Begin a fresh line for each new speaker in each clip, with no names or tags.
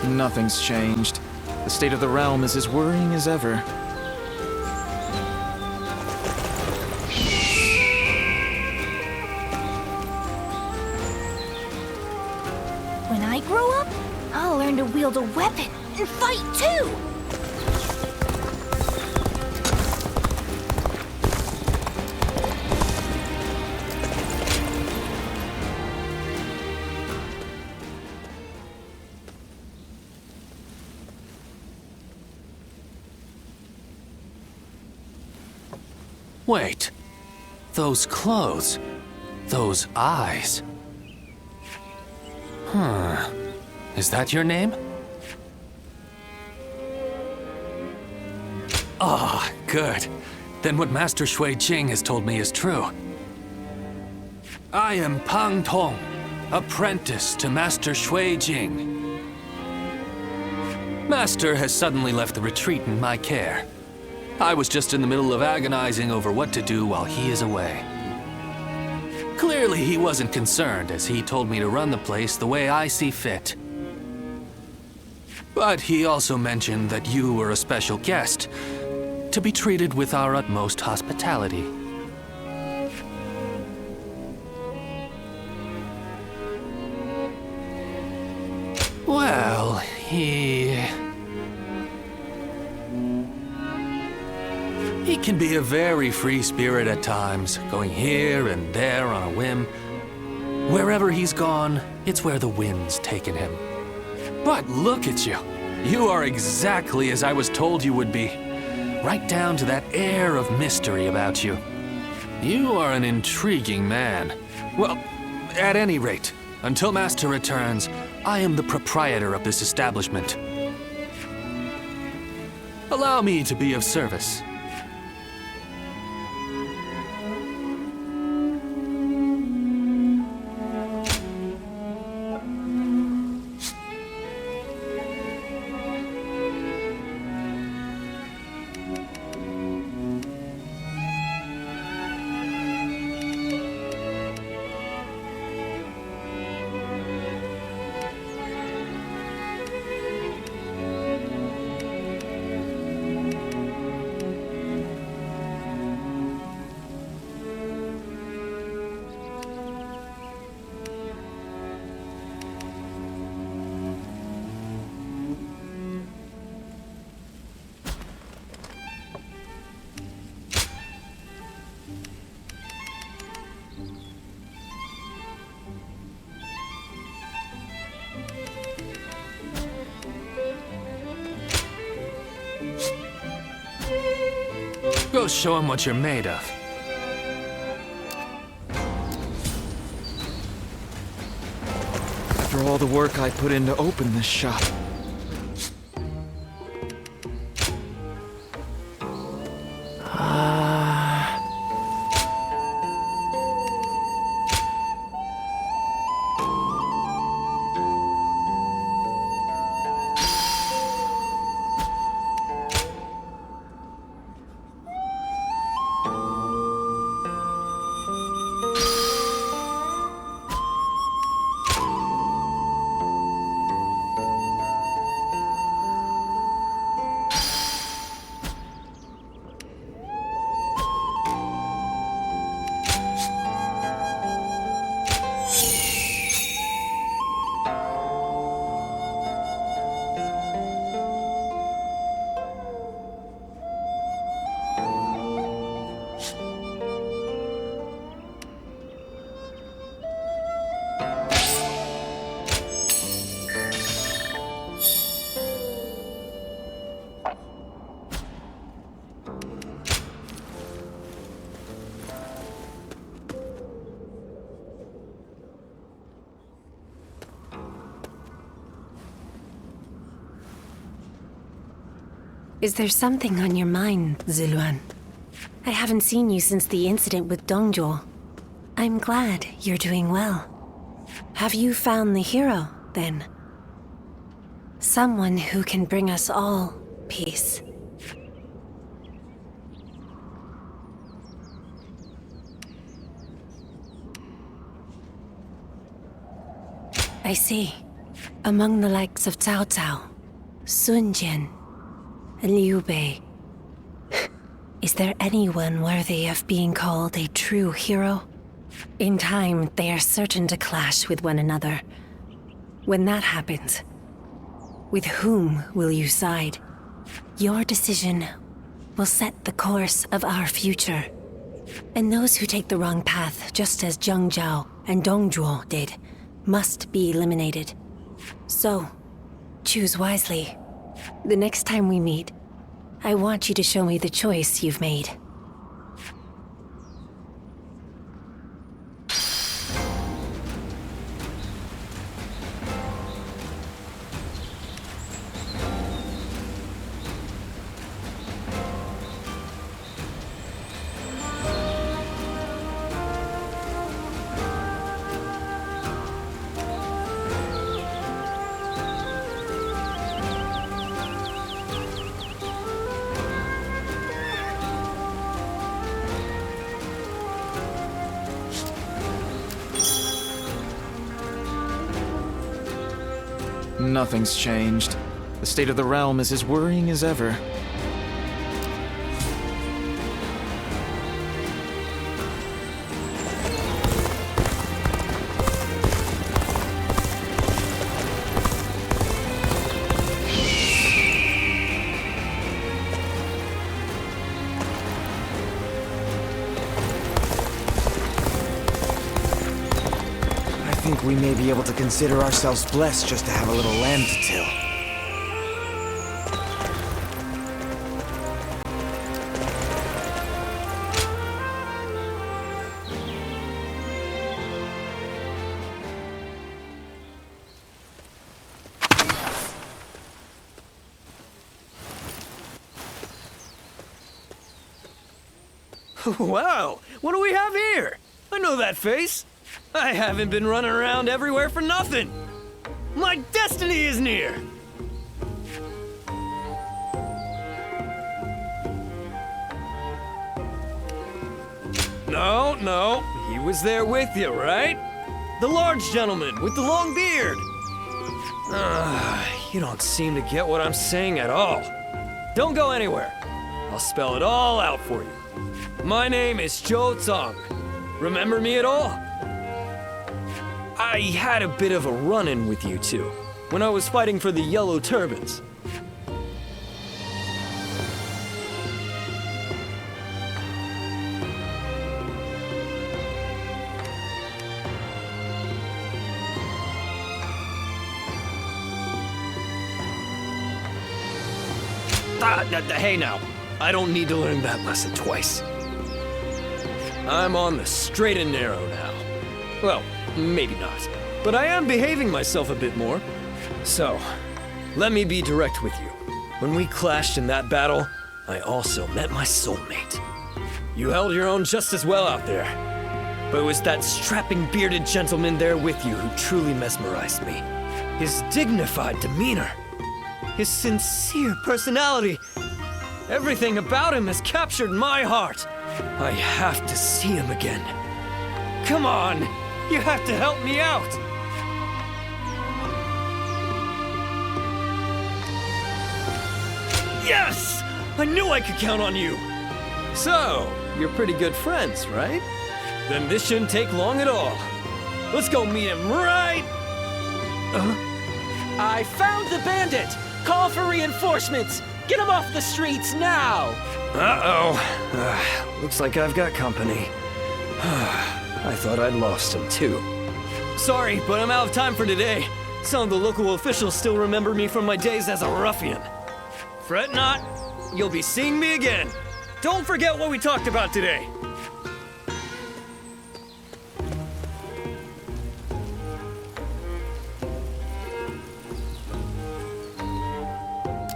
Nothing's changed. The state of the realm is as worrying as ever.
When I grow up, I'll learn to wield a weapon and fight too!
Wait. Those clothes. Those eyes. Is that your name? Ah, good. Then what Master Yue Jin has told me is true. I am Pang Tong, apprentice to Master Yue Jin. Master has suddenly left the retreat in my care. I was just in the middle of agonizing over what to do while he is away. Clearly he wasn't concerned, as he told me to run the place the way I see fit. But he also mentioned that you were a special guest, to be treated with our utmost hospitality. Well, he can be a very free spirit at times, going here and there on a whim. Wherever he's gone, it's where the wind's taken him. But look at you. You are exactly as I was told you would be. Right down to that air of mystery about you. You are an intriguing man. Well, at any rate, until Master returns, I am the proprietor of this establishment. Allow me to be of service. Go show him what you're made of.
After all the work I put in to open this shop.
Is there something on your mind, Ziluan? I haven't seen you since the incident with Dongzhuo. I'm glad you're doing well. Have you found the hero, then? Someone who can bring us all peace. I see. Among the likes of Cao Cao, Sun Jian, and Liu Bei, is there anyone worthy of being called a true hero? In time, they are certain to clash with one another. When that happens, with whom will you side? Your decision will set the course of our future. And those who take the wrong path, just as Zhang Zhao and Dong Zhuo did, must be eliminated. So, choose wisely. The next time we meet, I want you to show me the choice you've made.
Nothing's changed. The state of the realm is as worrying as ever.
I think we may be able to consider ourselves blessed just to have a little land to till.
Wow, what do we have here? I know that face. I haven't been running around everywhere for nothing. My destiny is near. No, he was there with you, right? The large gentleman with the long beard. You don't seem to get what I'm saying at all. Don't go anywhere. I'll spell it all out for you. My name is Zhou Cang. Remember me at all? I had a bit of a run-in with you two, when I was fighting for the Yellow Turbans. Hey now, I don't need to learn that lesson twice. I'm on the straight and narrow now. Well, maybe not. But I am behaving myself a bit more. So, let me be direct with you. When we clashed in that battle, I also met my soulmate. You held your own just as well out there. But it was that strapping bearded gentleman there with you who truly mesmerized me. His dignified demeanor. His sincere personality. Everything about him has captured my heart. I have to see him again. Come on! You have to help me out! Yes! I knew I could count on you! So, you're pretty good friends, right? Then this shouldn't take long at all. Let's go meet him right...
I found the bandit! Call for reinforcements! Get him off the streets now!
Uh-oh. Looks like I've got company. I thought I'd lost him, too. Sorry, but I'm out of time for today. Some of the local officials still remember me from my days as a ruffian. Fret not, you'll be seeing me again. Don't forget what we talked about today.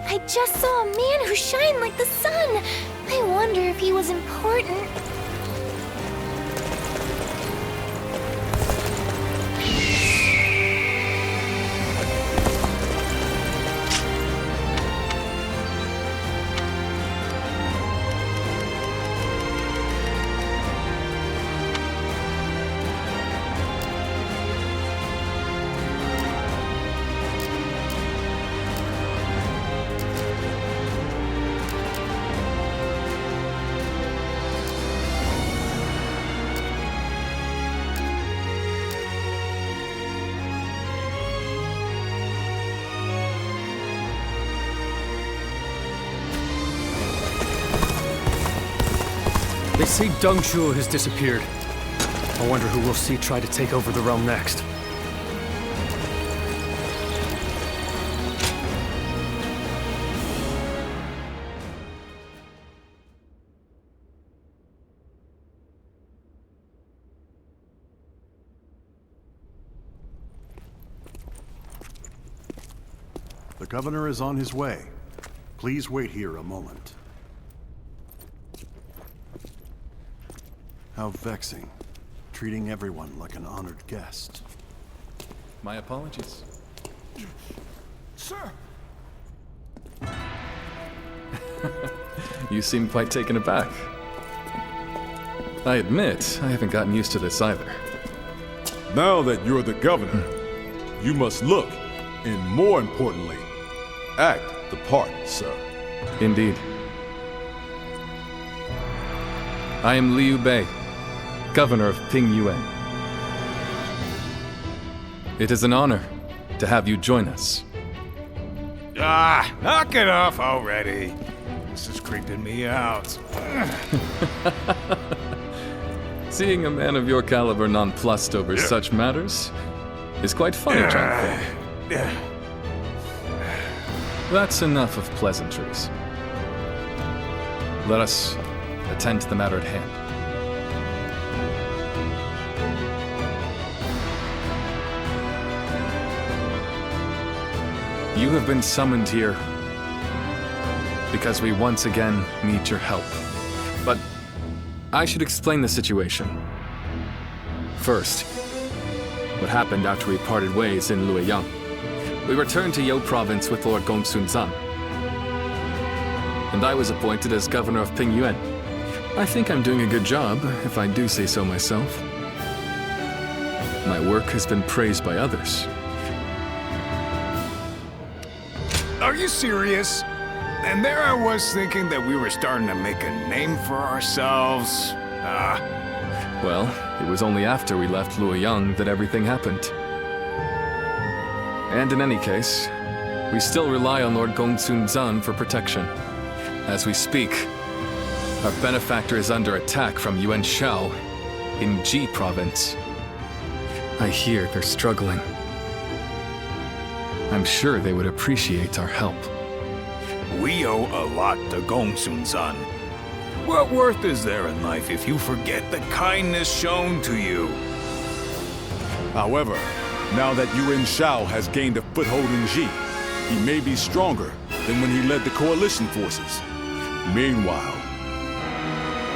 I just saw a man who shined like the sun. I wonder if he was important.
see Deng Zhuhe has disappeared. I wonder who we'll see try to take over the realm next.
The governor is on his way. Please wait here a moment. How vexing. Treating everyone like an honored guest.
My apologies.
Sir!
You seem quite taken aback. I admit, I haven't gotten used to this either.
Now that you're the governor, you must look, and more importantly, act the part, sir.
Indeed. I am Liu Bei, governor of Pingyuan. It is an honor to have you join us.
Ah, knock it off already. This is creeping me out.
Seeing a man of your caliber nonplussed over such matters is quite funny, Zhang. That's enough of pleasantries. Let us attend to the matter at hand. You have been summoned here because we once again need your help. But I should explain the situation. First, what happened after we parted ways in Luoyang. We returned to You province with Lord Gongsun Zhang, and I was appointed as governor of Pingyuan. I think I'm doing a good job, if I do say so myself. My work has been praised by others.
Are you serious? And there I was thinking that we were starting to make a name for ourselves.
Well, it was only after we left Luoyang that everything happened. And in any case, we still rely on Lord Gongsun Zhang for protection. As we speak, our benefactor is under attack from Yuan Shao in Ji province. I hear they're struggling. I'm sure they would appreciate our help.
We owe a lot to Gongsun Zhan. What worth is there in life if you forget the kindness shown to you?
However, now that Yuan Shao has gained a foothold in Ji, he may be stronger than when he led the coalition forces. Meanwhile,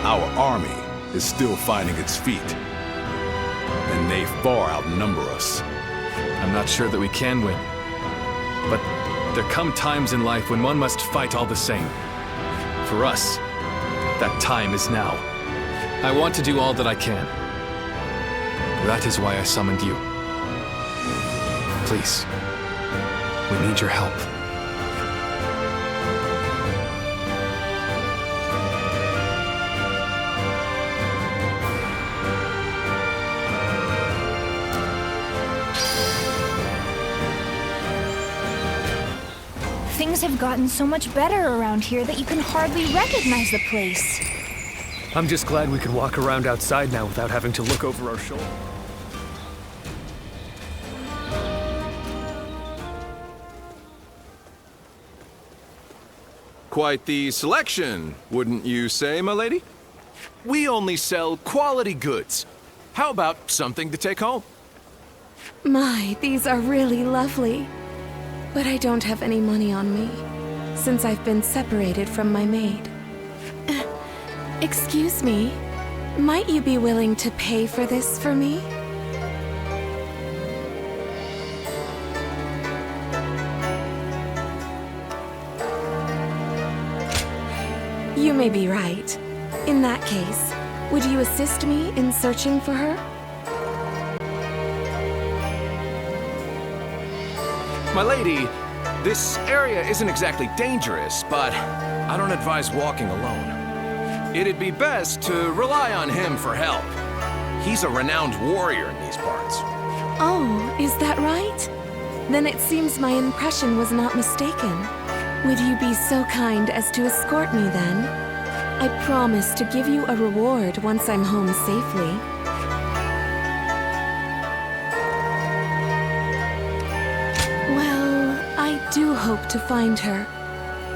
our army is still finding its feet, and they far outnumber us.
I'm not sure that we can win. But there come times in life when one must fight all the same. For us, that time is now. I want to do all that I can. That is why I summoned you. Please, we need your help.
Things have gotten so much better around here that you can hardly recognize the place.
I'm just glad we can walk around outside now without having to look over our shoulder.
Quite the selection, wouldn't you say, my lady? We only sell quality goods. How about something to take home?
My, these are really lovely. But I don't have any money on me, since I've been separated from my maid. Excuse me, might you be willing to pay for this for me? You may be right. In that case, would you assist me in searching for her?
My lady, this area isn't exactly dangerous, but I don't advise walking alone. It'd be best to rely on him for help. He's a renowned warrior in these parts.
Oh, is that right? Then it seems my impression was not mistaken. Would you be so kind as to escort me then? I promise to give you a reward once I'm home safely. Well, I do hope to find her.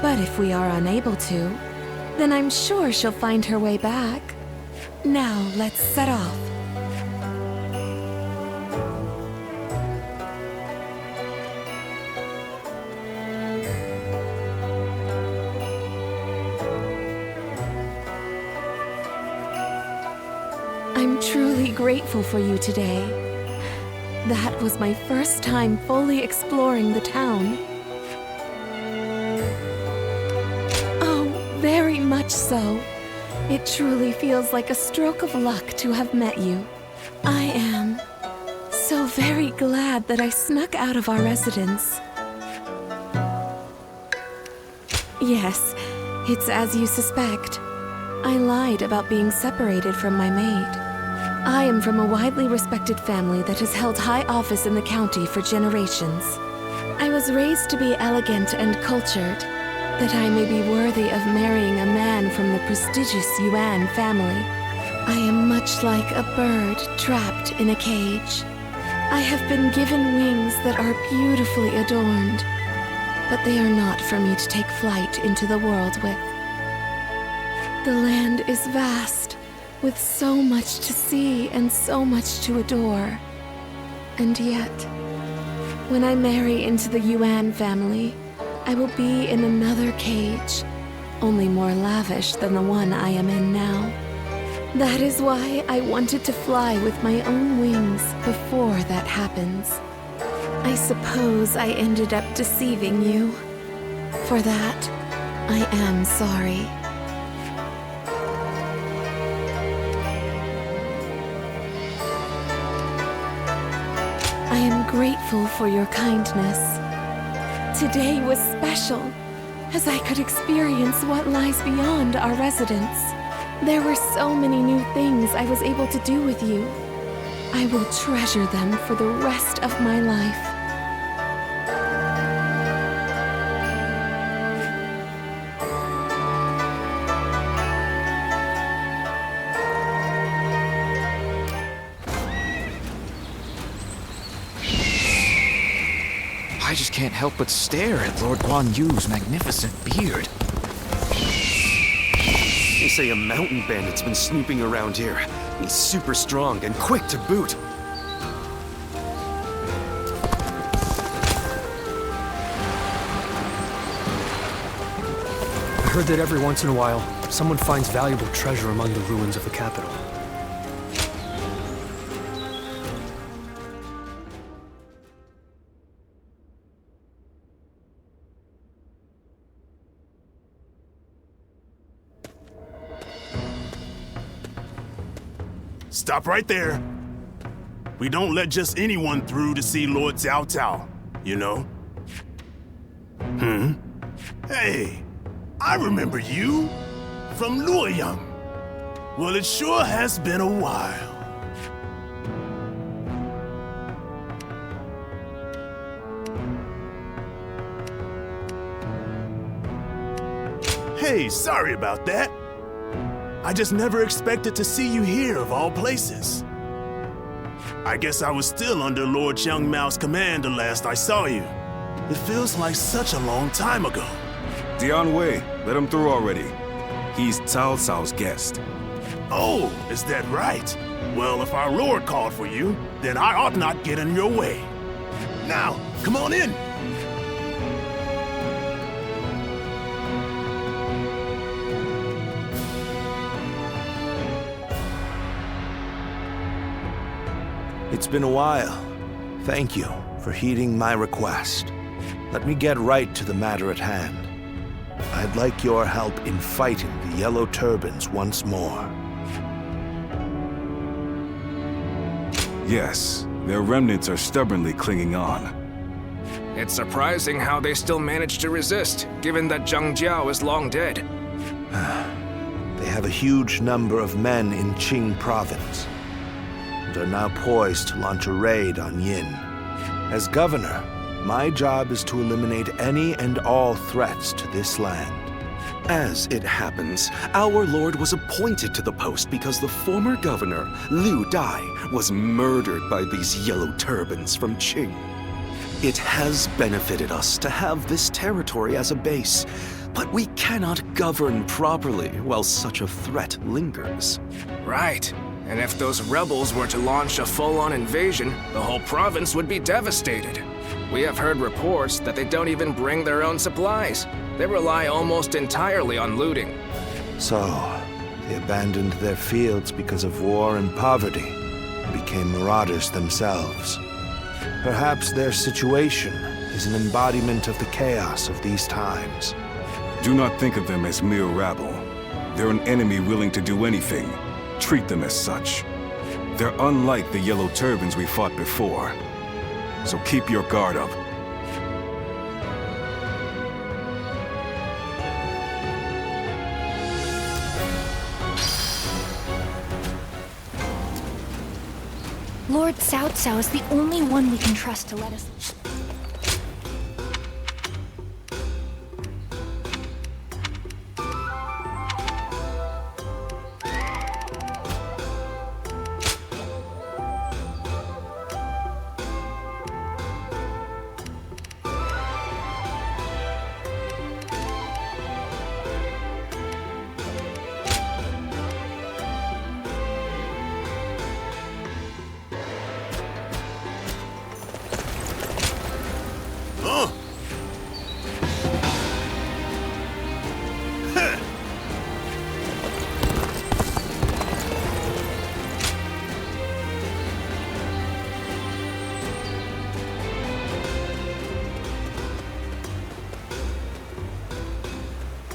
But if we are unable to, then I'm sure she'll find her way back. Now, let's set off. I'm truly grateful for you today. That was my first time fully exploring the town. Oh, very much so. It truly feels like a stroke of luck to have met you. I am so very glad that I snuck out of our residence. Yes, it's as you suspect. I lied about being separated from my maid. I am from a widely respected family that has held high office in the county for generations. I was raised to be elegant and cultured, that I may be worthy of marrying a man from the prestigious Yuan family. I am much like a bird trapped in a cage. I have been given wings that are beautifully adorned, but they are not for me to take flight into the world with. The land is vast, with so much to see and so much to adore. And yet, when I marry into the Yuan family, I will be in another cage, only more lavish than the one I am in now. That is why I wanted to fly with my own wings before that happens. I suppose I ended up deceiving you. For that, I am sorry. I am grateful for your kindness. Today was special, as I could experience what lies beyond our residence. There were so many new things I was able to do with you. I will treasure them for the rest of my life.
I just can't help but stare at Lord Guan Yu's magnificent beard.
They say a mountain bandit's been snooping around here. He's super strong and quick to boot.
I heard that every once in a while, someone finds valuable treasure among the ruins of the capital.
Stop right there. We don't let just anyone through to see Lord Cao Cao, you know? Hey, I remember you from Luoyang. Well, it sure has been a while. Hey, sorry about that. I just never expected to see you here of all places. I guess I was still under Lord Xiang Mao's command the last I saw you. It feels like such a long time ago.
Dian Wei, let him through already. He's Cao Cao's guest.
Oh, is that right? Well, if our lord called for you, then I ought not get in your way. Now, come on in.
It's been a while. Thank you for heeding my request. Let me get right to the matter at hand. I'd like your help in fighting the Yellow Turbans once more.
Yes, their remnants are stubbornly clinging on.
It's surprising how they still manage to resist, given that Jieqiao is long dead.
They have a huge number of men in Qing province, and are now poised to launch a raid on Yin. As governor, my job is to eliminate any and all threats to this land.
As it happens, our lord was appointed to the post because the former governor, Liu Bei, was murdered by these yellow turbans from Qing. It has benefited us to have this territory as a base, but we cannot govern properly while such a threat lingers.
Right. And if those rebels were to launch a full-on invasion, the whole province would be devastated. We have heard reports that they don't even bring their own supplies. They rely almost entirely on looting.
So, they abandoned their fields because of war and poverty, and became marauders themselves. Perhaps their situation is an embodiment of the chaos of these times.
Do not think of them as mere rabble. They're an enemy willing to do anything. Treat them as such. They're unlike the yellow turbans we fought before. So keep your guard up.
Lord Cao Cao is the only one we can trust to let us...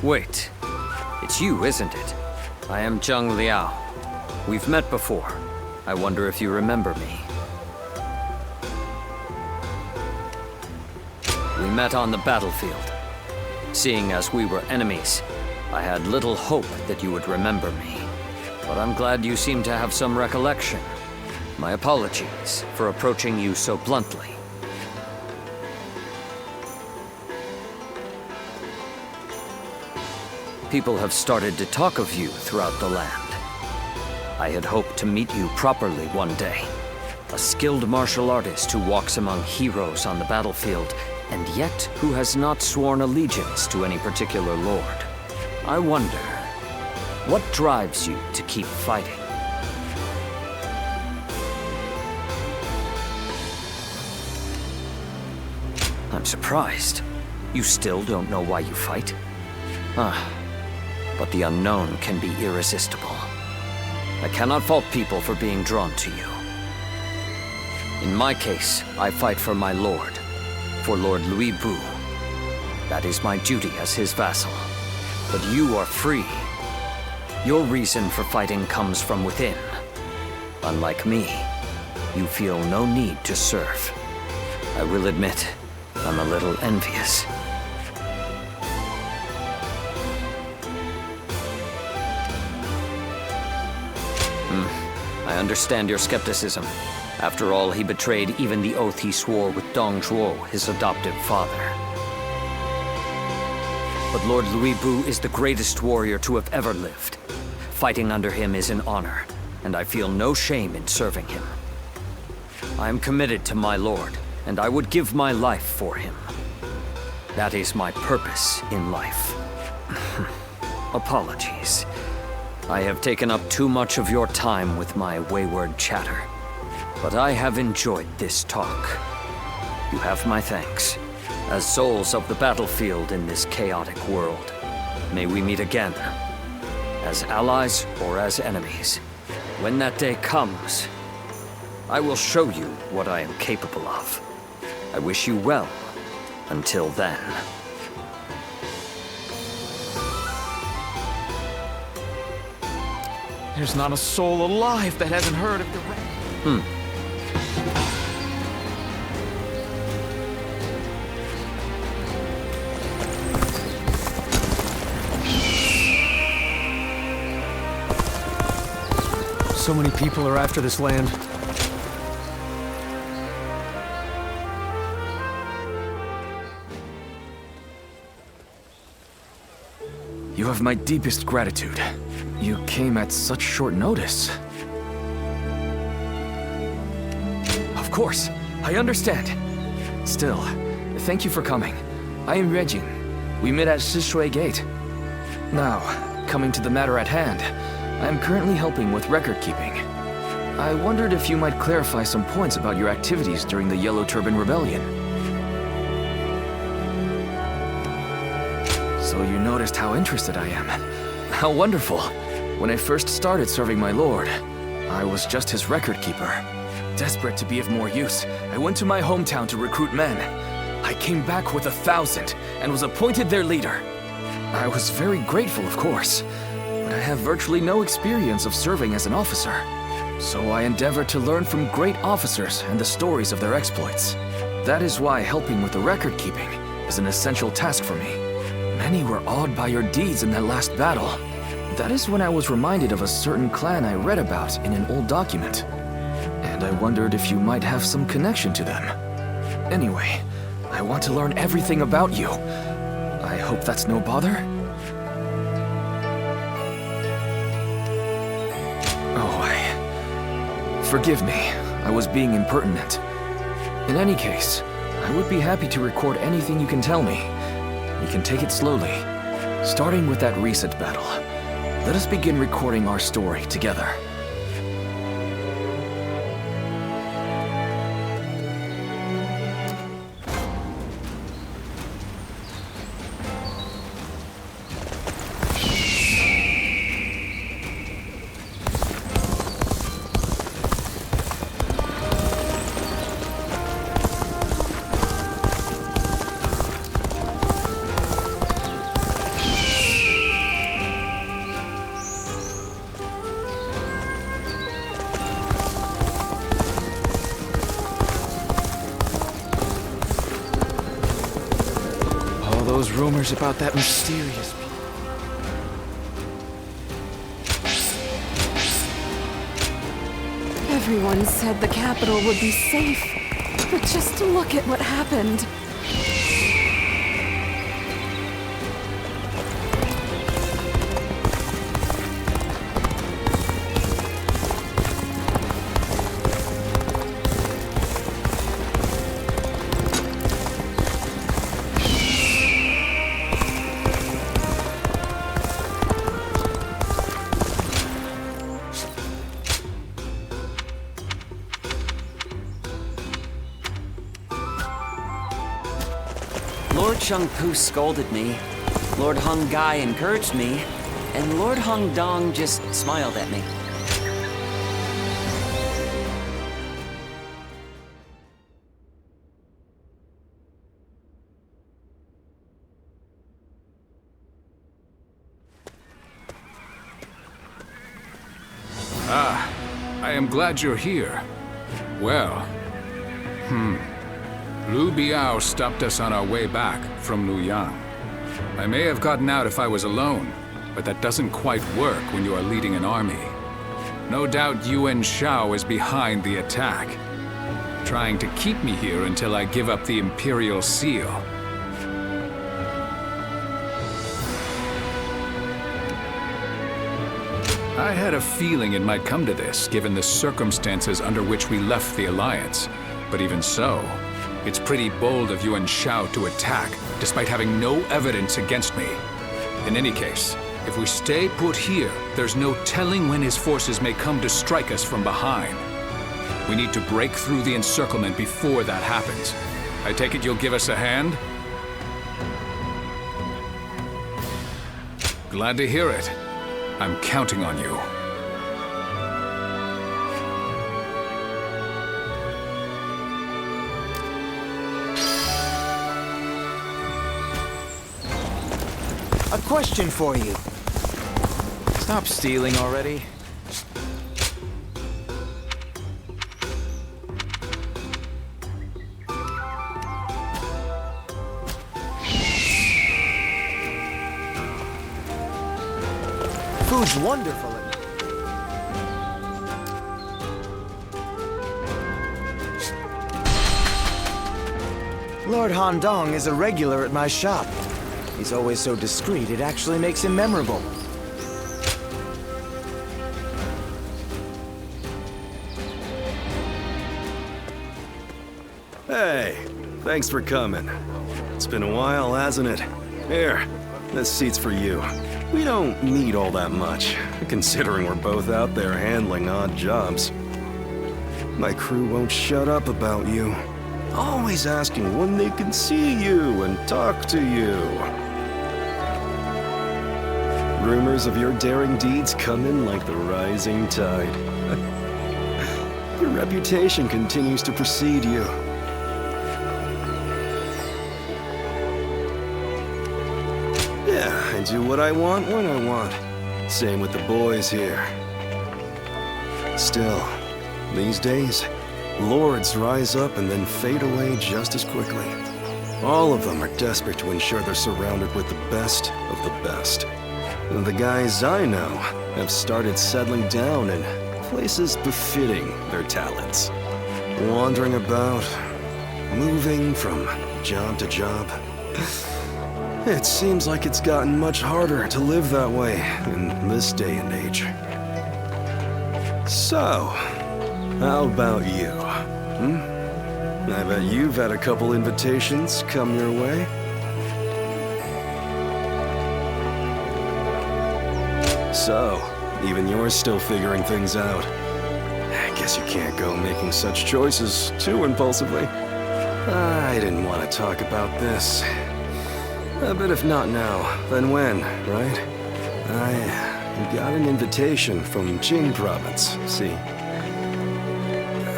Wait. It's you, isn't it? I am Zhang Liao. We've met before. I wonder if you remember me. We met on the battlefield. Seeing as we were enemies, I had little hope that you would remember me. But I'm glad you seem to have some recollection. My apologies for approaching you so bluntly. People have started to talk of you throughout the land. I had hoped to meet you properly one day. A skilled martial artist who walks among heroes on the battlefield, and yet who has not sworn allegiance to any particular lord. I wonder, what drives you to keep fighting? I'm surprised. You still don't know why you fight? But the unknown can be irresistible. I cannot fault people for being drawn to you. In my case, I fight for my lord, for Lord Lu Bu. That is my duty as his vassal. But you are free. Your reason for fighting comes from within. Unlike me, you feel no need to serve. I will admit, I'm a little envious. I understand your skepticism. After all, he betrayed even the oath he swore with Dong Zhuo, his adoptive father. But Lord Lu Bu is the greatest warrior to have ever lived. Fighting under him is an honor, and I feel no shame in serving him. I am committed to my lord, and I would give my life for him. That is my purpose in life. Apologies. I have taken up too much of your time with my wayward chatter. But I have enjoyed this talk. You have my thanks. As souls of the battlefield in this chaotic world, may we meet again. As allies or as enemies. When that day comes, I will show you what I am capable of. I wish you well until then.
There's not a soul alive that hasn't heard of the...
So many people are after this land.
You have my deepest gratitude. You came at such short notice. Of course, I understand. Still, thank you for coming. I am Yue Jin. We met at Shishui Gate. Now, coming to the matter at hand, I am currently helping with record keeping. I wondered if you might clarify some points about your activities during the Yellow Turban Rebellion. So you noticed how interested I am. How wonderful! When I first started serving my lord, I was just his record keeper. Desperate to be of more use, I went to my hometown to recruit men. I came back with 1,000 and was appointed their leader. I was very grateful, of course, but I have virtually no experience of serving as an officer. So I endeavored to learn from great officers and the stories of their exploits. That is why helping with the record keeping is an essential task for me. Many were awed by your deeds in that last battle. That is when I was reminded of a certain clan I read about in an old document. And I wondered if you might have some connection to them. Anyway, I want to learn everything about you. I hope that's no bother? Forgive me, I was being impertinent. In any case, I would be happy to record anything you can tell me. You can take it slowly. Starting with that recent battle, let us begin recording our story together. Those rumors about that mysterious people.
Everyone said the capital would be safe, but just look at what happened.
Lord Shangpu scolded me, Lord Hung Gai encouraged me, and Lord Hung Dong just smiled at me.
Ah, I am glad you're here. Well, Liu Bei stopped us on our way back from Nanyang. I may have gotten out if I was alone, but that doesn't quite work when you are leading an army. No doubt Yuan Shao is behind the attack, trying to keep me here until I give up the Imperial Seal. I had a feeling it might come to this, given the circumstances under which we left the Alliance. But even so, it's pretty bold of Yuan Shao to attack, despite having no evidence against me. In any case, if we stay put here, there's no telling when his forces may come to strike us from behind. We need to break through the encirclement before that happens. I take it you'll give us a hand? Glad to hear it. I'm counting on you.
A question for you. Stop stealing already. Food's wonderful. Lord Han Dong is a regular at my shop.
He's always so discreet, it actually makes him memorable.
Hey, thanks for coming. It's been a while, hasn't it? Here, this seat's for you. We don't need all that much, considering we're both out there handling odd jobs. My crew won't shut up about you. Always asking when they can see you and talk to you. Rumors of your daring deeds come in like the rising tide. Your reputation continues to precede you. Yeah, I do what I want when I want. Same with the boys here. Still, these days, lords rise up and then fade away just as quickly. All of them are desperate to ensure they're surrounded with the best of the best. And the guys I know have started settling down in places befitting their talents. Wandering about, moving from job to job. It seems like it's gotten much harder to live that way in this day and age. So, how about you? I bet you've had a couple invitations come your way. So, even you're still figuring things out. I guess you can't go making such choices too impulsively. I didn't want to talk about this. But if not now, then when, right? I got an invitation from Jing province, see?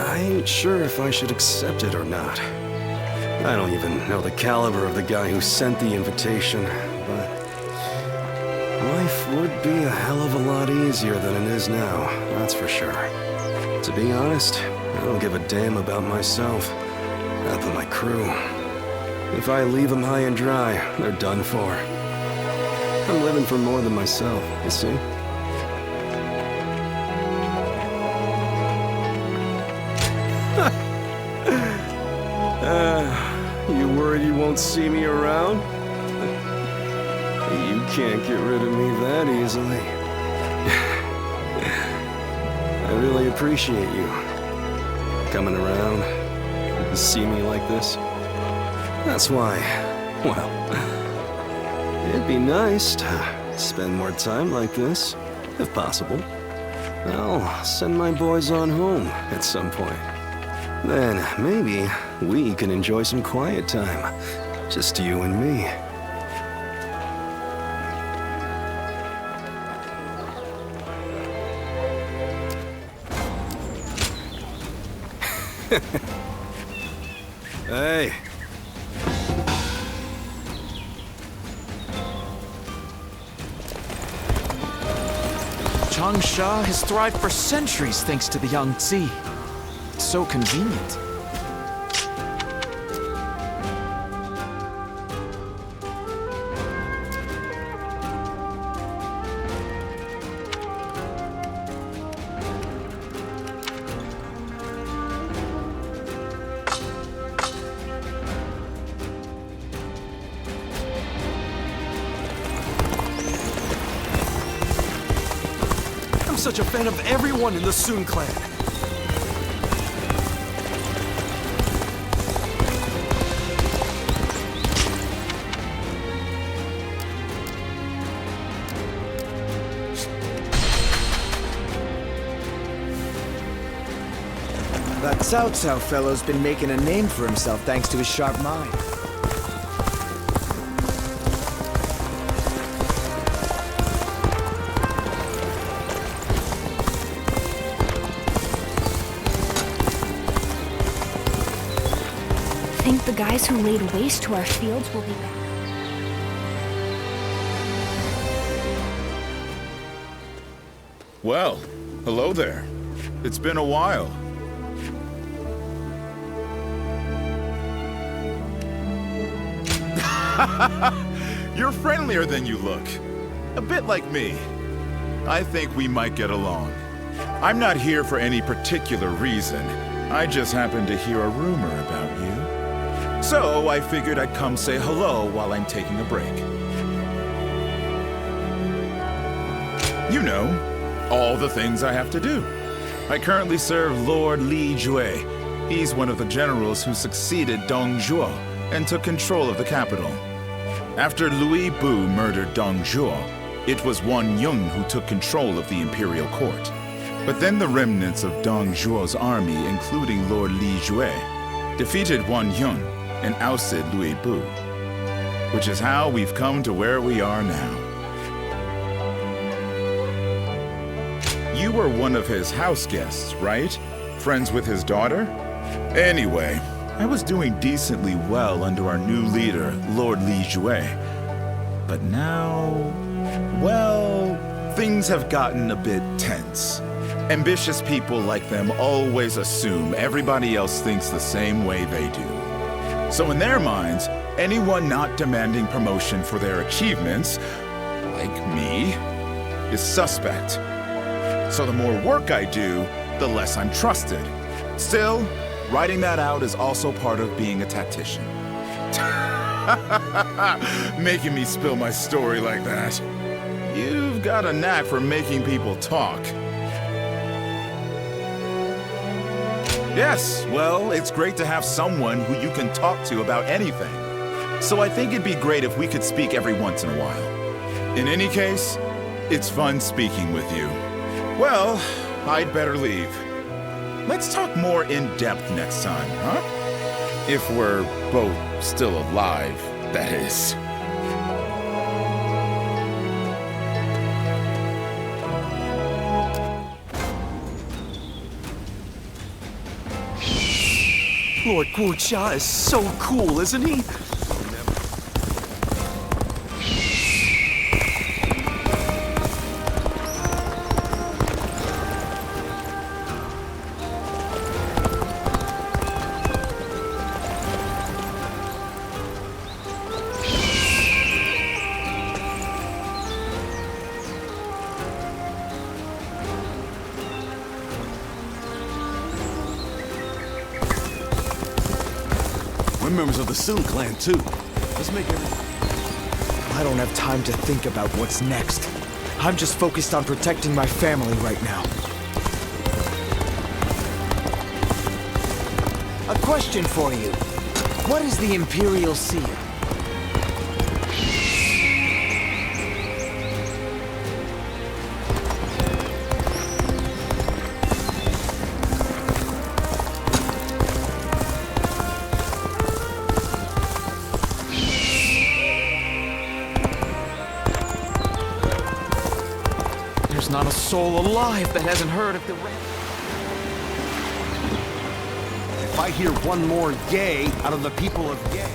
I ain't sure if I should accept it or not. I don't even know the caliber of the guy who sent the invitation, but life would be a hell of a lot easier than it is now, that's for sure. To be honest, I don't give a damn about myself, not but my crew. If I leave them high and dry, they're done for. I'm living for more than myself, you see? You worried you won't see me around? You can't get rid of me that easily. I really appreciate you coming around to see me like this. That's why, well, it'd be nice to spend more time like this, if possible. I'll send my boys on home at some point. Then maybe we can enjoy some quiet time, just you and me. Hey.
Changsha has thrived for centuries thanks to the Yangtze. It's so convenient.
I'm such a fan of everyone in the Sun clan.
That Cao Cao fellow's been making a name for himself thanks to his sharp mind.
Think the guys who laid waste to our fields will be back?
Well, hello there. It's been a while. You're friendlier than you look. A bit like me. I think we might get along. I'm not here for any particular reason. I just happened to hear a rumor about you. So I figured I'd come say hello while I'm taking a break.
You know, all the things I have to do. I currently serve Lord Li Jue. He's one of the generals who succeeded Dong Zhuo and took control of the capital. After Liu Bei murdered Dong Zhuo, it was Wan Yun who took control of the imperial court. But then the remnants of Dong Zhuo's army, including Lord Li Jue, defeated Wan Yun and ousted Liu Bei, which is how we've come to where we are now. You were one of his house guests, right? Friends with his daughter? Anyway, I was doing decently well under our new leader, Lord Li Jue. But now, well, things have gotten a bit tense. Ambitious people like them always assume everybody else thinks the same way they do. So in their minds, anyone not demanding promotion for their achievements, like me, is suspect. So the more work I do, the less I'm trusted. Still, writing that out is also part of being a tactician. Making me spill my story like that. You've got a knack for making people talk. Yes, well, it's great to have someone who you can talk to about anything. So I think it'd be great if we could speak every once in a while. In any case, it's fun speaking with you. Well, I'd better leave. Let's talk more in depth next time, huh? If we're both still alive, that is.
Lord Guojia is so cool, isn't he?
Members of the Sun clan, too. Let's make everything.
I don't have time to think about what's next. I'm just focused on protecting my family right now. A question for you. What is the Imperial Seal? Not a soul alive that hasn't heard of the...
If I hear one more yay out of the people of yay...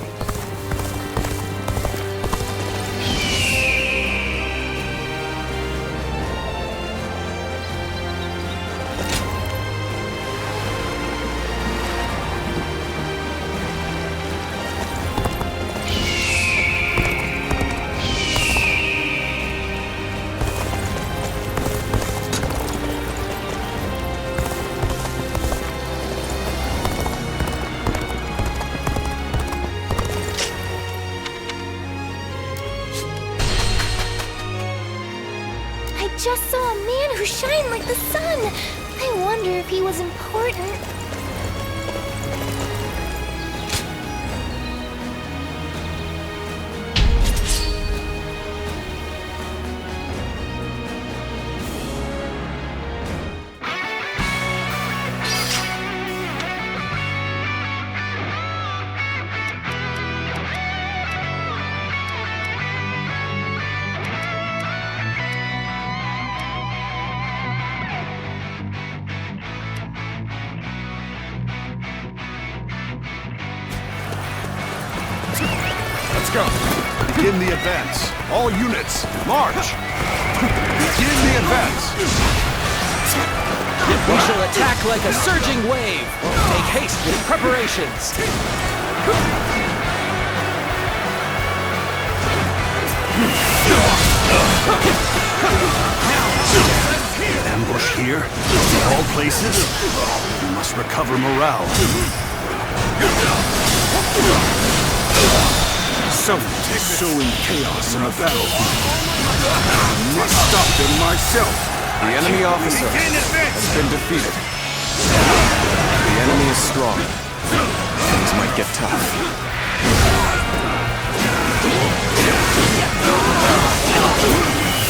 Just saw a man who shined like the sun. I wonder if he was important.
Begin the advance. All units, march! Begin the advance!
We shall attack like a surging wave. Make haste with preparations.
Ambush here, in all places. We must recover morale. Someone is sowing chaos in the battle. I must stop them myself.
The enemy officer has been defeated. The enemy is strong. Things might get tough.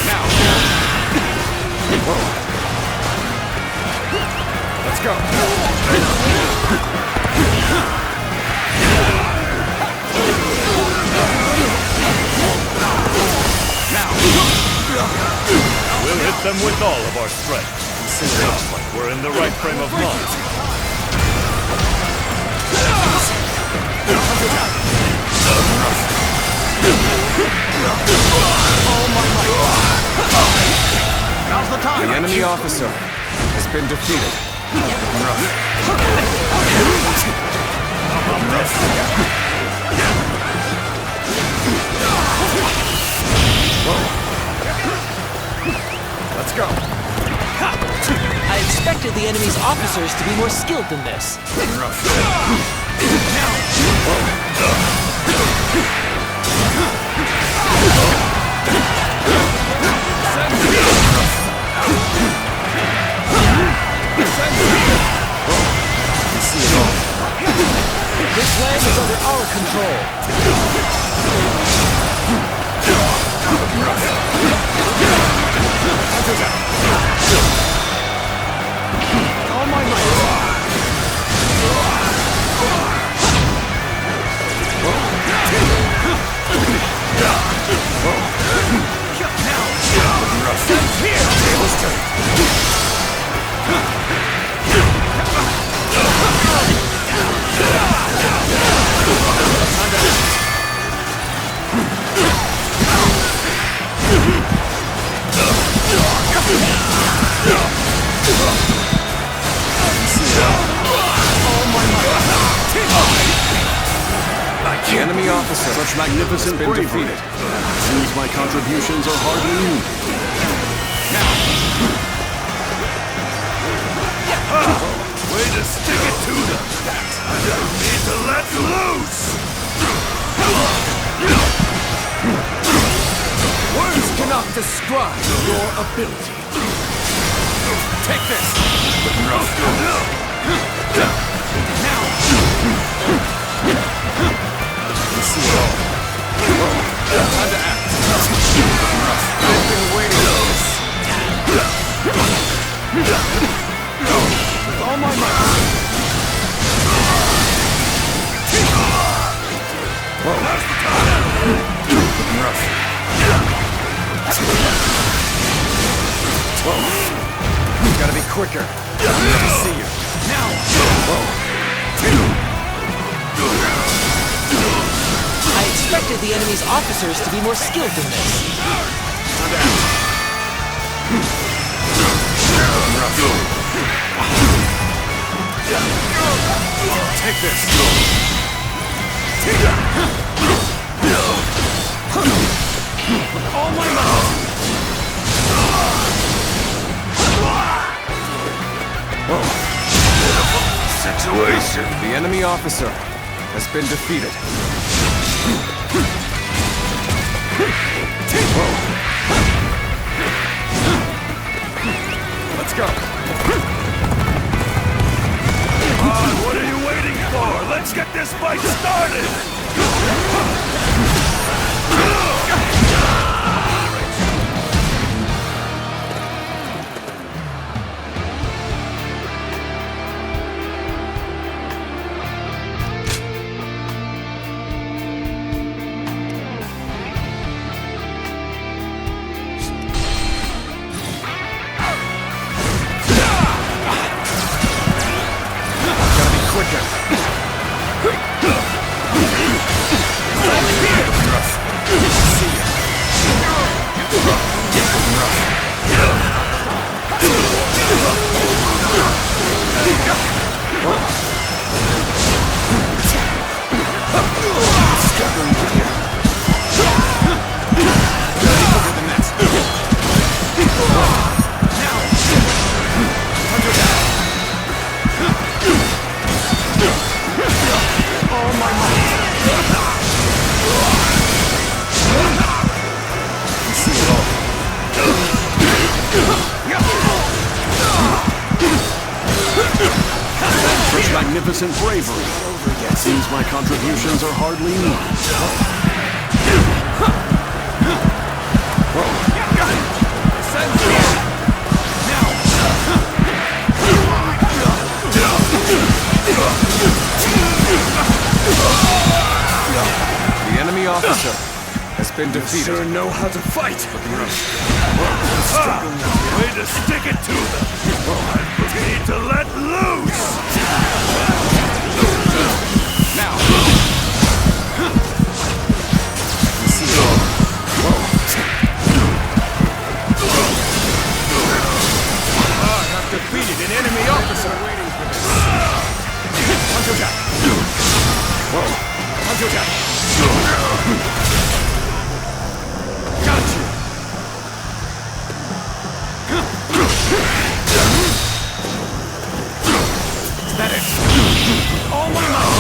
Now. Whoa. Let's go. Now.
We'll hit them with all of our strength. Looks like we're in the right frame of mind.
Now's the time. The enemy officer has been defeated. Let's go.
I expected the enemy's officers to be more skilled than this. This land is under our control. All my might.
The enemy officer,
Such magnificent
has been
bravery.
defeated.
Seems my contributions are hardly needed.
Way to stick it to them! I don't need to let loose!
Words cannot describe your ability. Take this! See it all. Time to act. I've been waiting for this. With all my might. Whoa. Gotta be quicker. I'll never see you. Now!
I expected the enemy's officers to be more skilled than this.
Take this. With all my might.
Situation.
The enemy officer has been defeated. Let's go.
What are you waiting for? Let's get this fight started!
magnificent bravery. It seems my contributions are hardly needed.
The enemy officer has been defeated.
You sure know how to fight. Way to stick it to them. I need to let loose.
Now.
I've defeated an enemy officer. Waiting for this.
Got you. Is that it? All my might.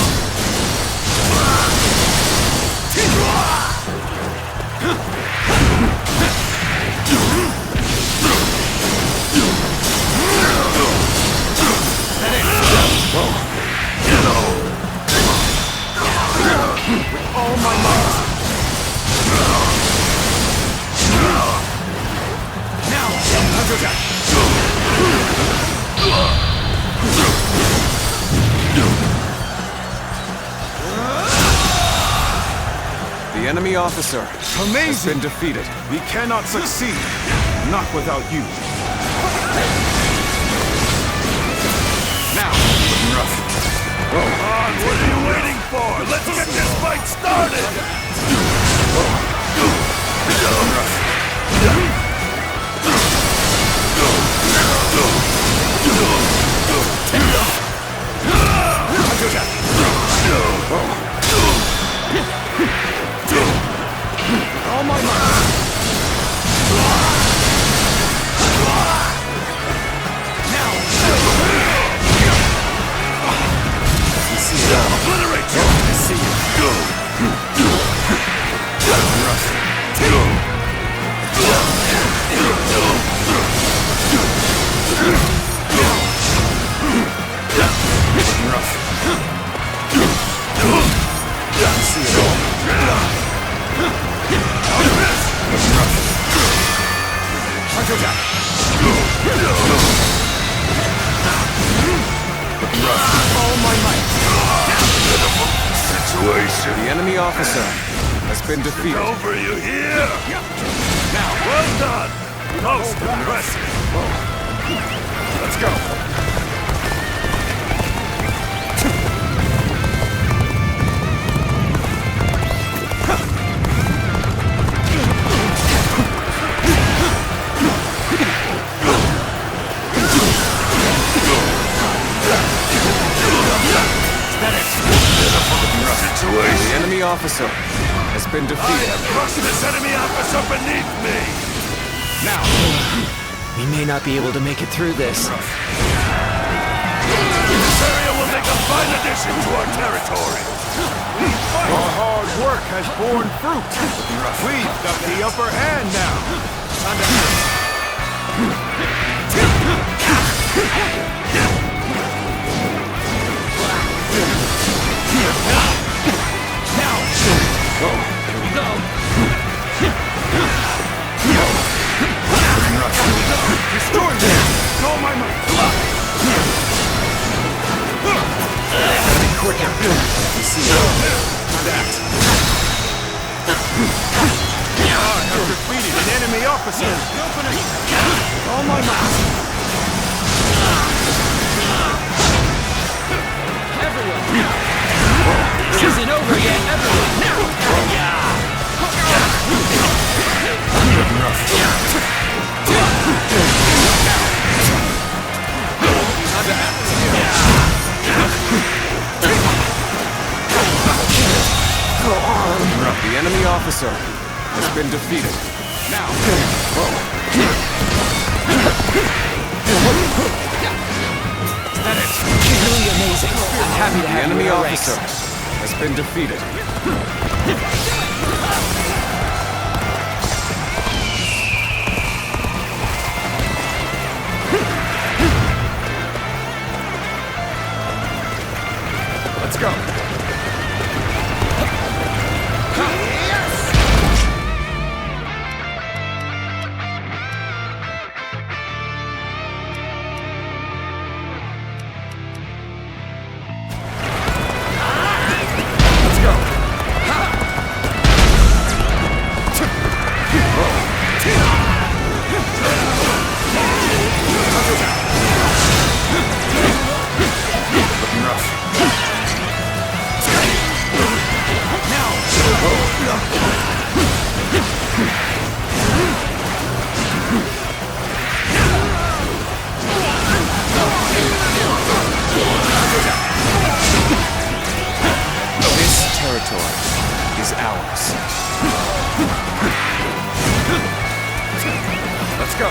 All my might. Now, the enemy officer has been defeated.
We cannot succeed. Not without you.
Now.
Come on, what are you waiting for? Let's get this fight started!
All my might.
Obliterate you! I see you.
All my might.
Situation.
The enemy officer has been defeated.
Over, you hear? Now, well done. Most impressive. Let's go.
The enemy officer has been defeated.
I have crushed this enemy officer beneath me!
Now!
We may not be able to make it through this.
This area will make a fine addition to our territory!
Our hard work has borne fruit. We've got the upper hand now.
Restore them! All my might!
Be quicker! See that!
I have defeated an enemy officer.
All my might!
Everyone! This isn't over yet, everyone! Now!
The enemy officer has been defeated. Now!
Is that it? Really amazing. I'm happy to
The
have you
enemy
in our
officer
ranks.
has been defeated. is ours. Let's go.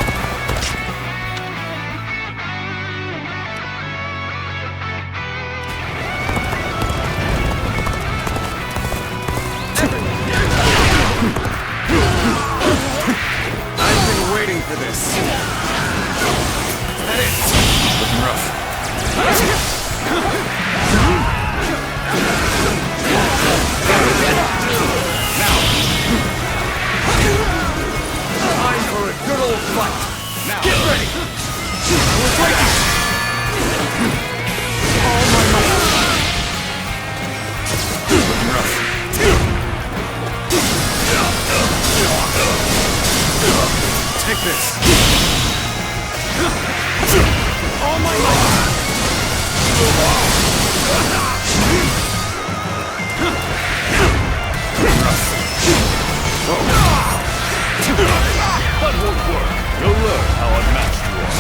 I've been waiting for this. Looking rough. Now. Time for a good old fight. Now. Get ready. We're breaking. All my might. Looking rough. Take this. All my might.
That won't work. You'll learn how unmatched you are.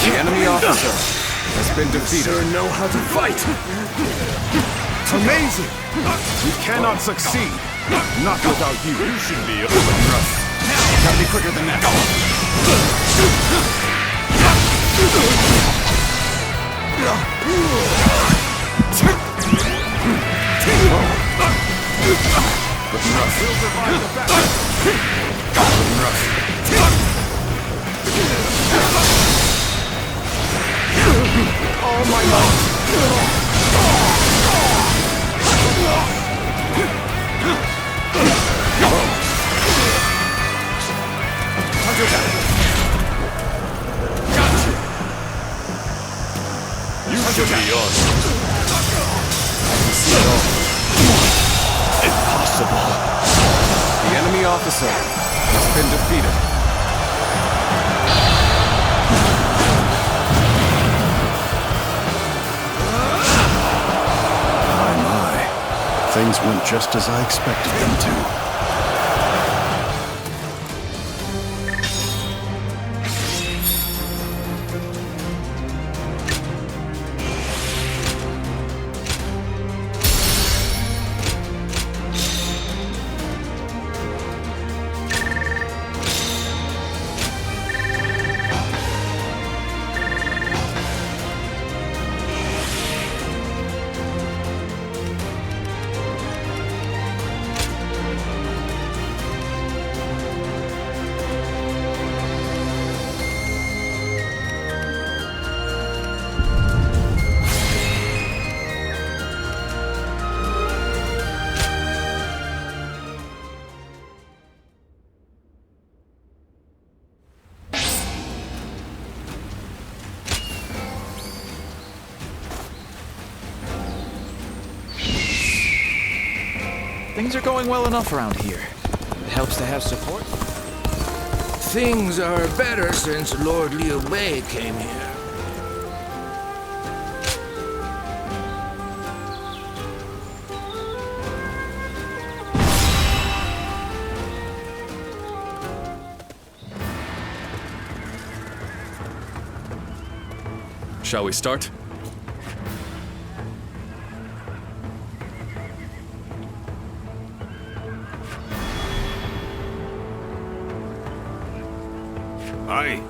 The enemy officer has been defeated.
You know how to fight.
Amazing! We cannot succeed. Not without you.
You should be rough.
Gotta be quicker than that. Looking rough.
We'll survive the battle.
Looking rough.
All my might.
Gotcha.
You should be on.
Impossible. The enemy officer has been defeated.
My. Things went just as I expected them to.
Things are going well enough around here. It helps to have support.
Things are better since Lord Liu Bei came here.
Shall we start?
Aye.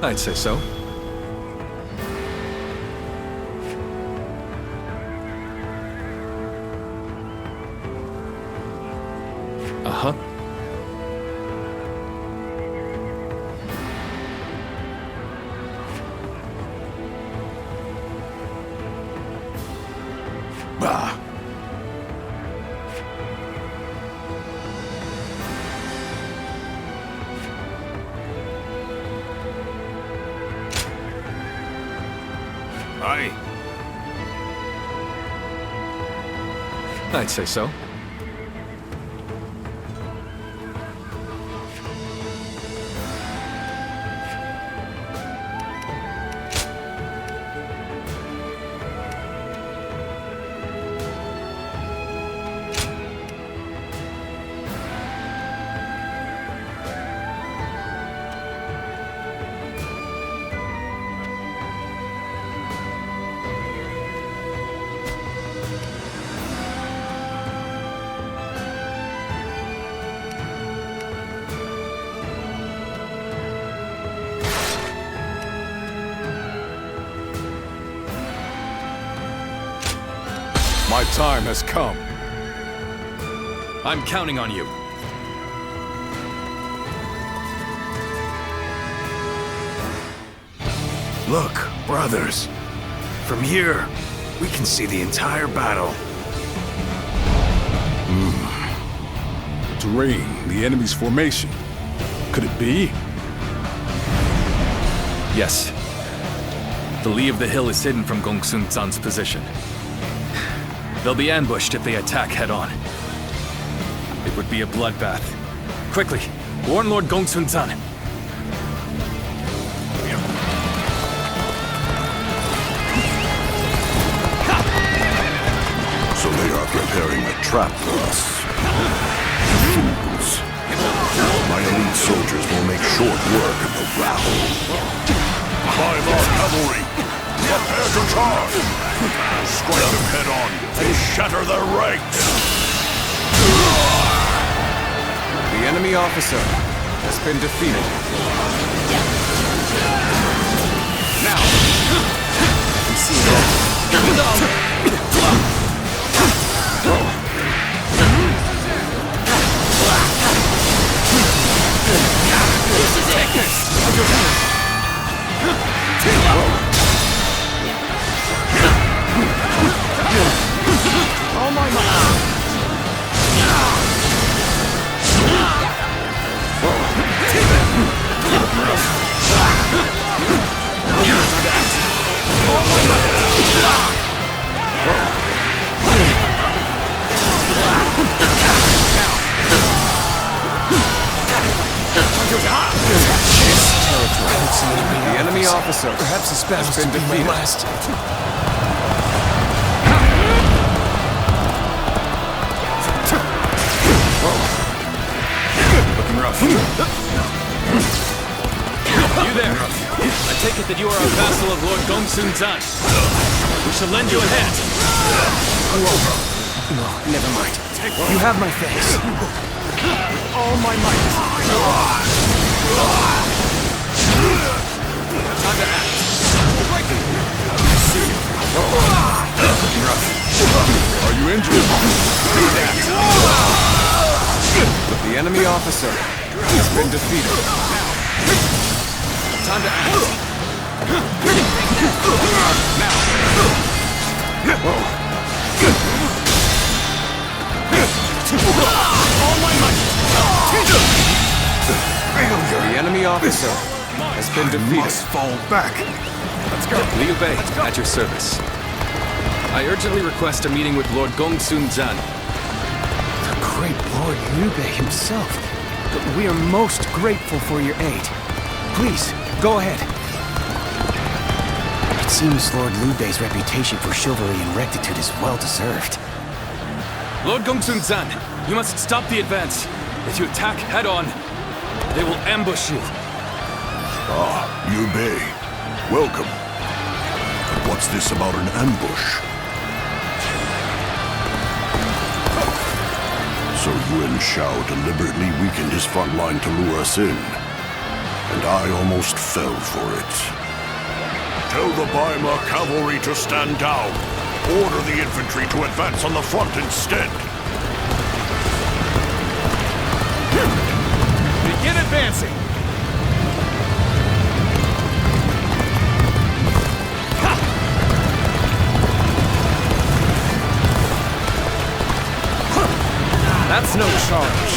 I'd say so. Uh-huh.
Bah. Aye.
I'd say so.
My time has come.
I'm counting on you.
Look, brothers. From here, we can see the entire battle.
Terrain, the enemy's formation. Could it be?
Yes. The lee of the hill is hidden from Gongsun Zan's position. They'll be ambushed if they attack head-on. It would be a bloodbath. Quickly, warn Lord Gongsun Zan.
So they are preparing a trap for us. Fools. My elite soldiers will make short work of the rabble.
By our cavalry, prepare to charge! Strike them head-on and shatter their ranks!
The enemy officer has been defeated. Now, we see that. The enemy officer
Perhaps this battle's
has been
to be my
defeated.
last.
Looking rough. You there. I take it that you are a vassal of Lord Gongsun Zan. We shall lend you a hand.
No, never mind. You have my face. All my might.
Time to act.
Are you injured?
The enemy officer has been defeated.
Time to act.
All my might.
The enemy officer has been defeated.
Must fall back.
Let's go. Liu Bei, at your service. I urgently request a meeting with Lord Gongsun Zan.
The great Lord Liu Bei himself. We are most grateful for your aid. Please, go ahead. It seems Lord Liu Bei's reputation for chivalry and rectitude is well deserved.
Lord Gongsun Zan, you must stop the advance. If you attack head-on, they will ambush you.
Ah, Liu Bei. Welcome. But what's this about an ambush? So Yuan Shao deliberately weakened his front line to lure us in. And I almost fell for it.
Tell the Baima cavalry to stand down. Order the infantry to advance on the front instead.
Begin advancing!
That's no charge.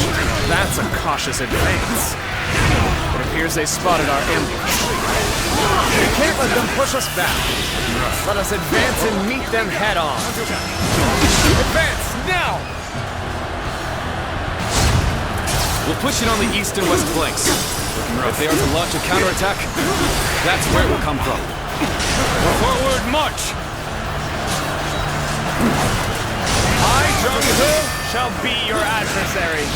That's a cautious advance. It appears they spotted our ambush. We can't let them push us back. Let us advance and meet them head-on. Advance, now!
We'll push it on the east and west flanks. If they are to launch a counterattack, that's where it will come from. Forward march!
I, Zhang shall be your adversary.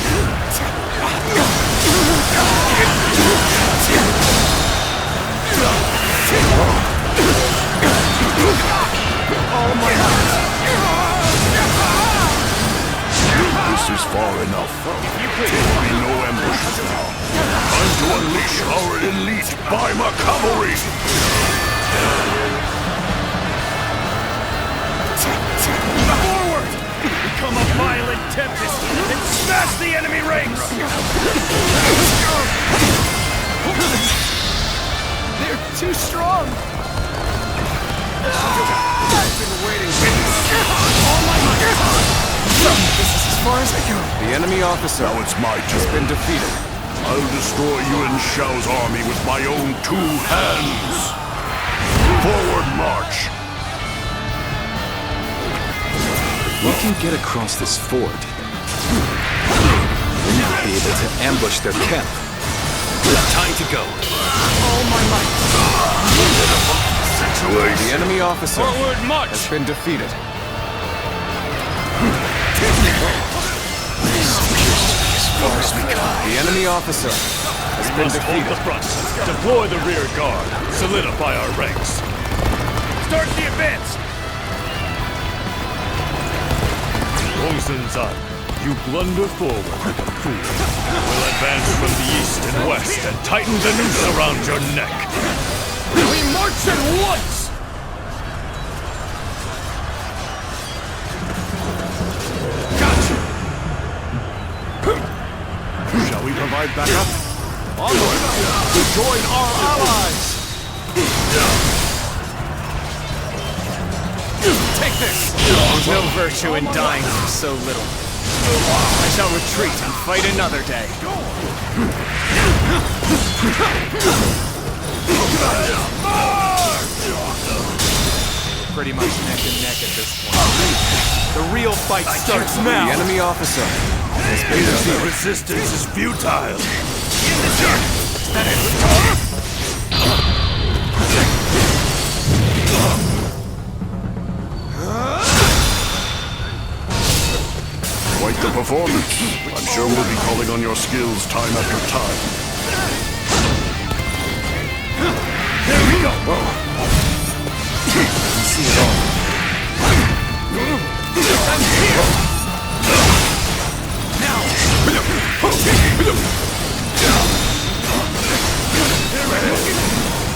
All my might.
This is far enough. There will be no ambushes now. Time to unleash our elite Baima cavalry!
Forward!
here. They're too strong. I've been waiting. This is as far as I go.
The enemy officer
Now it's my
has
turn.
been defeated.
I'll destroy Yuan Shao's army with my own 2 hands. Forward march.
If we can get across this ford, then we'll be able to ambush their camp. Time to go.
All my might.
The enemy officer
Forward march.
has been defeated. The enemy officer has been defeated.
the front. Deploy the rear guard. Solidify our ranks. Start the advance. Sun, you blunder forward like a fool. We'll advance from the east and west and tighten the noose around your neck.
We march at once!
Shall we provide backup?
Onward! To join our allies! Take this! There's no virtue in dying for so little. I shall retreat and fight another day. Pretty much neck and neck at this point. The real fight starts now!
The enemy officer has been defeated.
Resistance is futile.
Quite the performance. I'm sure we'll be calling on your skills time after time.
There we go!
See it all.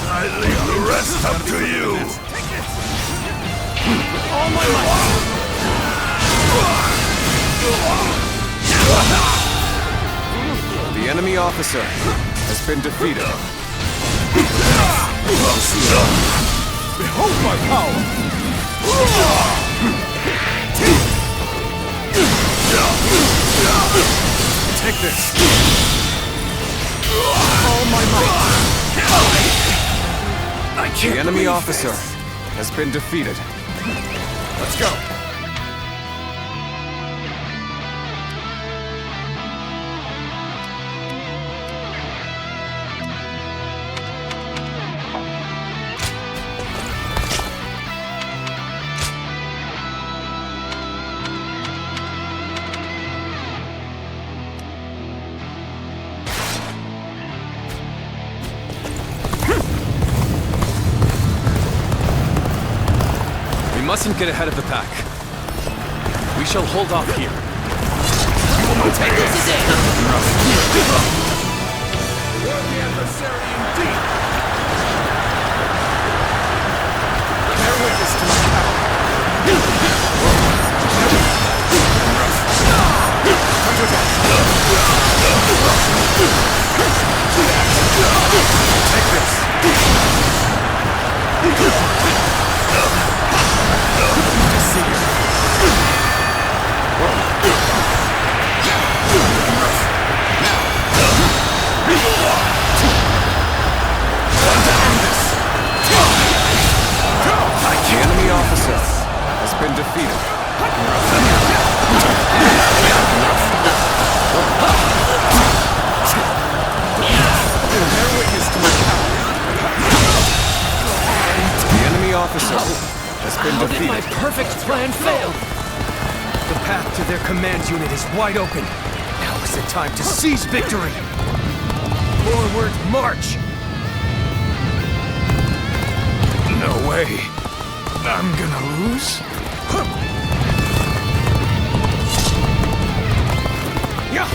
I leave the rest up to you. All my life.
The enemy officer has been defeated.
Behold my power!
Take this.
All my might.
The enemy officer has been defeated.
Let's go.
We mustn't get ahead of the pack. We shall hold off here.
Take this in!
Worthy adversary indeed!
Bear witness to my power.
Take this. The enemy officer has been defeated.
Bear witness to my power.
The enemy officer has been
How did
defeated.
my perfect plan fail? The path to their command unit is wide open. Now is the time to seize victory. Forward march!
No way. I'm gonna lose?
Yeah!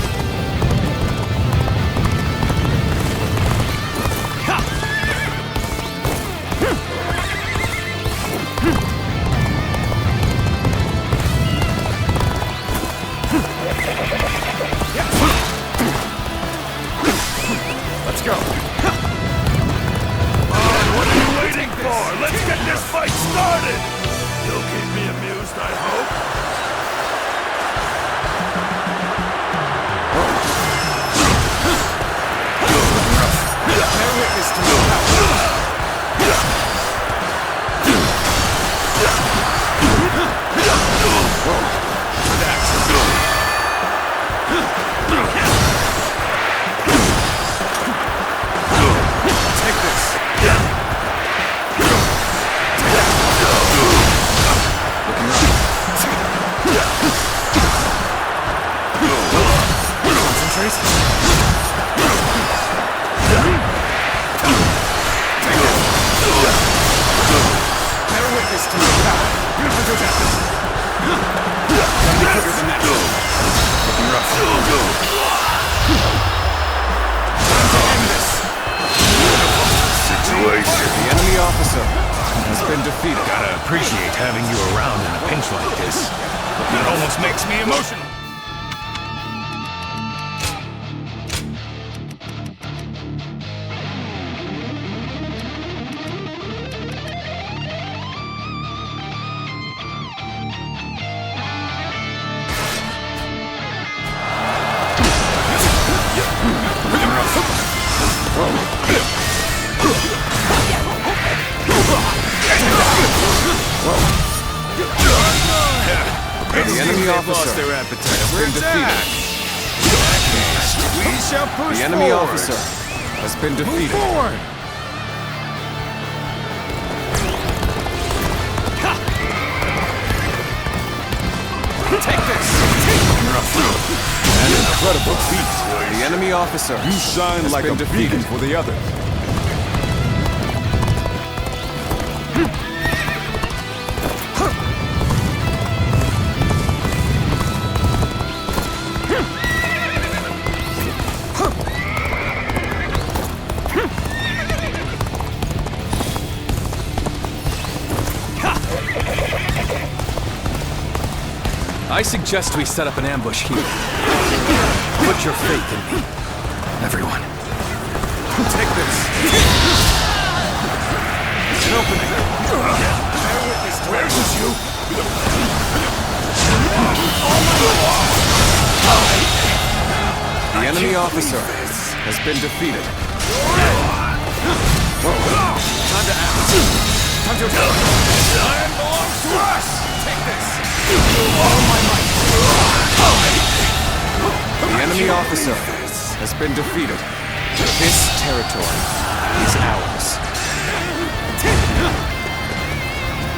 witness to my power. Something bigger than that. Looking rough. Time to end this.
Situation.
The enemy officer has been defeated.
Gotta appreciate having you around in a pinch like this. It almost makes me emotional.
The enemy officer
lost their appetite.
has been defeated.
We shall push
The enemy
forward.
officer has been
Move
defeated.
forward. Take this.
An incredible feat.
The enemy officer
You shine
has
like
been
a
defeated.
beacon for the others.
I suggest we set up an ambush here. Put your faith in me, everyone.
Take this. An opening. Where is you?
The enemy officer has been defeated.
Time to act. Time to attack. Land belongs to us. Take this. All my might.
The enemy officer has been defeated. This territory is ours.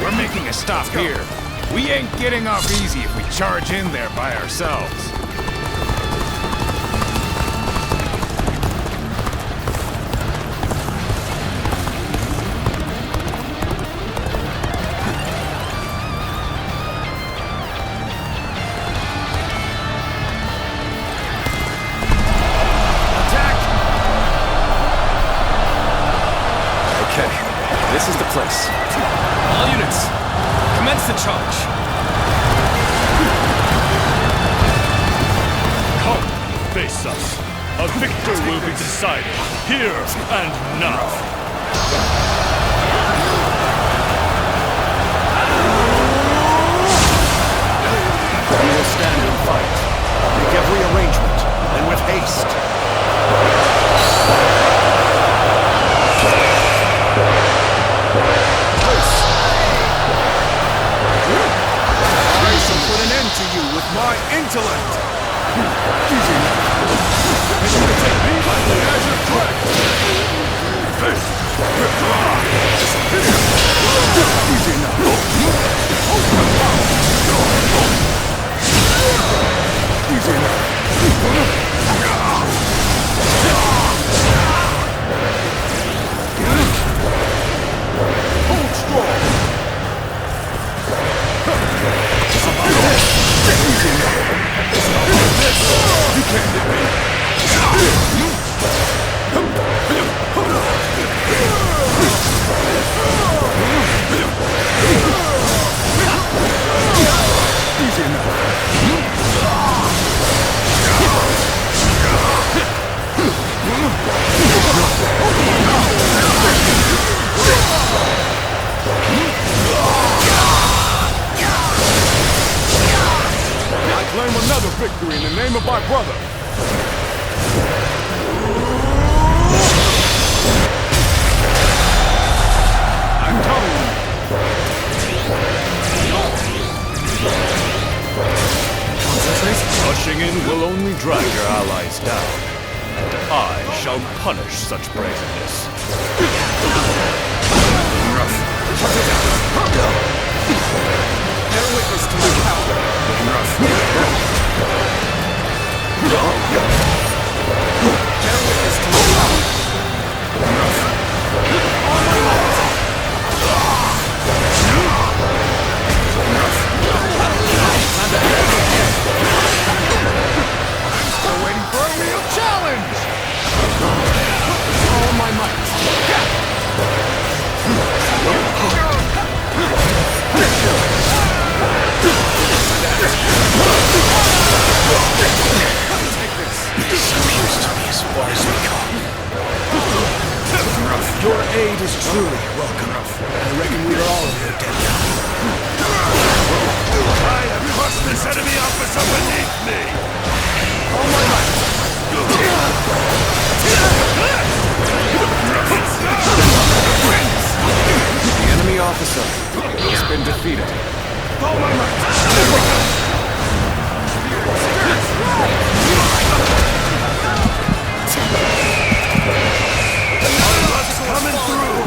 We're making a stop here. We ain't getting off easy if we charge in there by ourselves.
This is the place. All units, commence the charge.
Come, face us. A victor will be decided, here and now.
We will stand and fight. Make every arrangement, and with haste.
I shall put an end to you with my intellect. Easy now. And you can take me as your threat. Easy now. Easy Hold strong. Easy now. You can't hit me. Easy now.
I claim another victory in the name of my brother.
I'm coming.
Concentrate. Rushing in will only drag your allies down, and I shall punish such brazenness.
Bear witness to my power. Bear witness to my power. All my might.
aid is truly welcome. I reckon we are all here dead now.
I have crushed this enemy officer beneath me!
All my might!
The enemy officer has been defeated.
All my might! Coming through!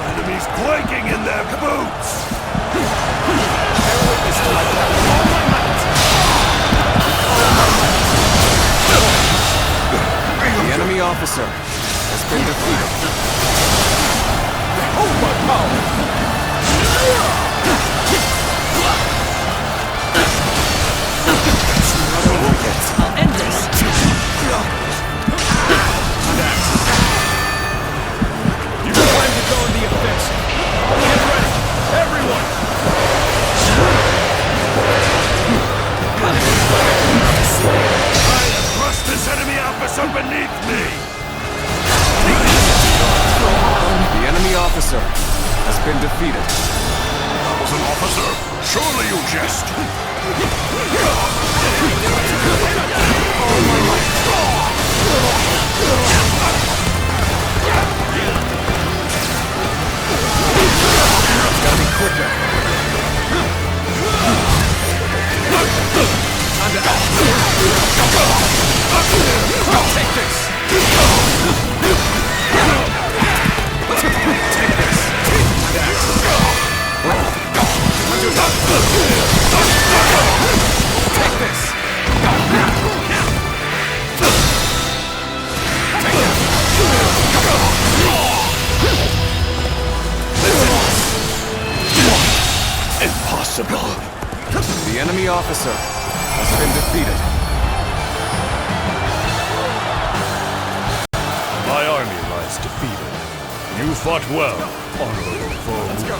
Enemies quaking in their boots!
The enemy officer has been defeated. Oh my power!
I'll end this!
You plan to go in the offensive. Get ready, everyone!
I have crushed this enemy officer beneath me!
The enemy officer has been defeated.
That was an officer? Surely you jest!
Gotta be quicker. Time to act. Take this. Take this. Time to act. Take this.
Impossible.
The enemy officer has been defeated.
My army lies defeated. You fought well, honorable foe. Let's go.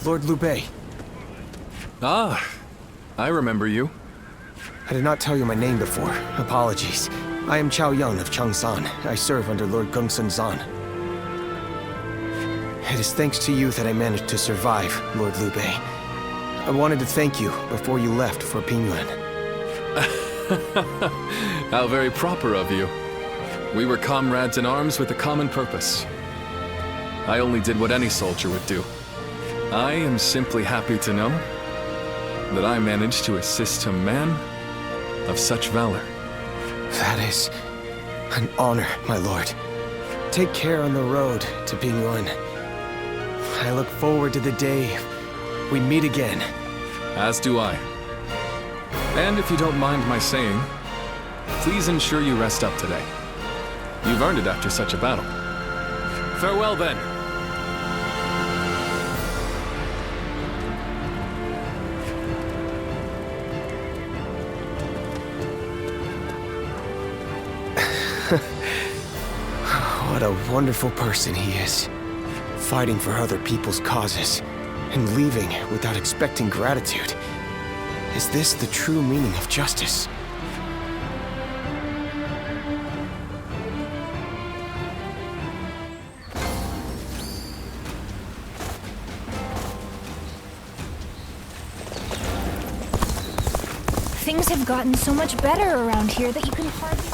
Lord Liu Bei.
Ah, I remember you.
I did not tell you my name before. Apologies. I am Cao Yang of Changsan. I serve under Lord Gongsun Zan. It is thanks to you that I managed to survive, Lord Liu Bei. I wanted to thank you before you left for Pingyuan.
How very proper of you. We were comrades in arms with a common purpose. I only did what any soldier would do. I am simply happy to know that I managed to assist a man of such valor.
That is an honor, my lord. Take care on the road to Pingyuan. I look forward to the day we meet again.
As do I. And if you don't mind my saying, please ensure you rest up today. You've earned it after such a battle. Farewell then.
What a wonderful person he is. Fighting for other people's causes, and leaving without expecting gratitude. Is this the true meaning of justice?
Things have gotten so much better around here that you can hardly...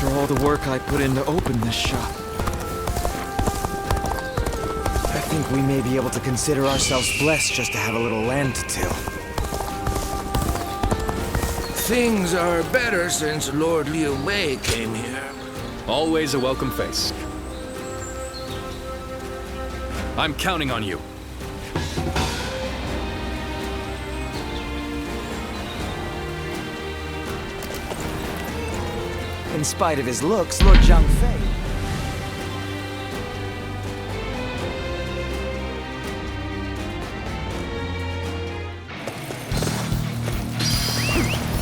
After all the work I put in to open this shop, I
think we may be able to consider ourselves blessed just to have a little land to till.
Things are better since Lord Liu Bei came here.
Always a welcome face. I'm counting on you.
In spite of his looks, Lord Zhang Fei.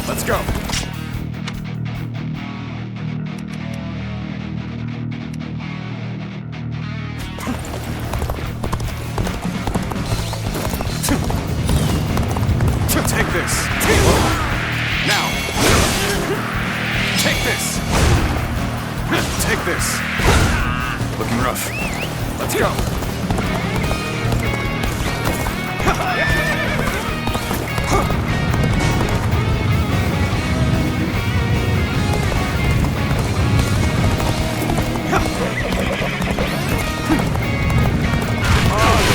Let's go. Take this. Now. Take this. Take this. Looking rough. Let's go.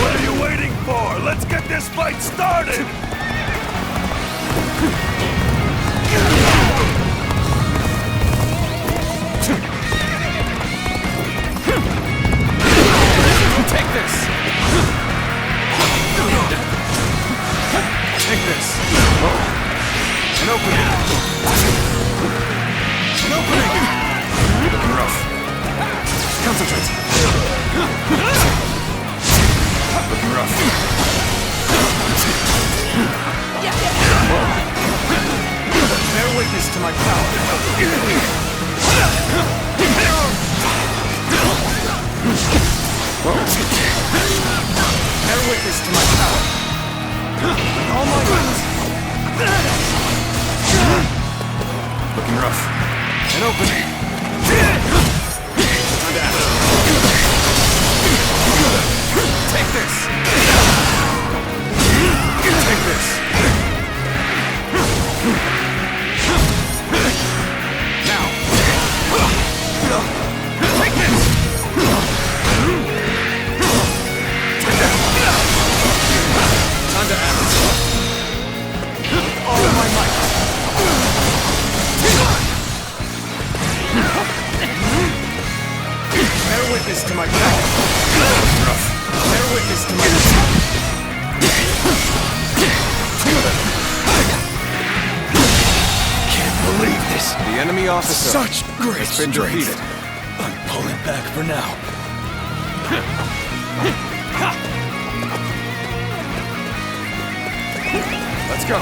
What are you waiting for? Let's get this fight started!
Take this! Take this! An opening! An opening! Looking rough. Concentrate. Looking rough. Bear witness to my power. Bear witness to my power. All my might. Looking rough. An opening. Time to act. Take this. Take this. Now. Take this. Time to act. All my might. Bear witness to my power. Rough. Bear witness to my
Can't believe this.
The enemy officer
Such great
has been
strength.
defeated.
I'm pulling back for now.
Let's go.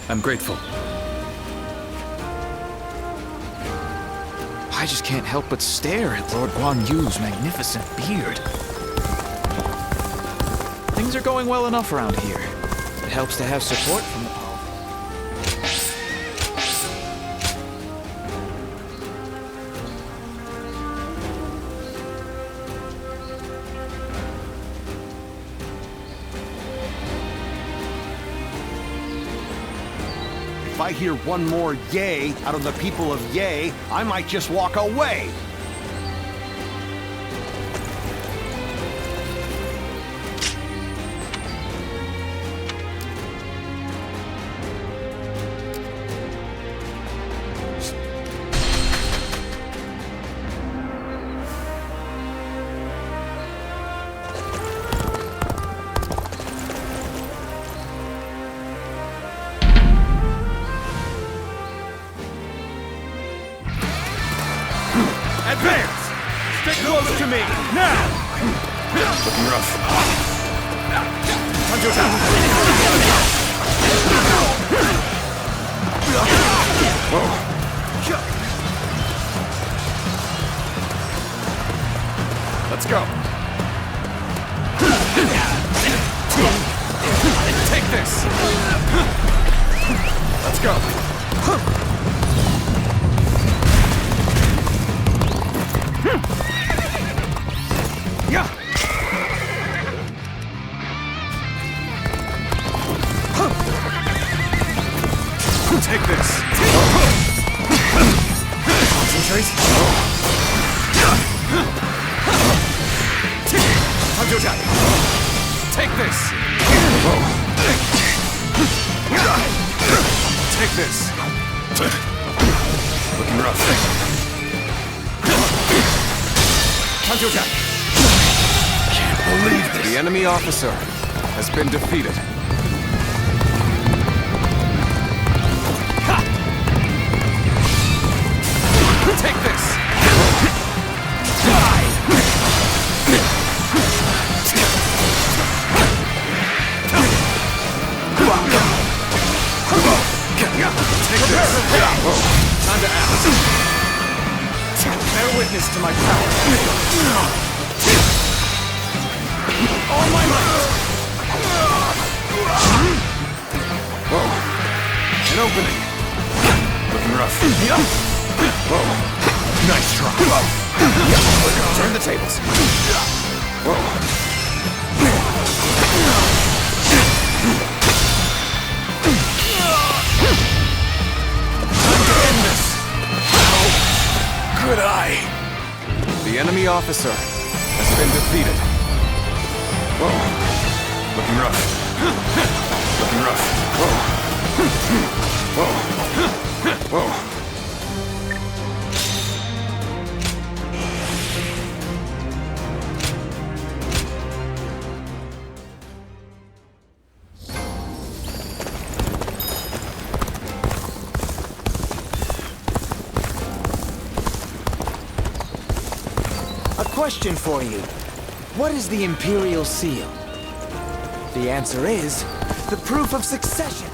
I'm grateful.
I just can't help but stare at Lord Guan Yu's magnificent beard. Things are going well enough around here. It helps to have support from the powerful.
If I hear one more yay out of the people of Yay, I might just walk away.
Advance! Stick close to me, now!
Looking rough. Let's go. Take this. Let's go. Yeah. Take this. Concentrate. Take this. Take this. Looking rough. Can't believe this. The enemy officer has been defeated. Take this! Die! Take this! Time to act. Bear witness to my power. All my might! Whoa. An opening. Looking rough. Whoa. Nice try. Turn the tables. Whoa. Time to end this. How could I? The enemy officer has been defeated. Whoa. Looking rough. Looking rough. Whoa. Whoa. Whoa.
Question for you. What is the Imperial Seal? The answer is the proof of succession.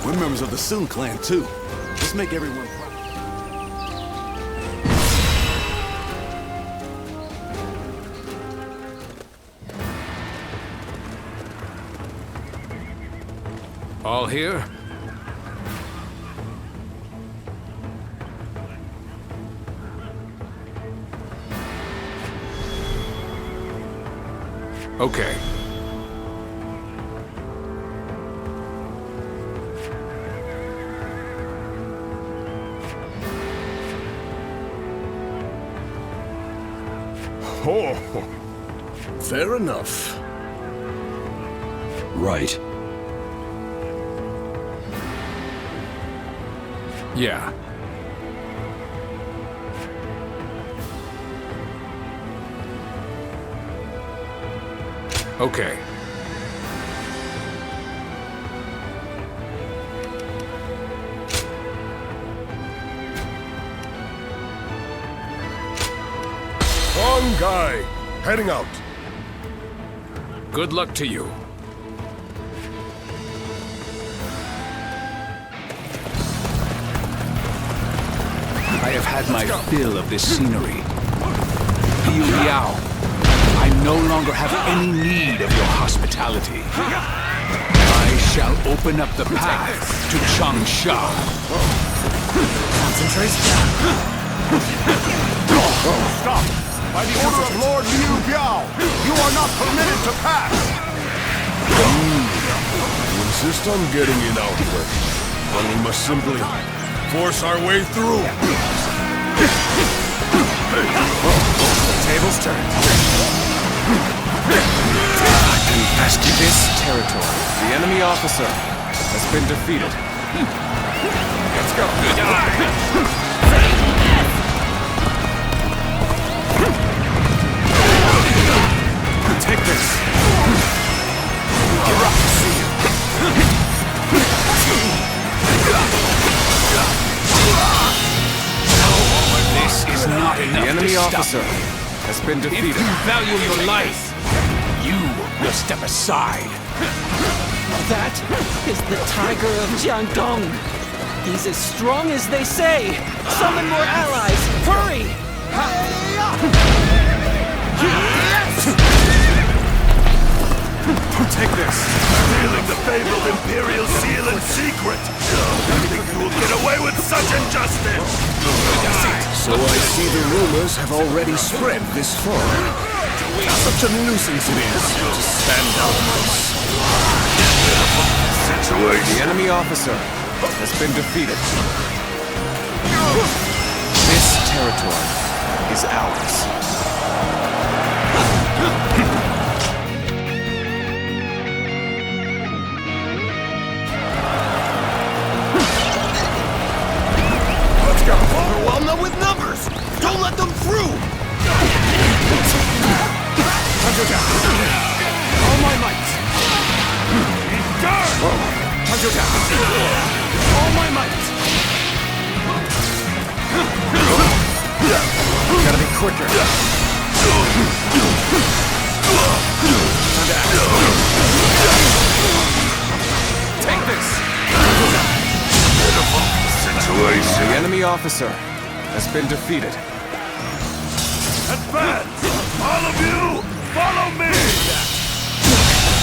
We're members of the Sun clan, too. Let's make everyone proud.
All here? Okay.
Oh, fair enough.
Right.
Yeah. Okay.
Wrong guy. Heading out.
Good luck to you. I have had my fill of this scenery. Liao, I no longer have any need of your hospitality. I shall open up the path to Changsha.
Concentrate. Stop! By the order of Lord Liu Bei, you are not permitted to pass! You insist on getting in our way, but we must simply force our way through.
Tables turned. This territory. The enemy officer has been defeated. Let's go. Take this. You're up to see you.
This is not enough.
The enemy
to stop
officer
me.
has been defeated.
If you value your life, you will step aside.
That is the tiger of Jiangdong. He's as strong as they say. Summon more allies. Hurry!
Take this.
Stealing the fabled Imperial Seal in secret! You think you will get away with such injustice?
So I see the rumors have already spread this far. Such a nuisance it is to stand out this.
The enemy officer has been defeated. This territory is ours.
Overwhelm them with numbers! Don't let them through!
All my might! All my might!
Gotta be quicker. Take this! The enemy officer has been defeated.
Advance! All of you! Follow me!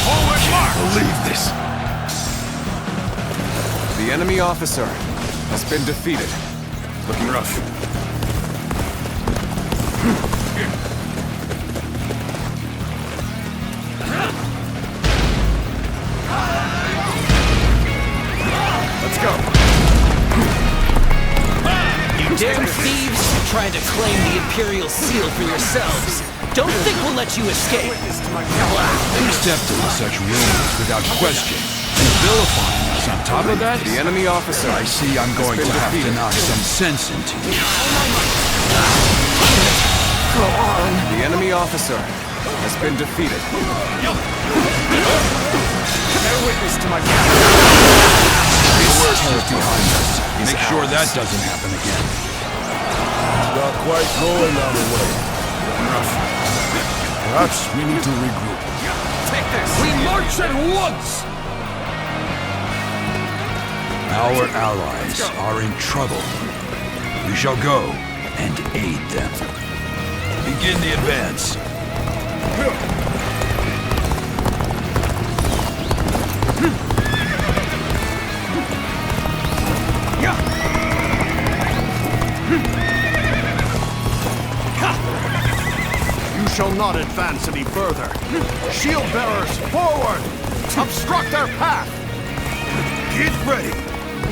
Forward march!
Believe this.
The enemy officer has been defeated.
Looking rough.
Let's go.
Damn thieves, trying to claim the Imperial Seal for yourselves. Don't think we'll let you escape.
Accepting such rumors without question and vilifying us on top of that?
The enemy officer.
I see I'm going to have to knock some sense into you.
Go on.
The enemy officer has been defeated.
Bear witness to my This is behind us. Make sure that doesn't happen again.
Not quite going our way. Perhaps we need to regroup.
Take this! We march at once! Our allies are in trouble. We shall go and aid them. Begin the advance.
You shall not advance any further. Shield bearers, forward! Obstruct their path! Get ready,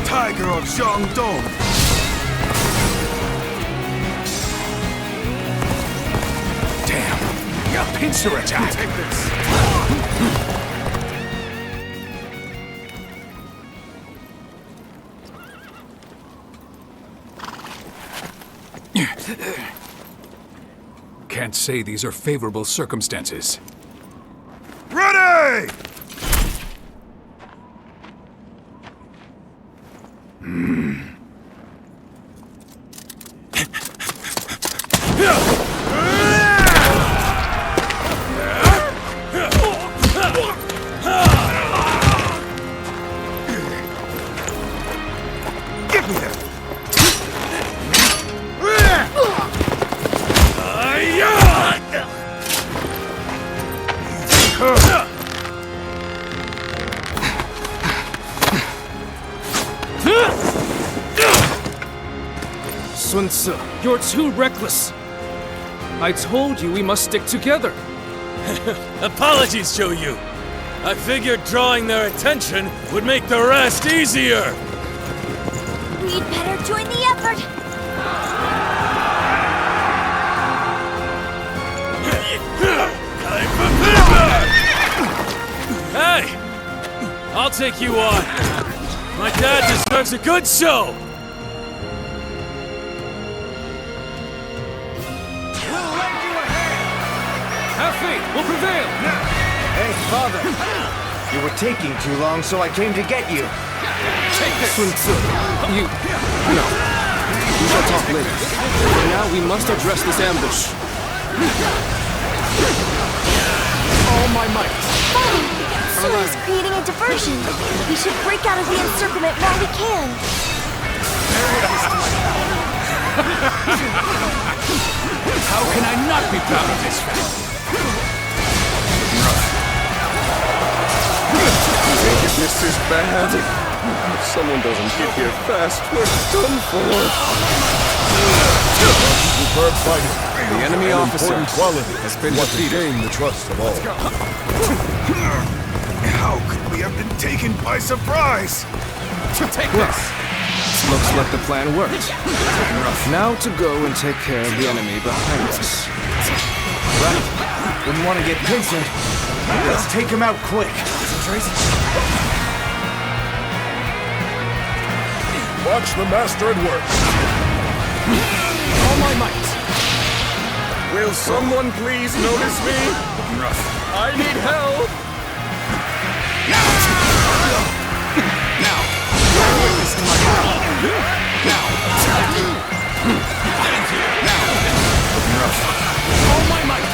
Tiger of Jiangdong!
Damn! A pincer attack! Take this!
Can't say these are favorable circumstances.
Ready! Get me there!
Sun Ce, you're too reckless. I told you we must stick together.
Apologies, Zhou Yu. I figured drawing their attention would make the rest easier.
We'd better join the effort.
Hey! I'll take you on. My dad deserves a good show.
Have faith, we'll prevail!
Hey, Father! You were taking too long, so I came to get you.
Take this! Sun Ce, you... No. We shall talk later. For now, we must address this ambush.
All my might.
Sun is creating a diversion. We should break out of the encirclement while we can.
How can I not be proud of this fact?
This is bad. If someone doesn't get here fast, we're done for.
Superb fighting.
The enemy
An
officer
important quality
has been
what to
defeated.
gain the trust of all.
How could we have been taken by surprise?
Take this. Looks like the plan worked. Now to go and take care of the enemy behind us.
Right. Wouldn't want to get pincered. Let's take him out quick.
Watch the master at work.
All my might.
Will someone please notice me? I need help.
All my might.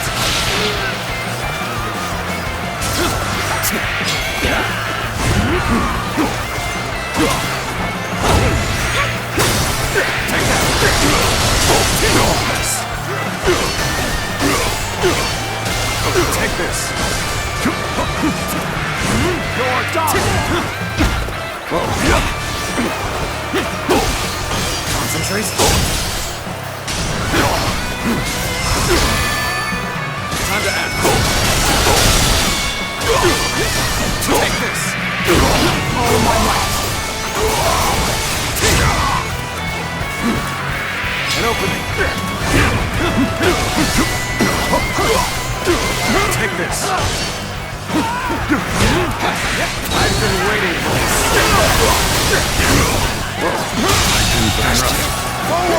Take this.
You're done.
Concentrate. Time to act. Take this.
All my might.
An opening. Take this. I've been waiting for this.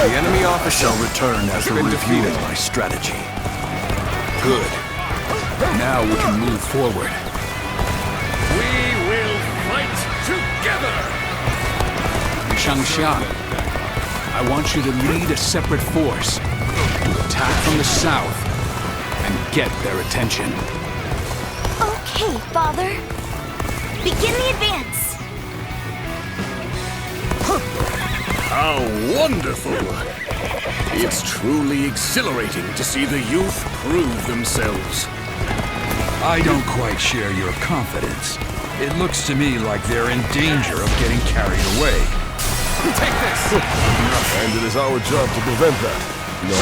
The enemy officer
Shall return after reviewing my strategy.
Good. Now we can move forward.
We will fight together!
Xiang, I want you to lead a separate force to attack from the south and get their attention.
Okay, Father. Begin the advance.
How wonderful! It's truly exhilarating to see the youth prove themselves.
I don't quite share your confidence. It looks to me like they're in danger of getting carried away.
Take this!
And it is our job to prevent that. No?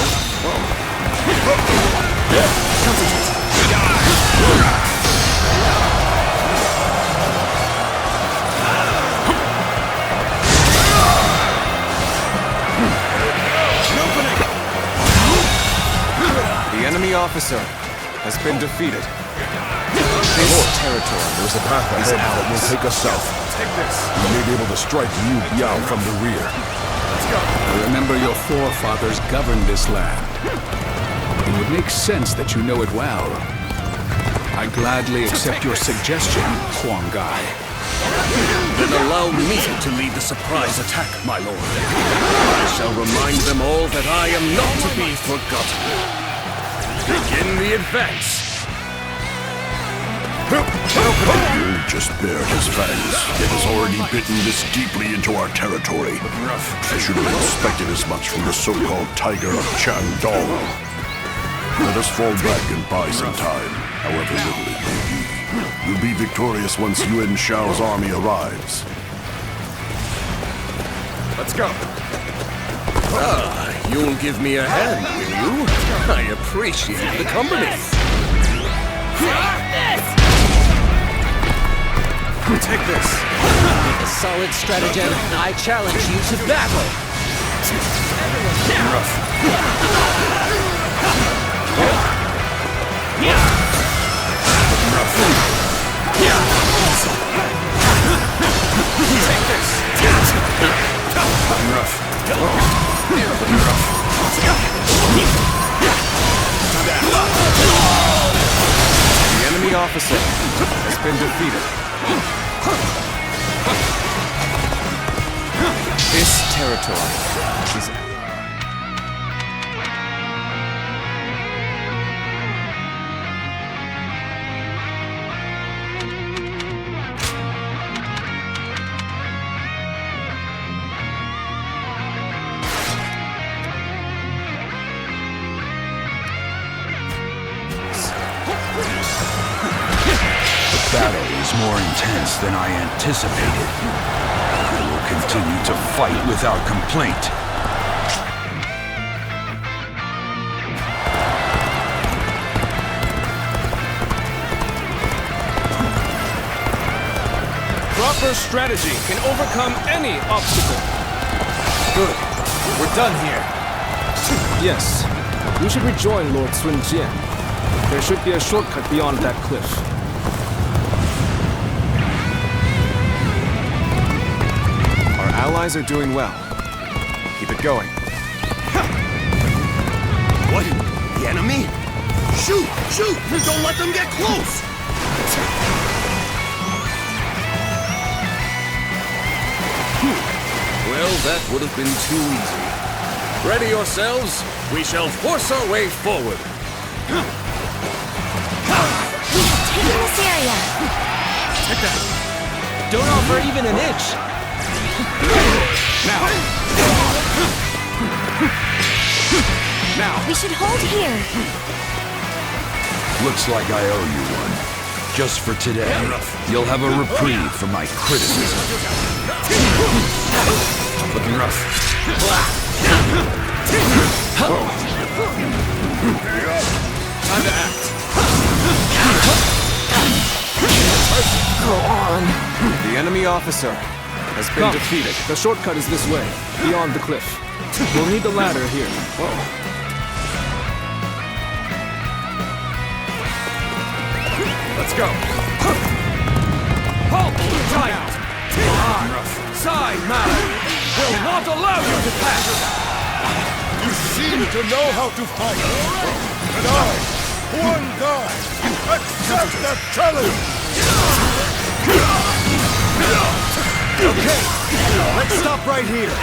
The enemy officer has been defeated. This territory
There's a path ahead that will take us south.
Take this.
We may be able to strike Liu Bei from the rear.
I remember your forefathers governed this land. It would make sense that you know it well. I gladly accept your suggestion, Huang Gai.
Then allow me to lead the surprise attack, my lord. I shall remind them all that I am not to be forgotten. Begin the advance.
You just bared his fangs. It has already bitten this deeply into our territory. I should have expected as much from the so-called Tiger of Shandong. Let us fall back and buy some time, however little it may be. We'll be victorious once Yuan Shao's army arrives.
Let's go.
You'll give me a hand, will you? I appreciate the company.
Take this.
With a solid stratagem, I challenge you to battle.
Take this. The enemy officer has been defeated. This territory is
than I anticipated. I will continue to fight without complaint.
Proper strategy can overcome any obstacle.
Good. We're done here.
Yes. We should rejoin Lord Sun Jian. There should be a shortcut beyond that cliff.
Our allies are doing well. Keep it going.
What? The enemy? Shoot! Shoot! Don't let them get close!
Well, that would have been too easy. Ready yourselves. We shall force our way forward.
Taking this area.
Take that. Don't offer even an inch.
Now.
We should hold here.
Looks like I owe you one. Just for today, you'll have a reprieve from my criticism.
Looking rough.
Time to act.
Go on. The enemy officer has been defeated.
The shortcut is this way, beyond the cliff. We'll need the ladder here.
Let's go.
Halt, giant! Side man! Will not allow you to pass!
You seem to know how to fight. And I, one guy, accept that challenge!
Okay, let's stop right here.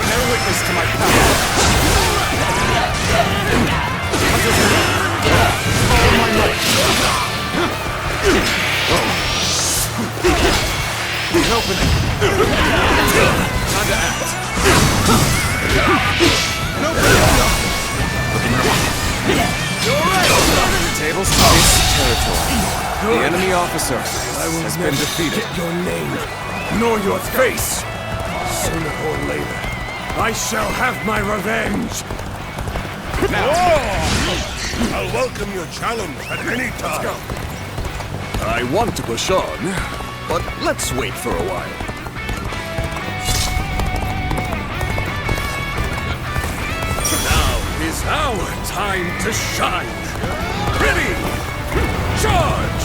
Bear witness to my power. All my might. An opening. Time to act. Tables face territory. The enemy officer has been defeated.
Your name, nor your face. Sooner or later, I shall have my revenge.
Now.
I'll welcome your challenge at any time.
I want to push on, but let's wait for a while. Now is our time to shine. Ready! Charge!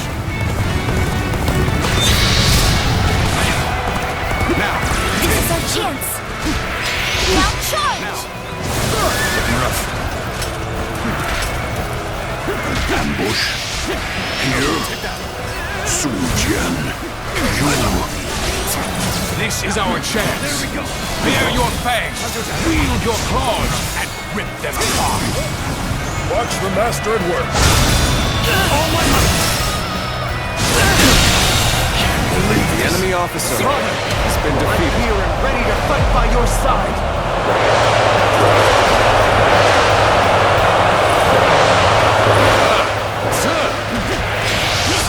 Now.
This is our chance. Now charge!
Looking rough. Ambush. Here. Sun Jian. You.
This is our chance. There we go. Bare your fangs, wield your claws, and rip them apart.
Watch the master at work.
The enemy officer has been defeated.
I'm here and ready to fight by your side.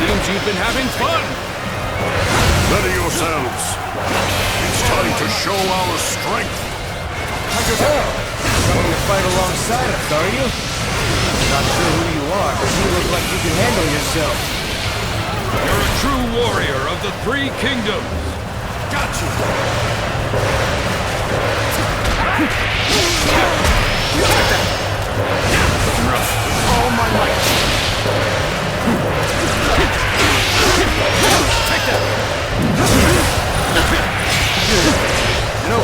Seems you've been having fun.
Ready yourselves. It's time to show our strength.
Coming to fight alongside us, are you? Not sure who you are, but you look like you can handle yourself.
You're a true warrior of the Three Kingdoms.
Got you.
Looking rough.
All my might.
Take that. No.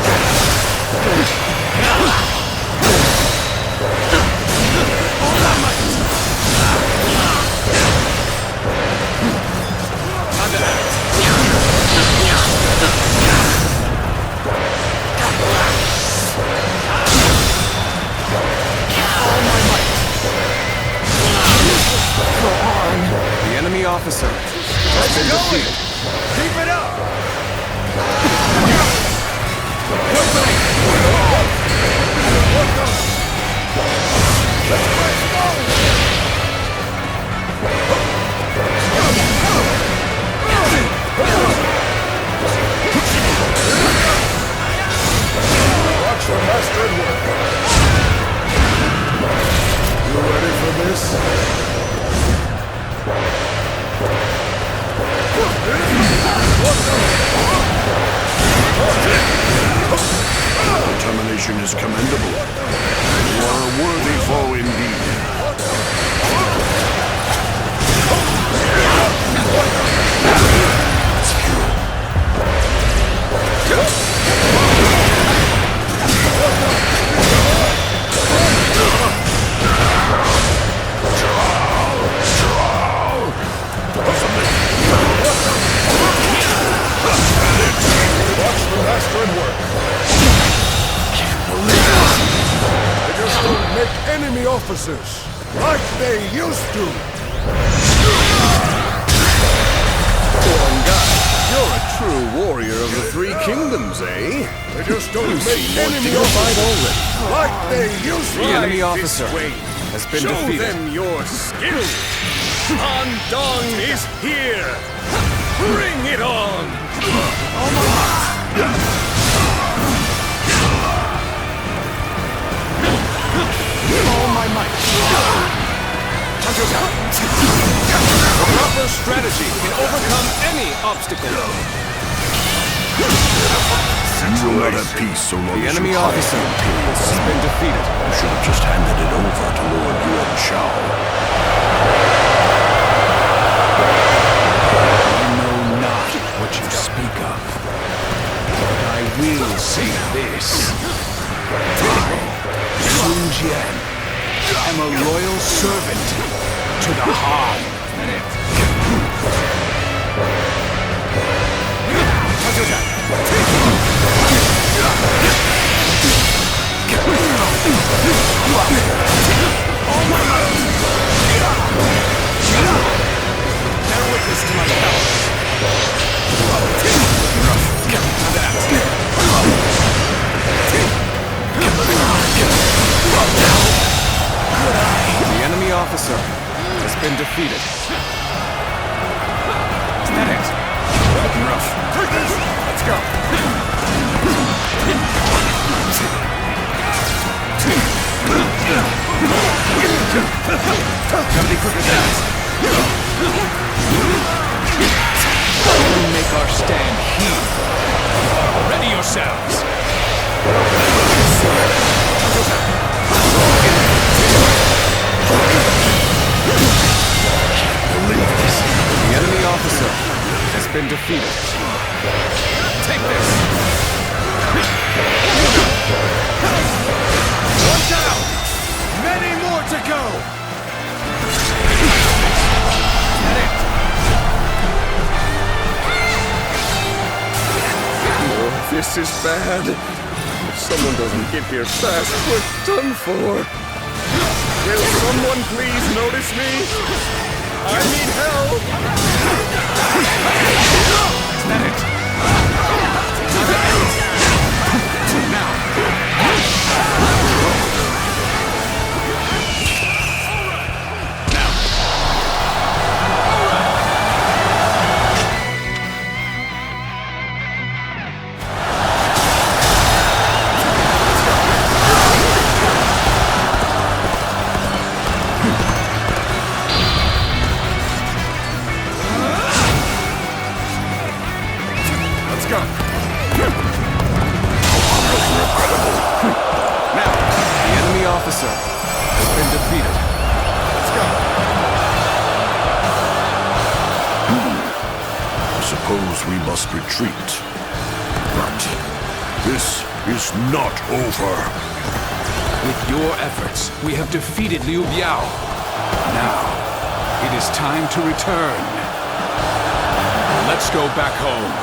Time to act.
is commendable. You are a worthy foe indeed.
Watch the master at work. They just don't make enemy officers like they used to.
You're a true warrior of the Three Kingdoms, eh?
They just don't make enemy officers like they used to.
The enemy officer has been defeated.
Show them your skill! Han Dong is here! Bring it on!
All my might. A proper strategy can overcome any obstacle.
You will not have peace so long
The
as
enemy
you hide
officer
the Imperial
has been defeated.
You should have just handed it over to Lord Yuan Shao.
I know not what you speak of, but I will say this. I, Sun Jian, am a loyal servant to the Han.
Bear witness to my power. The enemy officer has been defeated. Is that it? Looking rough. Let's go. Gotta be quick with that. We make our stand here. Ready yourselves. The enemy officer has been defeated. Take this!
Watch out! Many more to go!
Oh, this is bad. If someone doesn't get here fast, we're done for. Will someone please notice me? I need help!
Is that it? Now! Officer has been defeated. Let's go.
I suppose we must retreat. But this is not over.
With your efforts, we have defeated Liu Bei. Now, it is time to return. Let's go back home.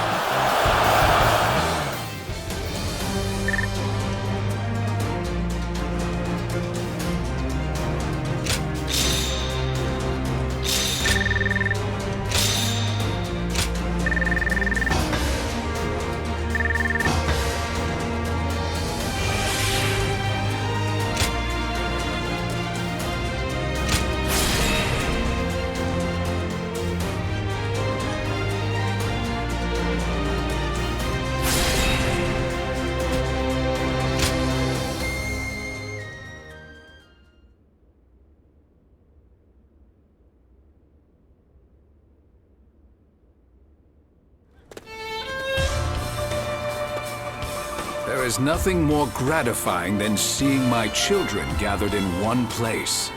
is nothing more gratifying than seeing my children gathered in one place.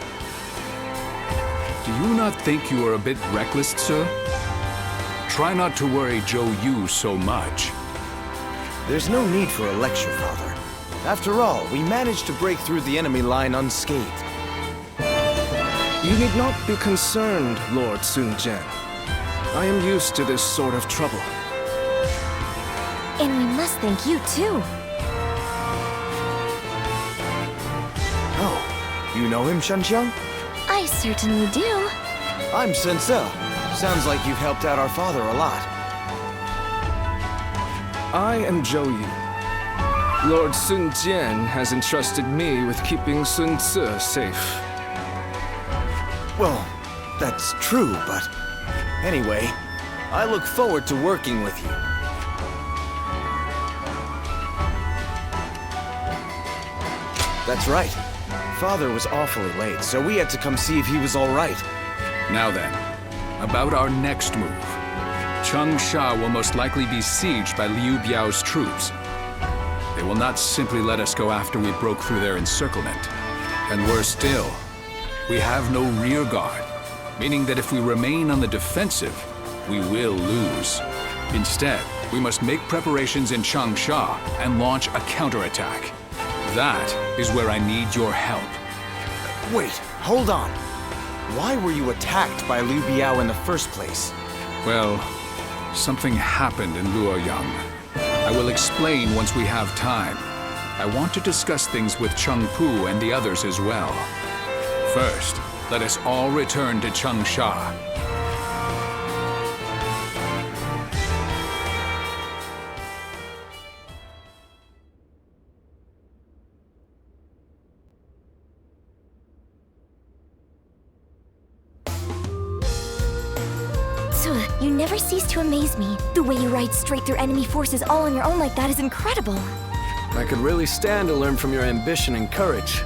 Do you not think you are a bit reckless, sir? Try not to worry Zhou Yu so much.
There's no need for a lecture, Father. After all, we managed to break through the enemy line unscathed.
You need not be concerned, Lord Sun Jian. I am used to this sort of trouble.
And we must thank you, too.
Oh, you know him, Shenqiang?
I certainly do.
I'm Sensei. Sounds like you've helped out our father a lot.
I am Zhou Yu. Lord Sun Jian has entrusted me with keeping Sun Ce safe.
Well, that's true, but... Anyway, I look forward to working with you. That's right. Father was awfully late, so we had to come see if he was all right.
Now then, about our next move. Changsha will most likely be sieged by Liu Biao's troops. They will not simply let us go after we broke through their encirclement. And worse still, we have no rear guard, meaning that if we remain on the defensive, we will lose. Instead, we must make preparations in Changsha and launch a counterattack. That is where I need your help.
Wait, hold on. Why were you attacked by Liu Biao in the first place?
Well, something happened in Luoyang. I will explain once we have time. I want to discuss things with Cheng Pu and the others as well. First, let us all return to Changsha.
You never cease to amaze me. The way you ride straight through enemy forces all on your own like that is incredible.
I could really stand to learn from your ambition and courage.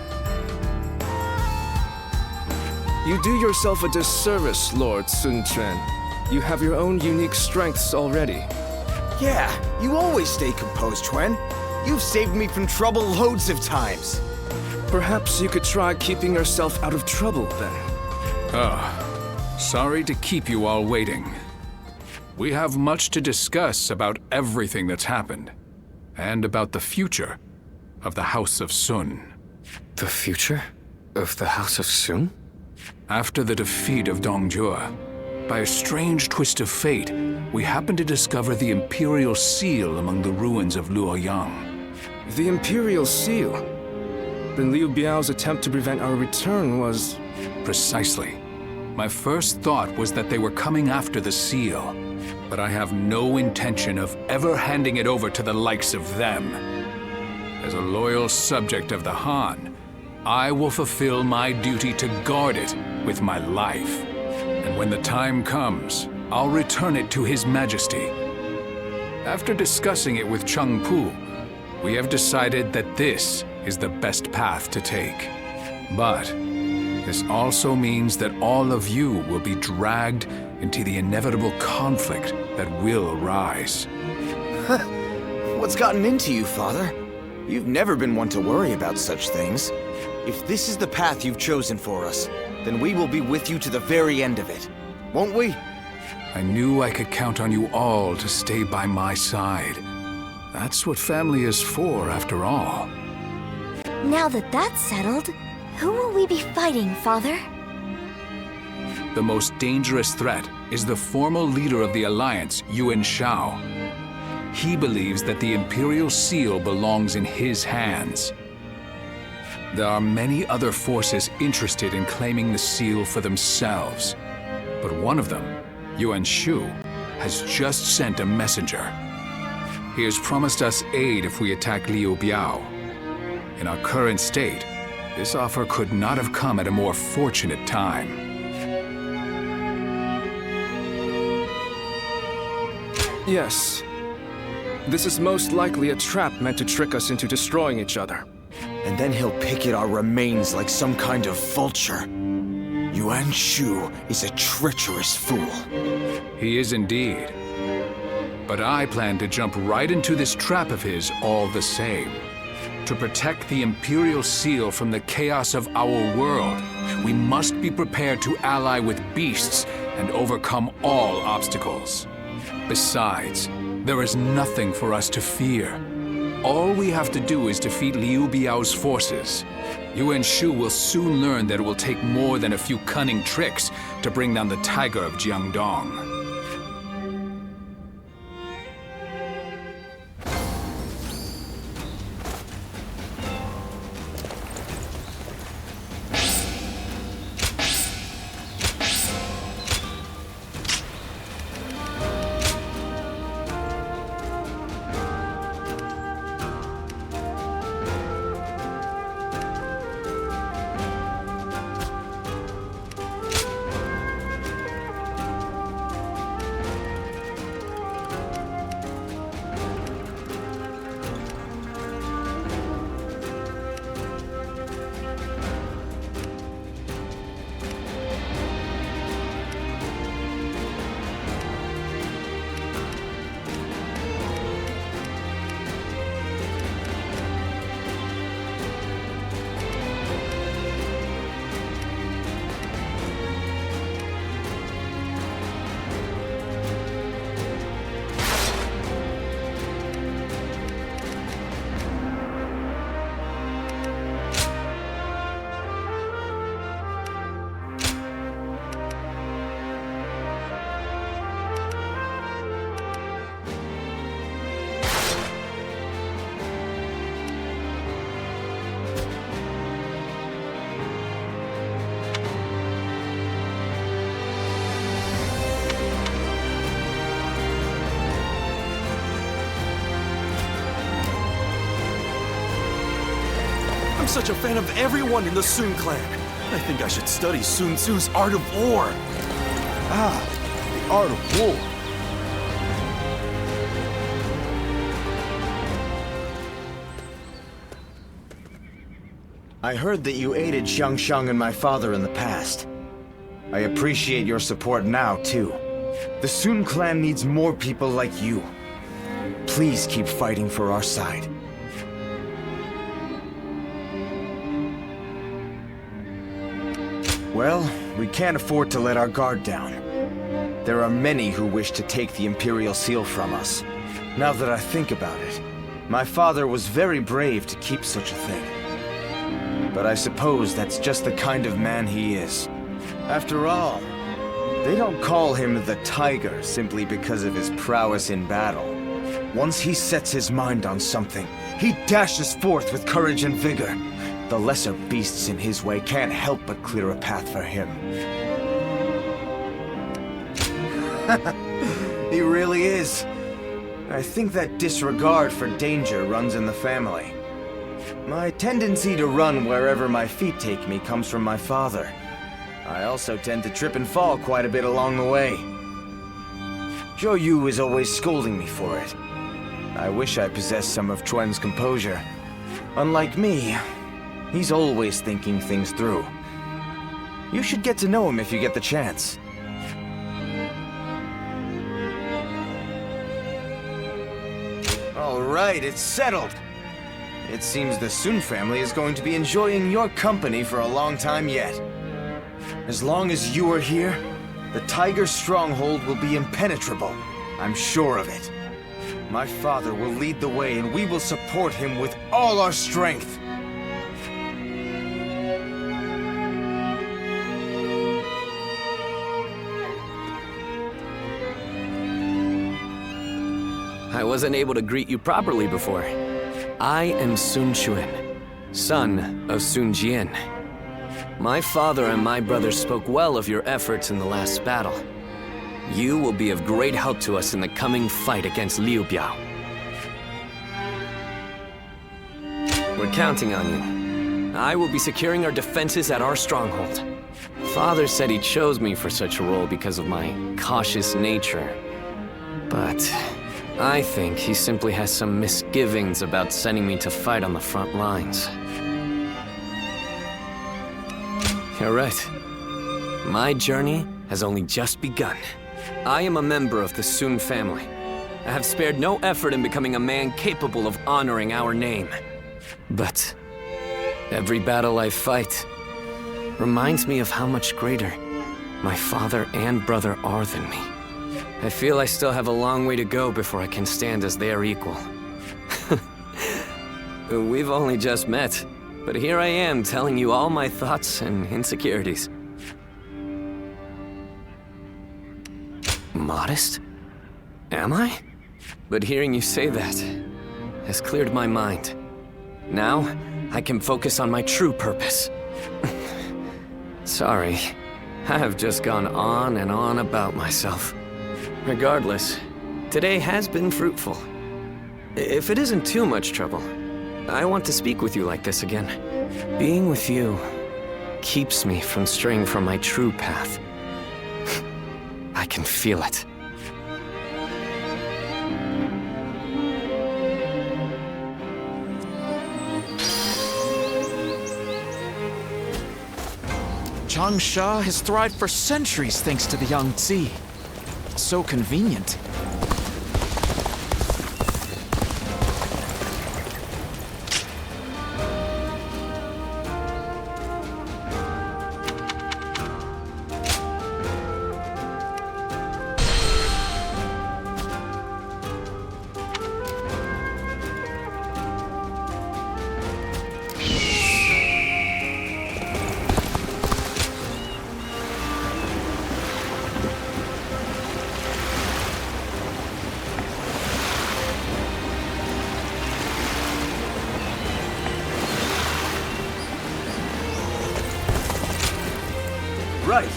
You do yourself a disservice, Lord Sun Jian. You have your own unique strengths already.
Yeah, you always stay composed, Chuen. You've saved me from trouble loads of times.
Perhaps you could try keeping yourself out of trouble, then.
Sorry to keep you all waiting. We have much to discuss about everything that's happened, and about the future of the House of Sun.
The future of the House of Sun?
After the defeat of Dongjue, by a strange twist of fate, we happened to discover the Imperial Seal among the ruins of Luoyang.
The Imperial Seal? Then Liu Biao's attempt to prevent our return was...
Precisely. My first thought was that they were coming after the seal, but I have no intention of ever handing it over to the likes of them. As a loyal subject of the Han, I will fulfill my duty to guard it with my life. And when the time comes, I'll return it to His Majesty. After discussing it with Cheng Pu, we have decided that this is the best path to take. But this also means that all of you will be dragged into the inevitable conflict that will arise.
What's gotten into you, Father? You've never been one to worry about such things. If this is the path you've chosen for us, then we will be with you to the very end of it, won't we?
I knew I could count on you all to stay by my side. That's what family is for, after all.
Now that that's settled, who will we be fighting, Father?
The most dangerous threat is the formal leader of the Alliance, Yuan Shao. He believes that the Imperial Seal belongs in his hands. There are many other forces interested in claiming the seal for themselves. But one of them, Yuan Shu, has just sent a messenger. He has promised us aid if we attack Liu Biao. In our current state, this offer could not have come at a more fortunate time.
Yes. This is most likely a trap meant to trick us into destroying each other.
And then he'll pick at our remains like some kind of vulture. Yuan Shu is a treacherous fool.
He is indeed. But I plan to jump right into this trap of his all the same. To protect the Imperial Seal from the chaos of our world, we must be prepared to ally with beasts and overcome all obstacles. Besides, there is nothing for us to fear. All we have to do is defeat Liu Biao's forces. Yuan-Shu will soon learn that it will take more than a few cunning tricks to bring down the Tiger of Jiangdong.
I'm such a fan of everyone in the Sun clan. I think I should study Sun Tzu's Art of War.
Ah, the Art of War.
I heard that you aided Xiangsheng and my father in the past. I appreciate your support now, too. The Sun clan needs more people like you. Please keep fighting for our side. Well, we can't afford to let our guard down. There are many who wish to take the Imperial Seal from us. Now that I think about it, my father was very brave to keep such a thing. But I suppose that's just the kind of man he is. After all, they don't call him the Tiger simply because of his prowess in battle. Once he sets his mind on something, he dashes forth with courage and vigor. The lesser beasts in his way can't help but clear a path for him. He really is. I think that disregard for danger runs in the family. My tendency to run wherever my feet take me comes from my father. I also tend to trip and fall quite a bit along the way. Zhou Yu is always scolding me for it. I wish I possessed some of Chuan's composure. Unlike me, he's always thinking things through. You should get to know him if you get the chance. All right, it's settled. It seems the Sun family is going to be enjoying your company for a long time yet. As long as you are here, the Tiger stronghold will be impenetrable. I'm sure of it. My father will lead the way and we will support him with all our strength.
I wasn't able to greet you properly before. I am Sun Quan, son of Sun Jian. My father and my brothers spoke well of your efforts in the last battle. You will be of great help to us in the coming fight against Liu Biao. We're counting on you. I will be securing our defenses at our stronghold. Father said he chose me for such a role because of my cautious nature. But I think he simply has some misgivings about sending me to fight on the front lines. You're right. My journey has only just begun. I am a member of the Sun family. I have spared no effort in becoming a man capable of honoring our name. But every battle I fight reminds me of how much greater my father and brother are than me. I feel I still have a long way to go before I can stand as their equal. We've only just met, but here I am telling you all my thoughts and insecurities. Modest? Am I? But hearing you say that has cleared my mind. Now, I can focus on my true purpose. Sorry, I have just gone on and on about myself. Regardless, today has been fruitful. If it isn't too much trouble, I want to speak with you like this again. Being with you keeps me from straying from my true path. I can feel it.
Changsha has thrived for centuries thanks to the Yangtze. It's so convenient.
Right.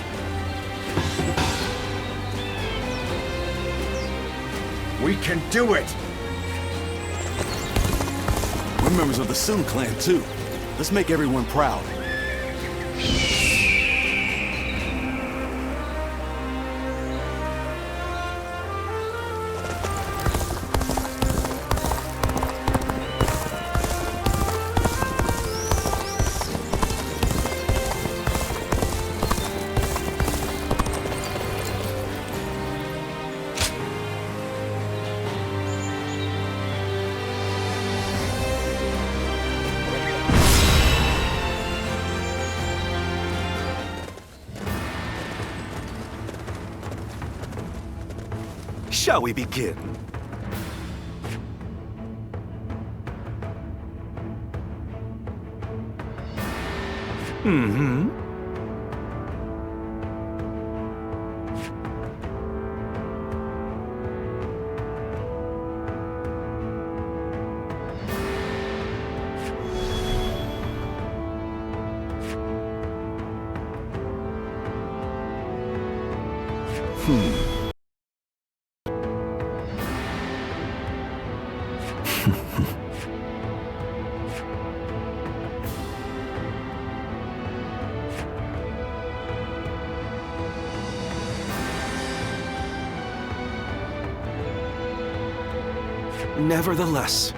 We can do it!
We're members of the Sun clan, too. Let's make everyone proud.
Shall we begin?
Mm-hmm.
Nevertheless,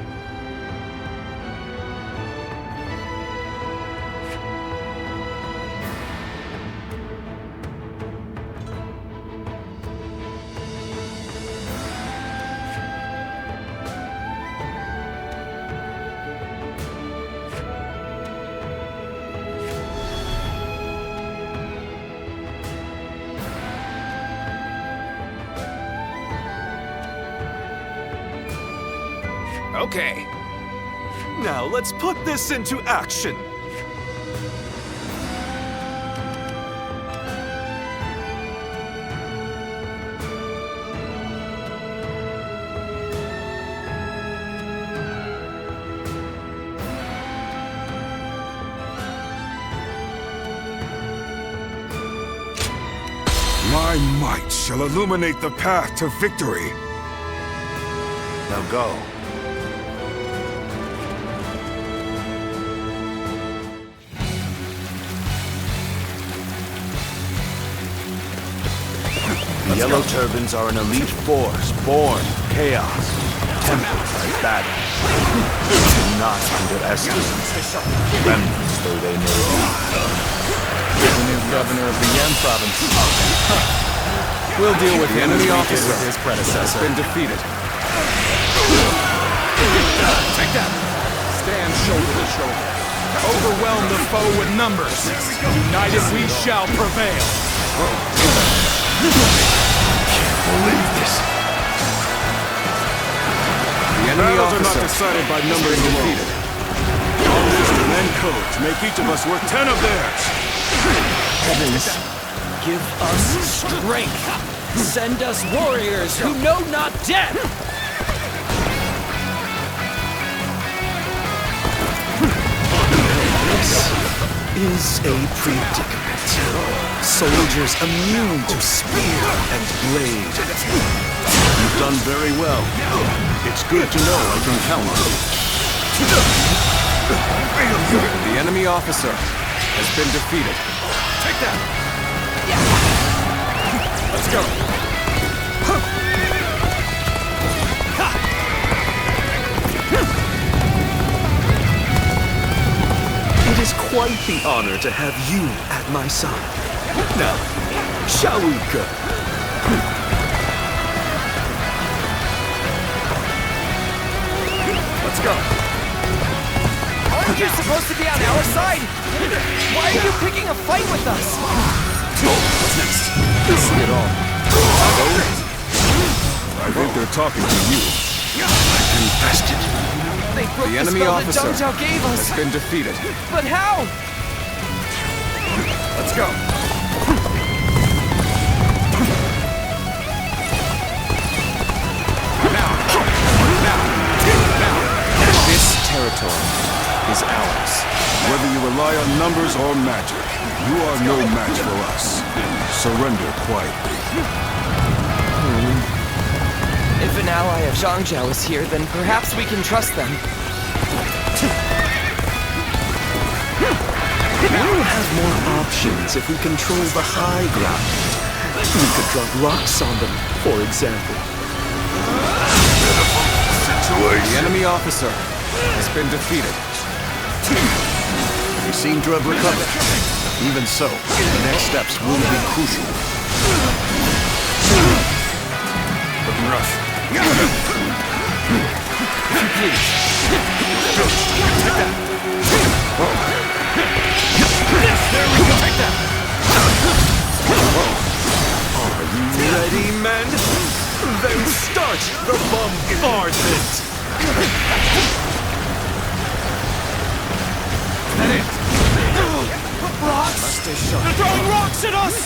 Okay.
now let's put this into action.
My might shall illuminate the path to victory.
Now go. The Yellow Turbans are an elite force, born chaos, tempered by battle. Do not underestimate remnants though they may be.
The new governor of the Yan province. We'll deal with him as we did with his predecessor.
Been defeated.
Take that! Stand shoulder to shoulder. Overwhelm the foe with numbers. United we shall prevail.
Can't believe this.
The enemy battles are not decided by numbers alone. All wisdom and codes make each of us worth 10 of theirs.
Heavens, give us strength. Send us warriors who know not death.
Is a predicament. Soldiers immune to spear and blade.
You've done very well. It's good to know I can count on you.
The enemy officer has been defeated. Take that! Let's go!
It is quite the honor to have you at my side. Now, shall we go?
Let's go.
Aren't you supposed to be on our side? Why are you picking a fight with us?
What's next? See it all.
I think they're talking to you.
I've infested.
They broke
the enemy
spell
officer
that Cao Cao gave us.
has been defeated.
But how?
Let's go. Now. This territory is ours.
Whether you rely on numbers or magic, you are no match for us. Surrender quietly.
If an ally of Zhang is here, then perhaps we can trust them.
We'll have more options if we control the high ground. We could drop rocks on them, for example.
The enemy officer has been defeated.
They seem to have recovered. Even so, the next steps will be crucial.
Looking rough.
Please.
Take that. Whoa.
There we go.
Take that. Whoa.
Are you ready, men? Then start the bombardment!
That it?
Rocks! They're throwing rocks at us!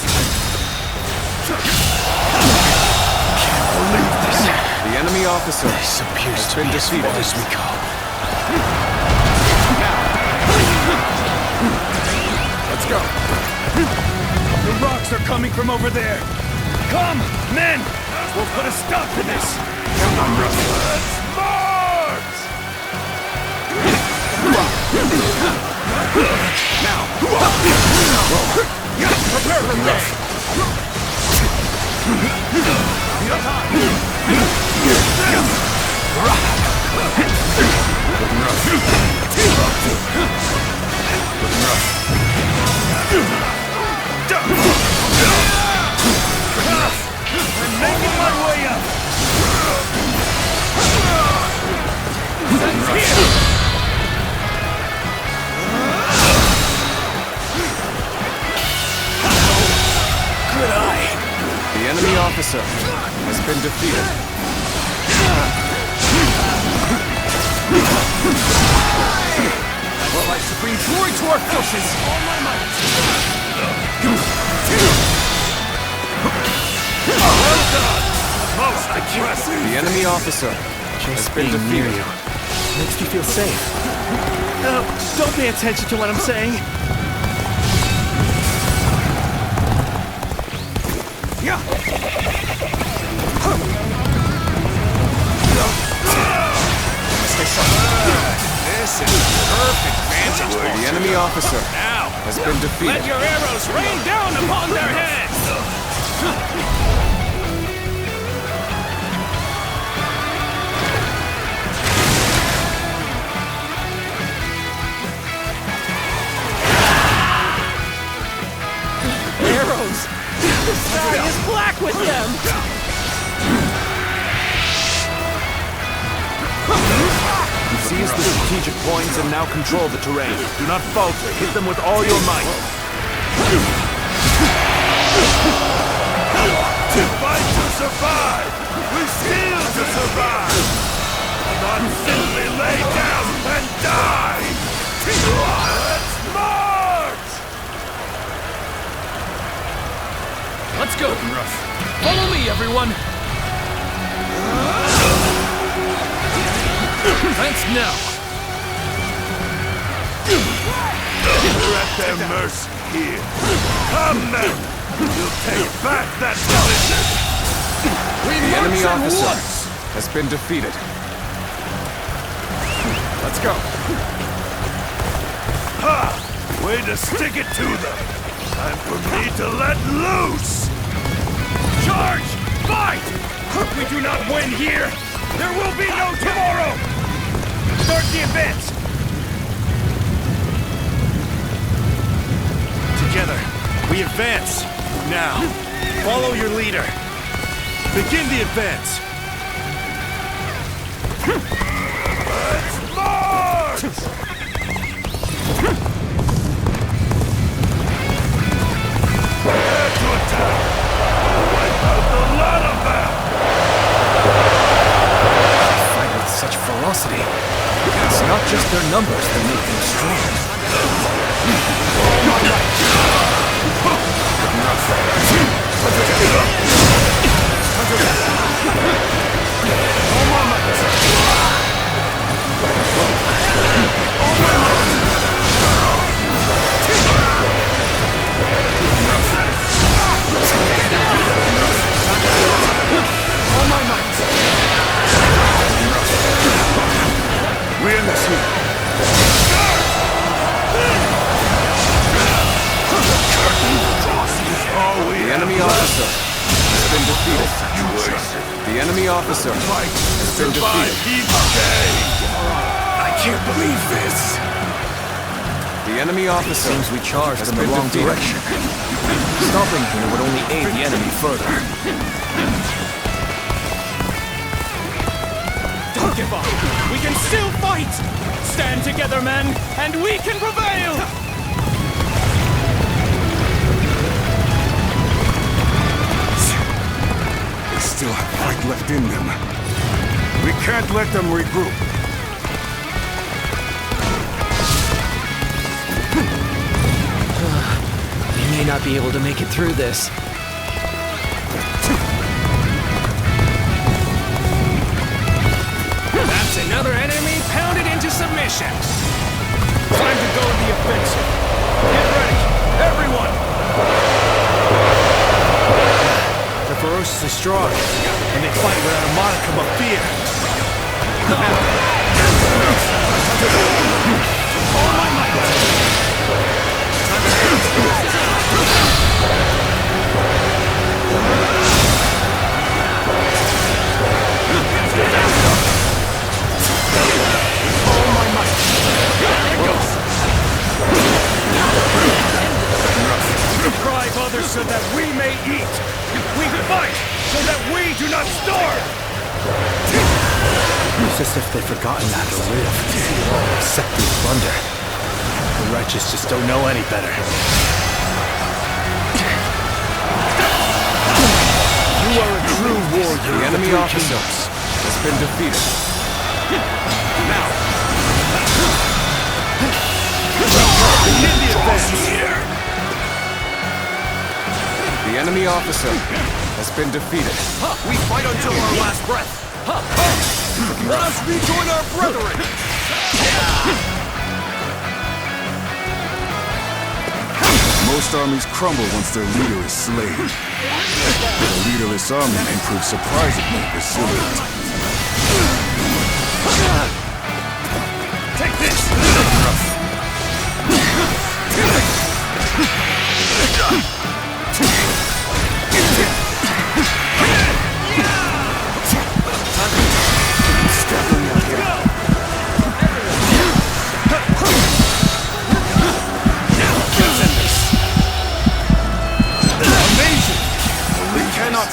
Can't believe this.
The enemy officer
This appears
has
to
been
be as
defeated.
far as we go.
Let's go.
The rocks are coming from over there. Come, men! We'll put a stop to this. Let's march!
Now. Prepare for this.
I'm making my way up. That's here.
Good eye. The enemy officer has been defeated.
Well, I should bring glory to our forces. All my might. Well done. Most impressive.
The enemy officer has been defeated.
Makes me feel safe.
Don't pay attention to what I'm saying.
This is perfect vantage point. The enemy officer has been defeated.
Let your arrows rain down upon their heads.
Arrows! The sky is black with them!
Seize the strategic points and now control the terrain. Do not falter. Hit them with all your might.
To fight to survive! We steal to survive! Not simply lay down and die! Let's march!
Let's go! Follow me, everyone! Thanks now!
We're at their mercy here. Come then! We'll take back that position!
The enemy officer has been defeated. Let's go.
Ha! Way to stick it to them! Time for me to let loose! Charge! Fight! If we do not win here, there will be no tomorrow! Start the advance! Together, we advance! Now, follow your leader. Begin the advance! Let's march! Prepare to attack! Wipe out the lot of them!
They fight with such ferocity. It's not just their numbers that make them strong.
We're in the sea.
The enemy officer has been defeated. The enemy officer has been defeated.
I can't believe this.
The enemy officer
Seems we charged in the wrong direction. Stopping here would only aid the enemy further.
Don't give up! We can still fight! Stand together, men, and we can prevail!
They still have fight left in them. We can't let them regroup.
We may not be able to make it through this.
That's another enemy pounded into submission.
Time to go to the offensive. Get ready, everyone! They're ferociously strong, and they fight without a modicum of fear. All my might! Deprive others so that we may eat. We fight so that we do not starve.
It's as if they've forgotten how to live, except through plunder. The righteous just don't know any better.
You are a true warrior.
The enemy officer has been defeated.
Now, begin the advance here.
The enemy officer has been defeated.
We fight until our last breath. Let us rejoin our brethren.
Most armies crumble once their leader is slain. But a leaderless army can prove surprisingly resilient.
Take this!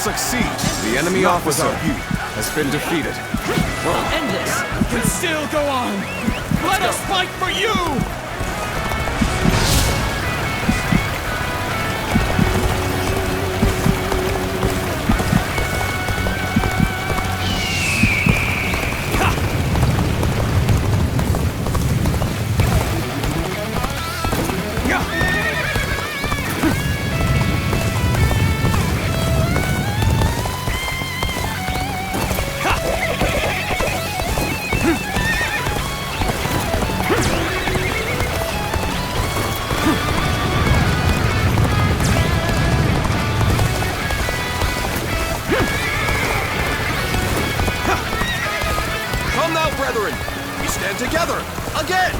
Succeed. The enemy officer has been defeated.
We'll end this.
We can still go on. Let us fight for you!
Together! Again!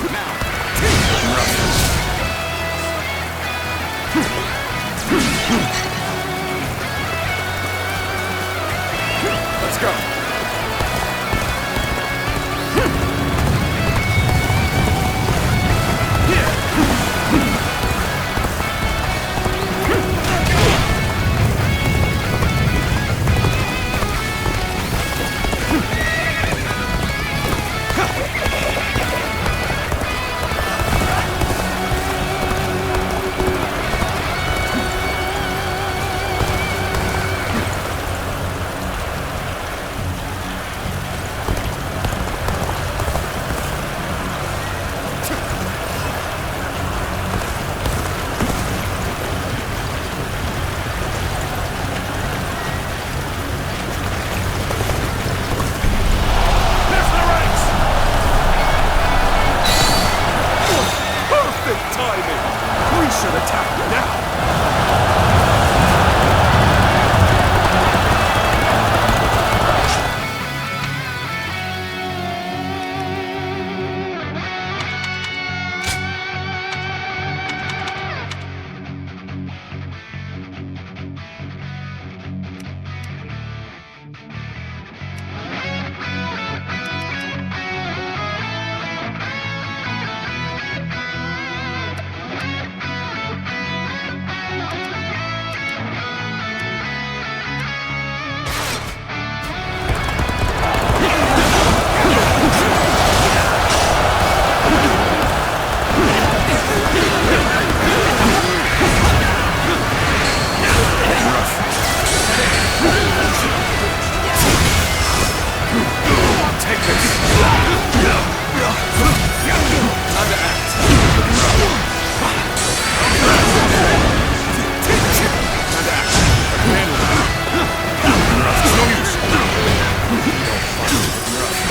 Let's go!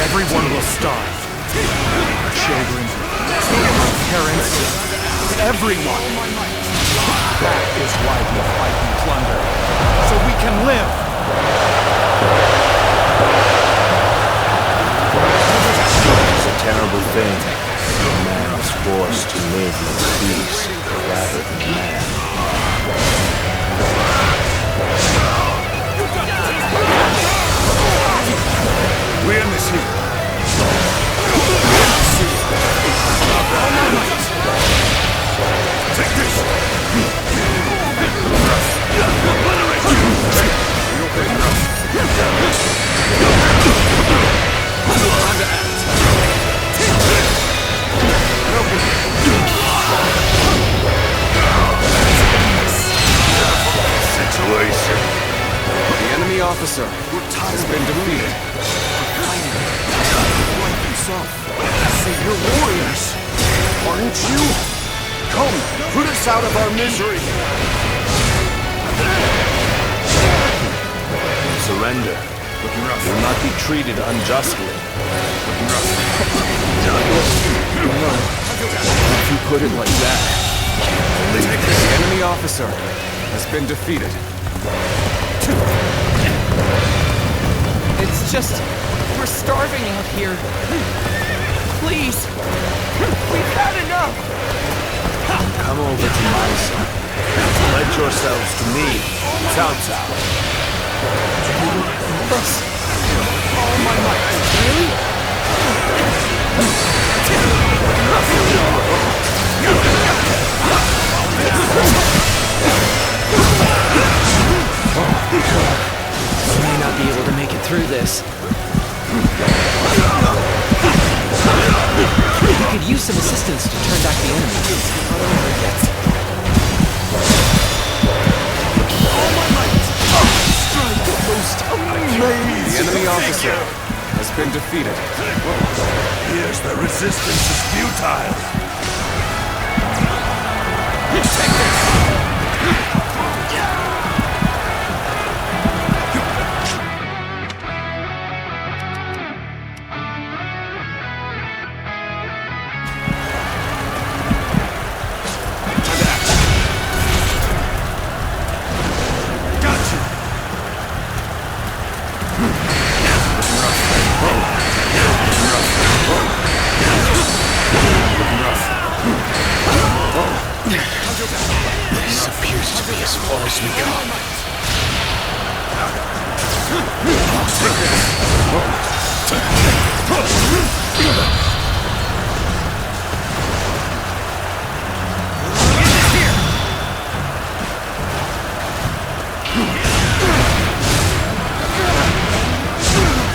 Everyone will starve. Our children, our parents, everyone. That is why we fight and plunder, so we can live.
It's a terrible thing. Man is forced to live in peace rather than man.
We end this here. Take this!
Situation. The enemy officer has been defeated.
See, you're warriors, aren't you? Come, put us out of our misery.
Surrender. You'll not be treated unjustly.
If you put it like that, the enemy officer has been defeated.
It's just... we're starving out here. Please. We've had enough.
Come over to my side. Pledge yourselves to me, Cao Cao.
All my might. Really? We may not be able to make it through this.
officer has been defeated.
Here's the resistance is futile.
Take this!
This appears to be as far as we go.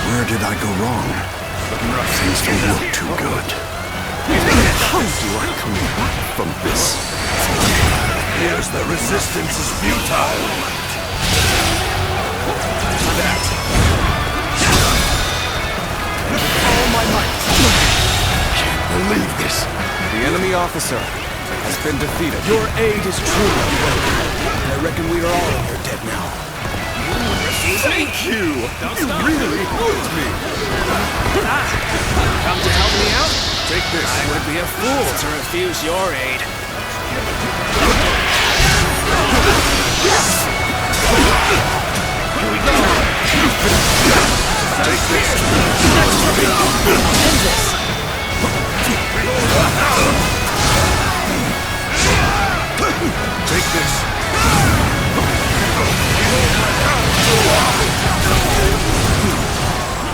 Where did I go wrong? Things don't look too good.
How you are coming back from this?
Here's the resistance is futile.
All my might.
Can't believe this.
The enemy officer has been defeated.
Your aid is truly welcome. I reckon we are all in your debt now.
Thank you! You really helped me!
Come to help me out?
Take this.
I would be a fool to refuse your aid.
Here we go! Take this.
End this.
Take this.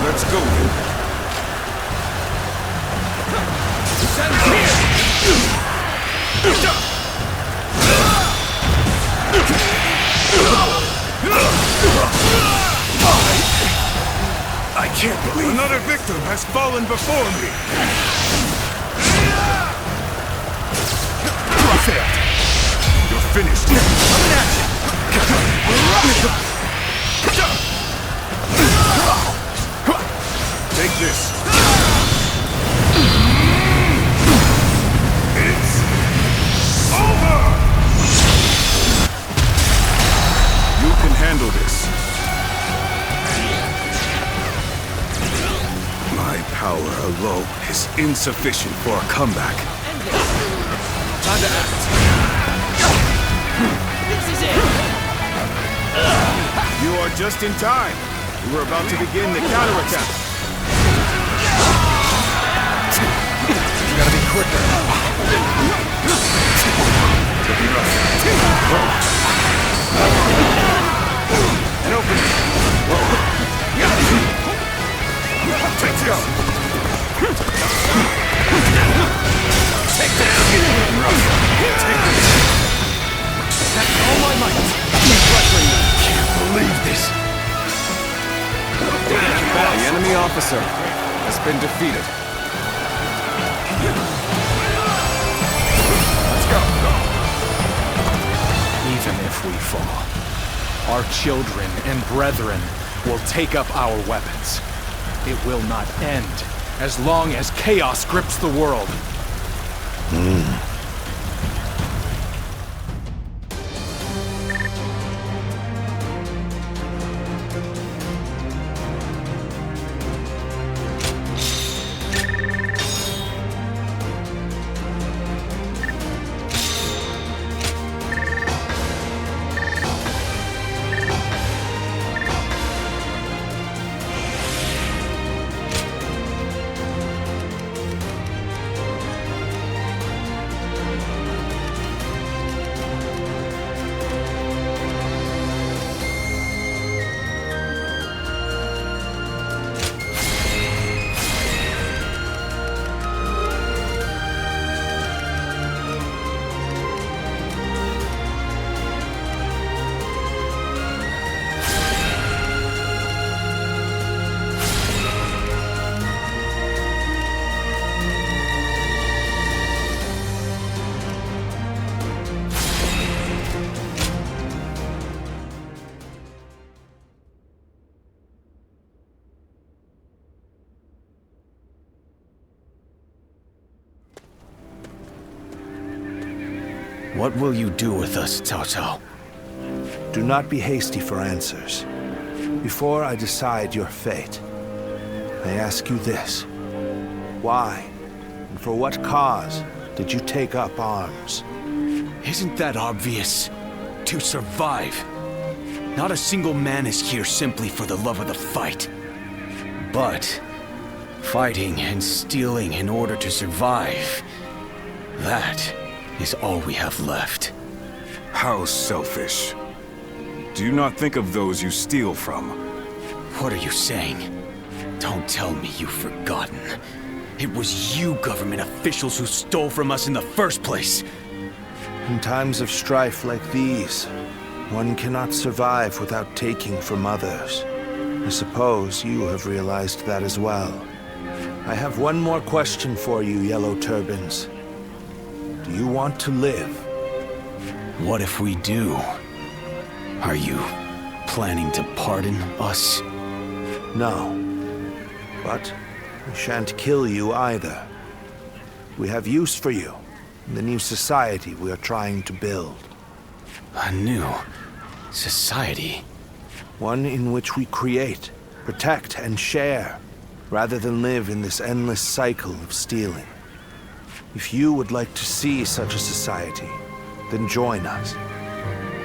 Let's go. I can't believe another victim has fallen before me. You failed. You're finished. Coming at you. Take this. It's over! You can handle this. My power alone is insufficient for a comeback.
Time to act. This is it.
You are just in time. We were about to begin the counterattack. You gotta be quicker. And open it. Let's go. Take that. Take this. That's all my might.
Can't believe this.
The enemy officer has been defeated.
Let's go.
Even if we fall, our children and brethren will take up our weapons. It will not end as long as chaos grips the world.
What will you do with us, Cao Cao?
Do not be hasty for answers. Before I decide your fate, I ask you this. Why, and for what cause, did you take up arms?
Isn't that obvious? To survive. Not a single man is here simply for the love of the fight. But fighting and stealing in order to survive, that is all we have left.
How selfish. Do you not think of those you steal from?
What are you saying? Don't tell me you've forgotten. It was you government officials who stole from us in the first place.
In times of strife like these, one cannot survive without taking from others. I suppose you have realized that as well. I have one more question for you, Yellow Turbans. Do you want to live?
What if we do? Are you planning to pardon us?
No. But we shan't kill you either. We have use for you in the new society we are trying to build.
A new society?
One in which we create, protect, and share, rather than live in this endless cycle of stealing. If you would like to see such a society, then join us.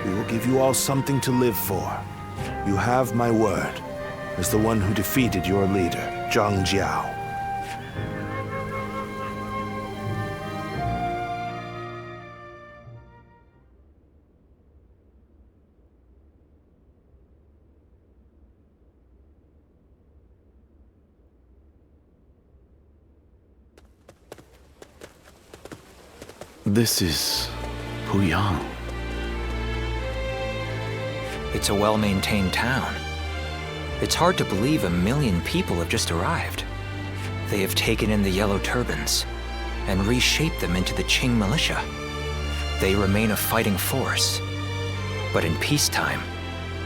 We will give you all something to live for. You have my word, as the one who defeated your leader, Zhang Jiao.
This is Puyang.
It's a well-maintained town. It's hard to believe 1 million people have just arrived. They have taken in the Yellow Turbans and reshaped them into the Qing militia. They remain a fighting force, but in peacetime,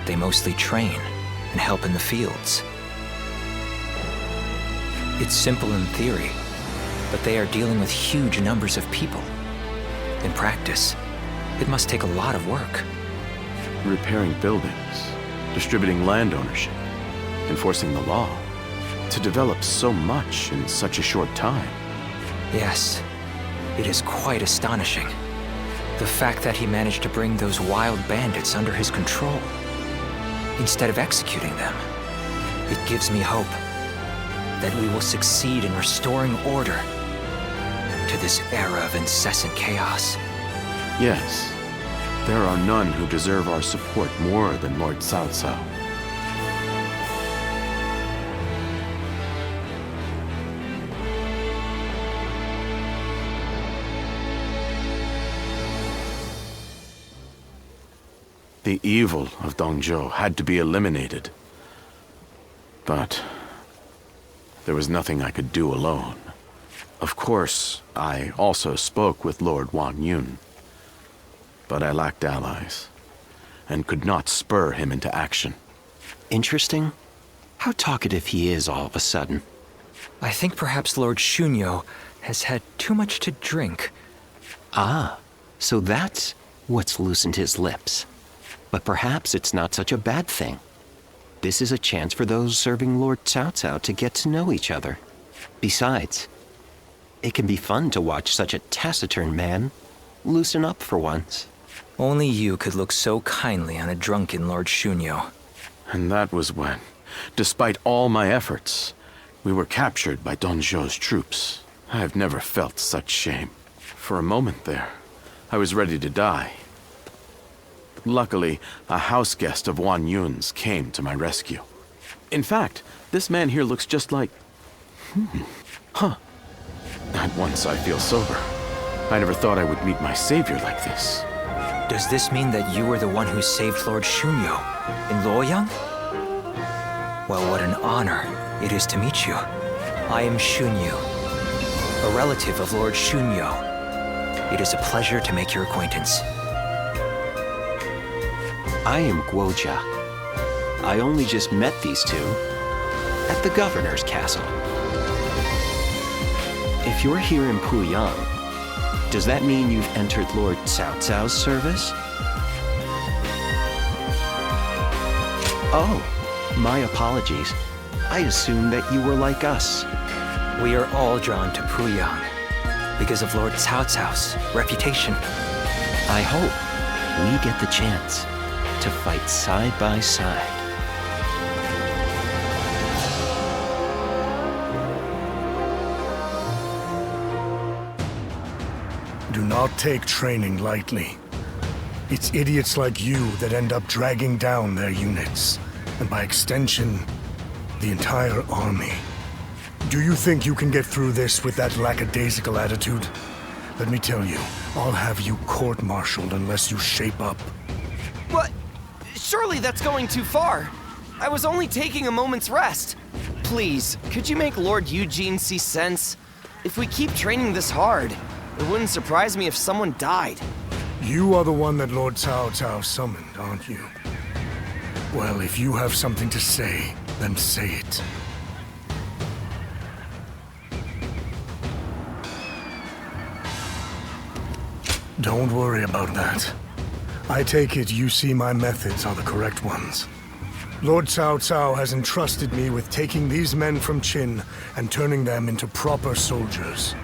they mostly train and help in the fields. It's simple in theory, but they are dealing with huge numbers of people. In practice, it must take a lot of work.
Repairing buildings, distributing land ownership, enforcing the law. To develop so much in such a short time.
Yes, it is quite astonishing. The fact that he managed to bring those wild bandits under his control, instead of executing them. It gives me hope that we will succeed in restoring order to this era of incessant chaos.
Yes, there are none who deserve our support more than Lord Cao Cao. The evil of Dongzhou had to be eliminated. But there was nothing I could do alone. Of course, I also spoke with Lord Wang Yun. But I lacked allies, and could not spur him into action.
Interesting. How talkative he is all of a sudden.
I think perhaps Lord Shunyo has had too much to drink.
Ah, so that's what's loosened his lips. But perhaps it's not such a bad thing. This is a chance for those serving Lord Cao Cao to get to know each other. Besides, it can be fun to watch such a taciturn man loosen up for once.
Only you could look so kindly on a drunken Lord Shunyo.
And that was when, despite all my efforts, we were captured by Dongzhou's troops. I have never felt such shame. For a moment there, I was ready to die. Luckily, a house guest of Wang Yun's came to my rescue. In fact, this man here looks just like... At once I feel sober. I never thought I would meet my savior like this.
Does this mean that you were the one who saved Lord Shunyo in Luoyang? Well, what an honor it is to meet you. I am Shunyu, a relative of Lord Shunyo. It is a pleasure to make your acquaintance.
I am Guojia. I only just met these two at the governor's castle. If you're here in Puyang, Does that mean you've entered Lord Cao Cao's service? Oh, my apologies. I assumed that you were like us.
We are all drawn to Puyang because of Lord Cao Cao's reputation.
I hope we get the chance to fight side by side.
Do not take training lightly. It's idiots like you that end up dragging down their units, and by extension, the entire army. Do you think you can get through this with that lackadaisical attitude? Let me tell you, I'll have you court-martialed unless you shape up.
What? Surely that's going too far. I was only taking a moment's rest. Please, could you make Lord Yue Jin see sense? If we keep training this hard, it wouldn't surprise me if someone died.
You are the one that Lord Cao Cao summoned, aren't you? Well, if you have something to say, then say it. Don't worry about that. I take it you see my methods are the correct ones. Lord Cao Cao has entrusted me with taking these men from Qin and turning them into proper soldiers.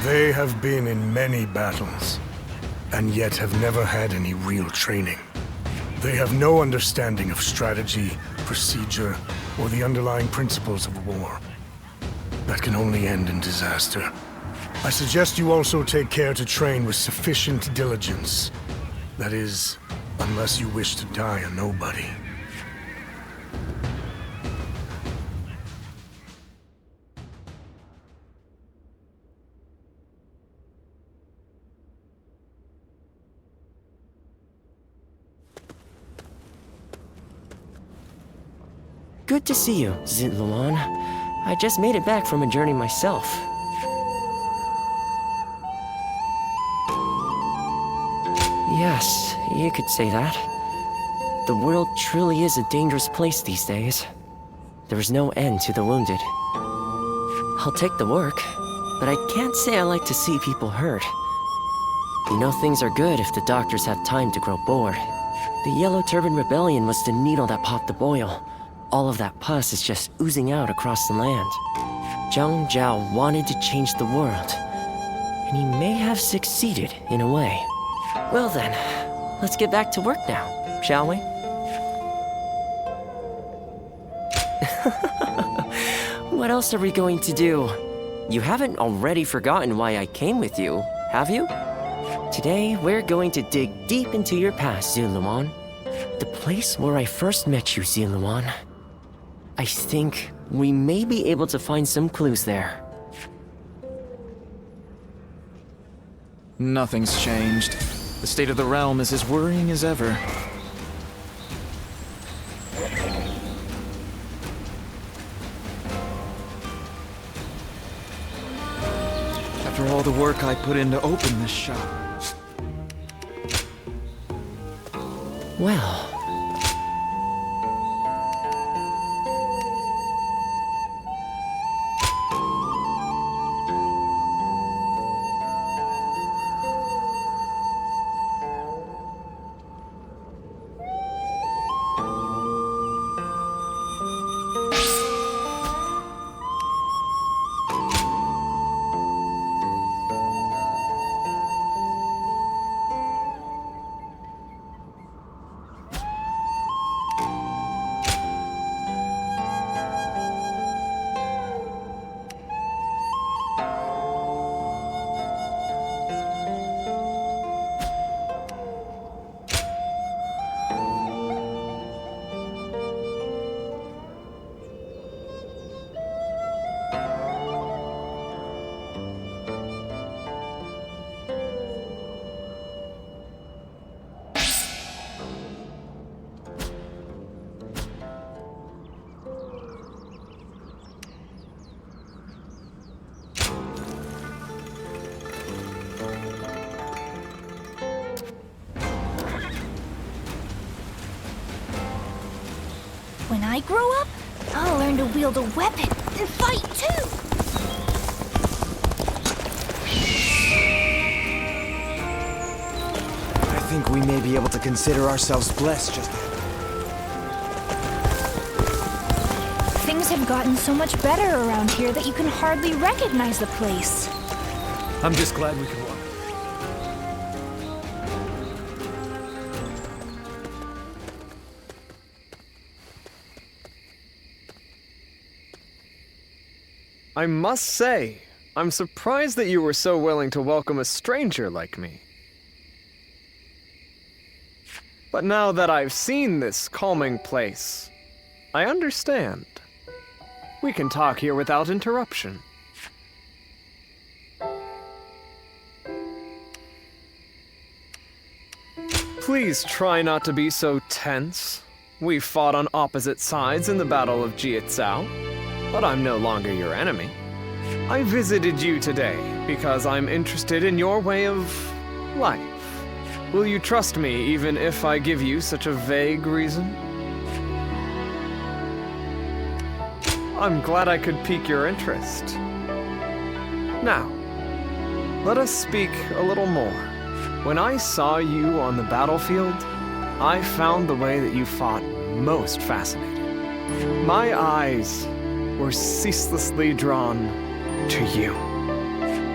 They have been in many battles, and yet have never had any real training. They have no understanding of strategy, procedure, or the underlying principles of war. That can only end in disaster. I suggest you also take care to train with sufficient diligence. That is, unless you wish to die a nobody.
Good to see you, Zitluan. I just made it back from a journey myself. Yes, you could say that. The world truly is a dangerous place these days. There is no end to the wounded. I'll take the work, but I can't say I like to see people hurt. You know things are good if the doctors have time to grow bored. The Yellow Turban Rebellion was the needle that popped the boil. All of that pus is just oozing out across the land. Zhang Jiao wanted to change the world, and he may have succeeded in a way. Well then, let's get back to work now, shall we? What else are we going to do? You haven't already forgotten why I came with you, have you? Today, we're going to dig deep into your past, Zitluan. The place where I first met you, Zitluan. I think we may be able to find some clues there.
Nothing's changed. The state of the realm is as worrying as ever. After all the work I put in to open this shop.
Well...
When I grow up, I'll learn to wield a weapon and fight too!
we may be able to consider ourselves blessed just now.
Things have gotten so much better around here that you can hardly recognize the place.
I'm just glad we can walk.
I must say, I'm surprised that you were so willing to welcome a stranger like me. But now that I've seen this calming place, I understand. We can talk here without interruption. Please try not to be so tense. We fought on opposite sides in the Battle of Jieqiao, but I'm no longer your enemy. I visited you today because I'm interested in your way of life. Will you trust me even if I give you such a vague reason? I'm glad I could pique your interest. Now, let us speak a little more. When I saw you on the battlefield, I found the way that you fought most fascinating. My eyes were ceaselessly drawn to you.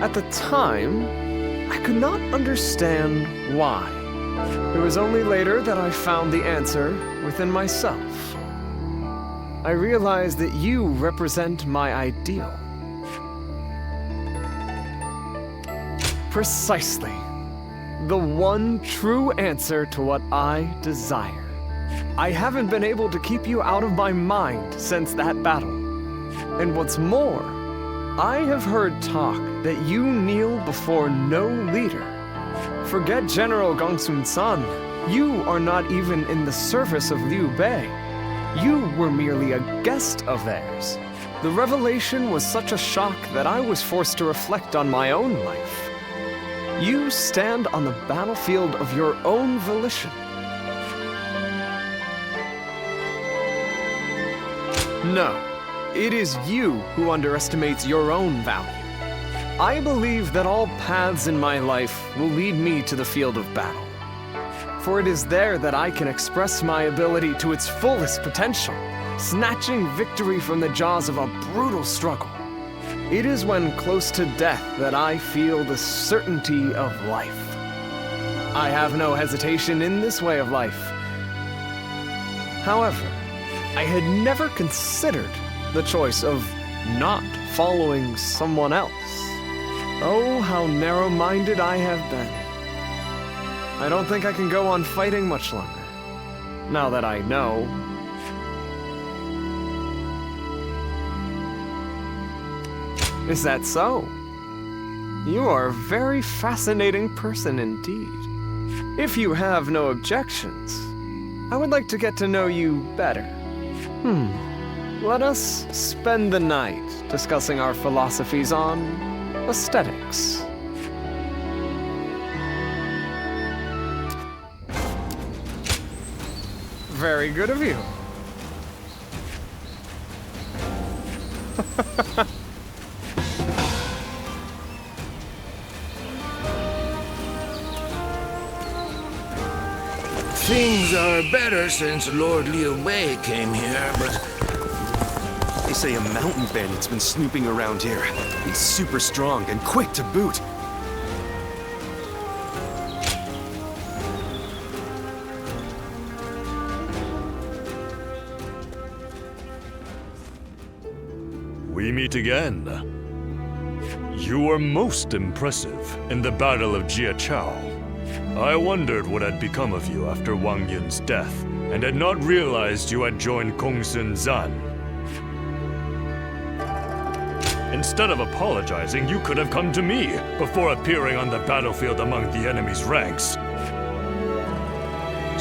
At the time, I could not understand why. It was only later that I found the answer within myself. I realized that you represent my ideal. Precisely. The one true answer to what I desire. I haven't been able to keep you out of my mind since that battle. And what's more, I have heard talk that you kneel before no leader. Forget General Gongsun San. You are not even in the service of Liu Bei. You were merely a guest of theirs. The revelation was such a shock that I was forced to reflect on my own life. You stand on the battlefield of your own volition. No, it is you who underestimates your own value. I believe that all paths in my life will lead me to the field of battle. For it is there that I can express my ability to its fullest potential, snatching victory from the jaws of a brutal struggle. It is when close to death that I feel the certainty of life. I have no hesitation in this way of life. However, I had never considered the choice of not following someone else. Oh, how narrow-minded I have been. I don't think I can go on fighting much longer, now that I know. Is that so? You are a very fascinating person indeed. If you have no objections, I would like to get to know you better. Let us spend the night discussing our philosophies on aesthetics. Very good of you.
Things are better since Lord Liu Bei came here, but...
They say a mountain bandit's been snooping around here. He's super strong and quick to boot.
We meet again. You were most impressive in the Battle of Jieqiao. I wondered what had become of you after Wang Yun's death, and had not realized you had joined Gongsun Zan. Instead of apologizing, you could have come to me before appearing on the battlefield among the enemy's ranks.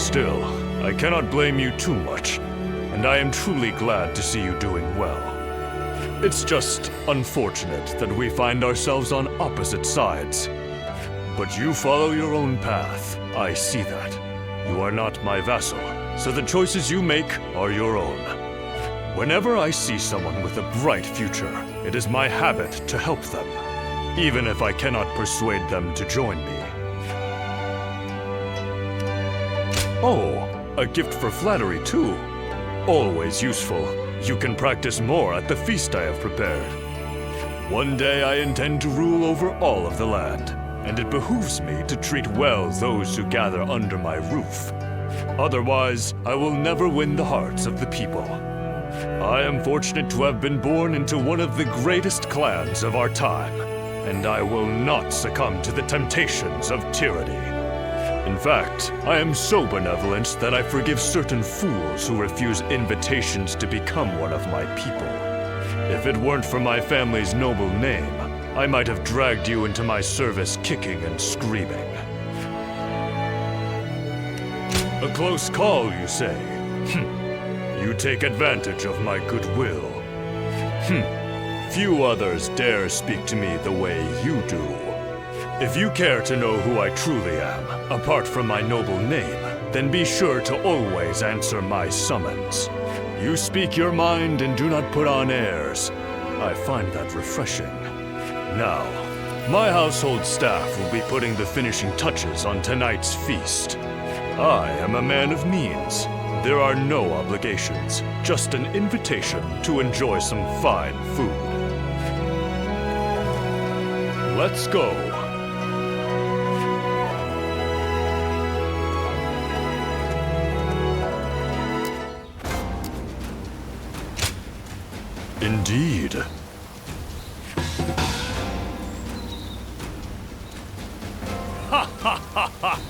Still, I cannot blame you too much, and I am truly glad to see you doing well. It's just unfortunate that we find ourselves on opposite sides. But you follow your own path. I see that. You are not my vassal, so the choices you make are your own. Whenever I see someone with a bright future, it is my habit to help them, even if I cannot persuade them to join me. Oh, a gift for flattery too. Always useful. You can practice more at the feast I have prepared. One day I intend to rule over all of the land, and it behooves me to treat well those who gather under my roof. Otherwise, I will never win the hearts of the people. I am fortunate to have been born into one of the greatest clans of our time, and I will not succumb to the temptations of tyranny. In fact, I am so benevolent that I forgive certain fools who refuse invitations to become one of my people. If it weren't for my family's noble name, I might have dragged you into my service kicking and screaming. A close call, you say? You take advantage of my goodwill. Few others dare speak to me the way you do. If you care to know who I truly am, apart from my noble name, then be sure to always answer my summons. You speak your mind and do not put on airs. I find that refreshing. Now, my household staff will be putting the finishing touches on tonight's feast. I am a man of means. There are no obligations, just an invitation to enjoy some fine food. Let's go. Indeed. Ha ha ha ha!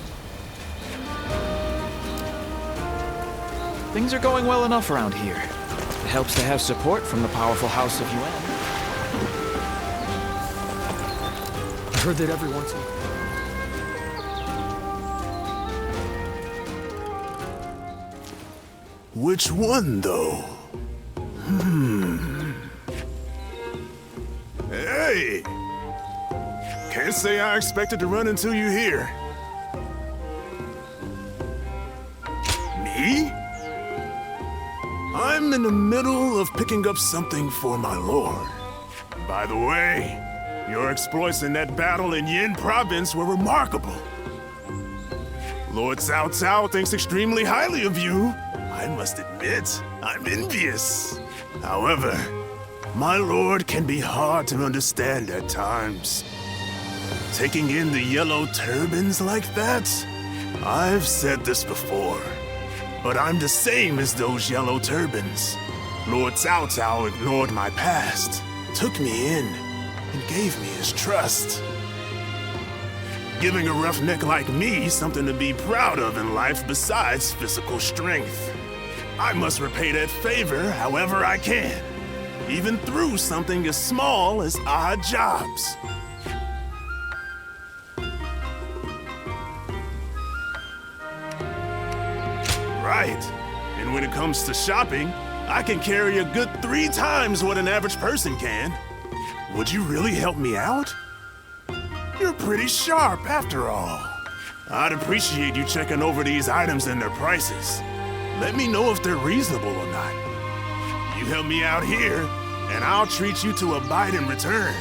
Things are going well enough around here. It helps to have support from the powerful House of Yuan. I heard that everyone's...
Which one, though? Hey! Can't say I expected to run into you here. Me? I'm in the middle of picking up something for my lord. By the way, your exploits in that battle in Yin province were remarkable. Lord Cao Cao thinks extremely highly of you. I must admit, I'm envious. However, my lord can be hard to understand at times. Taking in the yellow turbans like that? I've said this before, but I'm the same as those yellow turbans. Lord Cao Cao ignored my past, took me in, and gave me his trust. Giving a roughneck like me something to be proud of in life besides physical strength. I must repay that favor however I can, even through something as small as odd jobs. Right. And when it comes to shopping, I can carry a good 3 times what an average person can. Would you really help me out? You're pretty sharp after all. I'd appreciate you checking over these items and their prices. Let me know if they're reasonable or not. You help me out here, and I'll treat you to a bite in return.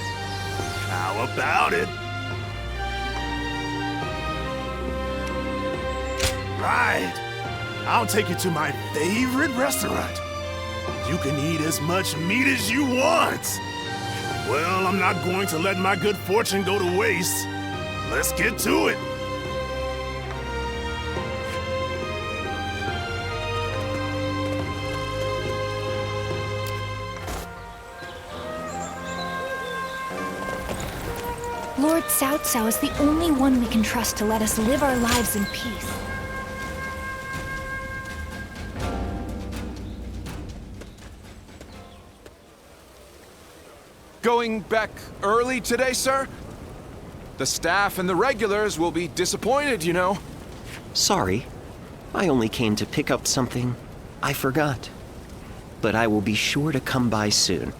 How about it? Right. I'll take you to my favorite restaurant. You can eat as much meat as you want. Well, I'm not going to let my good fortune go to waste. Let's get to it.
Lord Cao Cao is the only one we can trust to let us live our lives in peace.
Going back early today, sir? The staff and the regulars will be disappointed, you know.
Sorry. I only came to pick up something I forgot. But I will be sure to come by soon.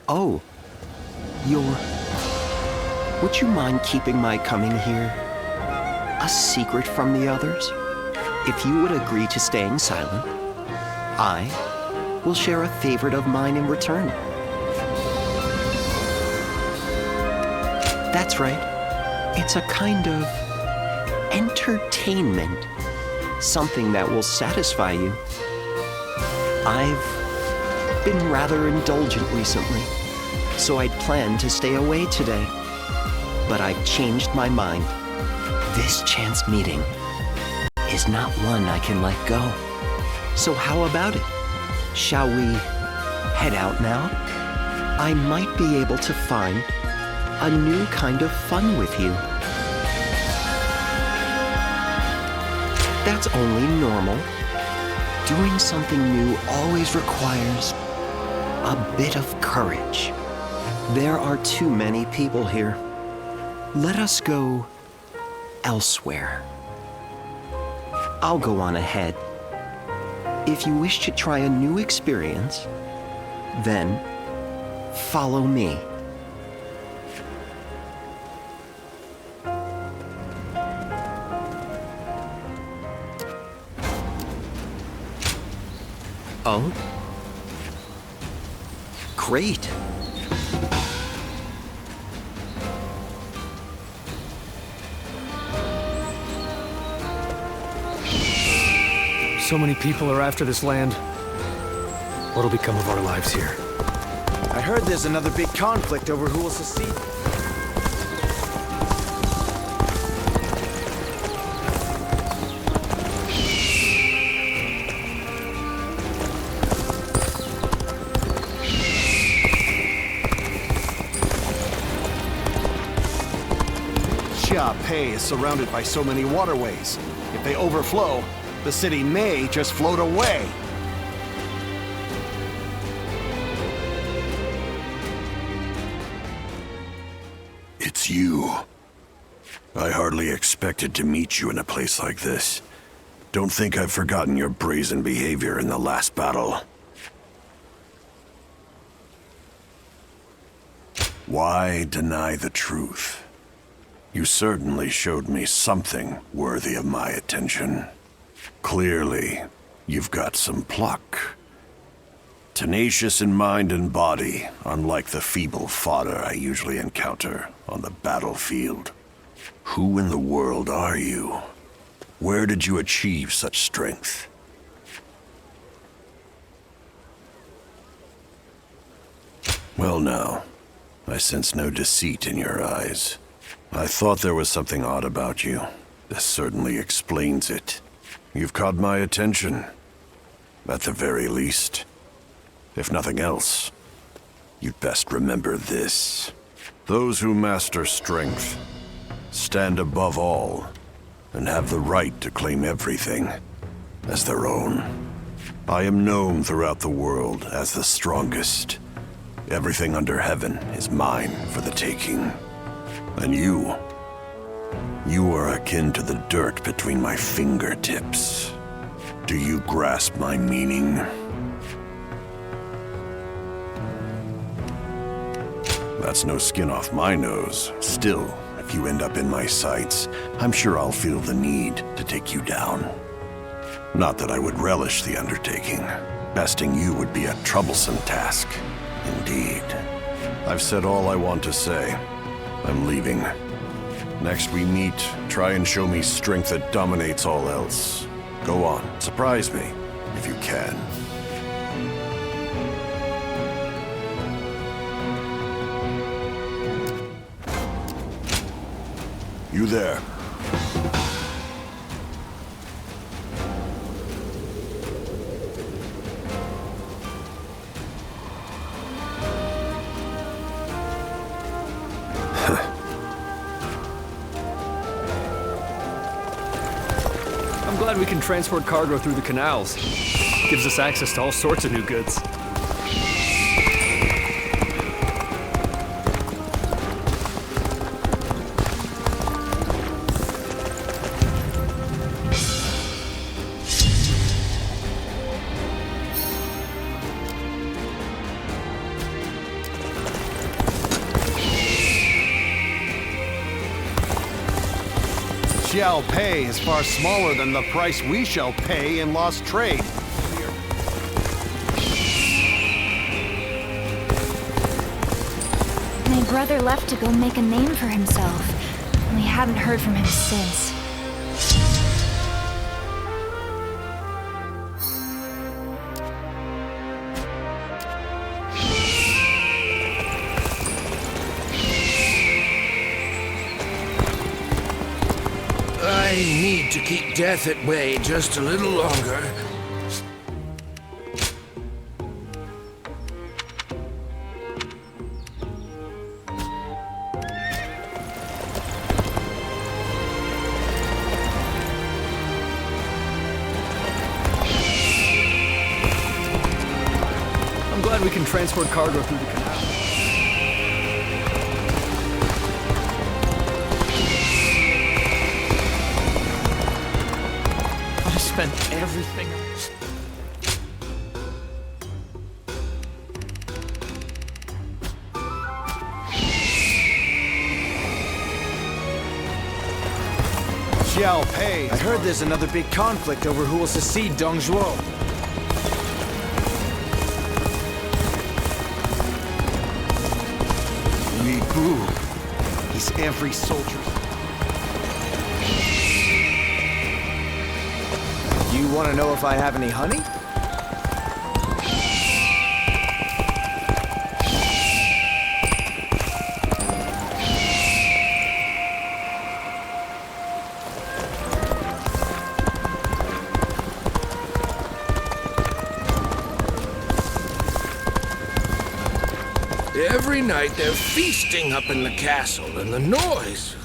Oh. Would you mind keeping my coming here a secret from the others? If you would agree to staying silent, I will share a favorite of mine in return. That's right. It's a kind of entertainment. Something that will satisfy you. I've been rather indulgent recently, so I'd planned to stay away today. But I've changed my mind. This chance meeting is not one I can let go. So how about it? Shall we head out now? I might be able to find a new kind of fun with you. That's only normal. Doing something new always requires a bit of courage. There are too many people here. Let us go elsewhere. I'll go on ahead. If you wish to try a new experience, then follow me. Oh? Great.
So many people are after this land. What'll become of our lives here?
I heard there's another big conflict over who will succeed.
Jia Pei is surrounded by so many waterways. If they overflow, the city may just float away.
It's you. I hardly expected to meet you in a place like this. Don't think I've forgotten your brazen behavior in the last battle. Why deny the truth? You certainly showed me something worthy of my attention. Clearly, you've got some pluck. Tenacious in mind and body, unlike the feeble fodder I usually encounter on the battlefield. Who in the world are you? Where did you achieve such strength? Well now, I sense no deceit in your eyes. I thought there was something odd about you. This certainly explains it. You've caught my attention, at the very least. If nothing else, you'd best remember this. Those who master strength stand above all and have the right to claim everything as their own. I am known throughout the world as the strongest. Everything under heaven is mine for the taking. And you are akin to the dirt between my fingertips. Do you grasp my meaning? That's no skin off my nose. Still, if you end up in my sights, I'm sure I'll feel the need to take you down. Not that I would relish the undertaking. Besting you would be a troublesome task. Indeed. I've said all I want to say. I'm leaving. Next we meet, try and show me strength that dominates all else. Go on, surprise me, if you can. You there.
I'm glad we can transport cargo through the canals. Gives us access to all sorts of new goods.
Xiao Pei is far smaller than the price we shall pay in lost trade.
May brother left to go make a name for himself. We haven't heard from him since.
I need to keep death at bay just a little longer.
I'm glad we can transport cargo through the canal. I spent everything.
Liao Bei. I heard there's another big conflict over who will succeed Dong Zhuo.
Lu Bu. He's every soldier.
You want to know if I have any honey?
Every night they're feasting up in the castle, and the noise.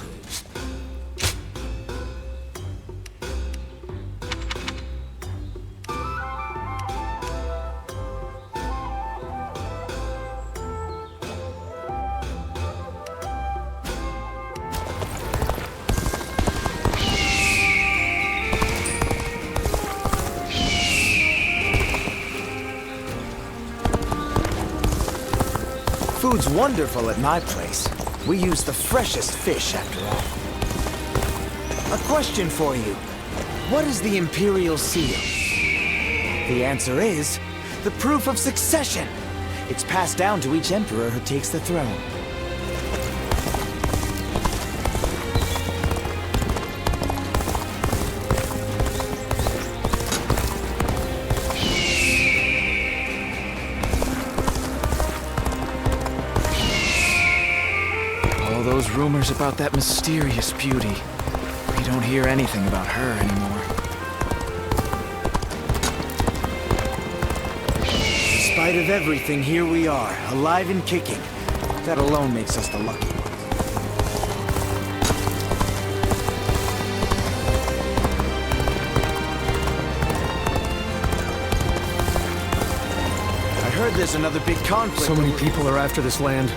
Food's wonderful at my place. We use the freshest fish, after all. A question for you. What is the Imperial Seal? The answer is the proof of succession. It's passed down to each emperor who takes the throne. Those rumors about that mysterious beauty. We don't hear anything about her anymore. In spite of everything, here we are, alive and kicking. That alone makes us the lucky ones. I heard there's another big conflict.
So many people are after this land.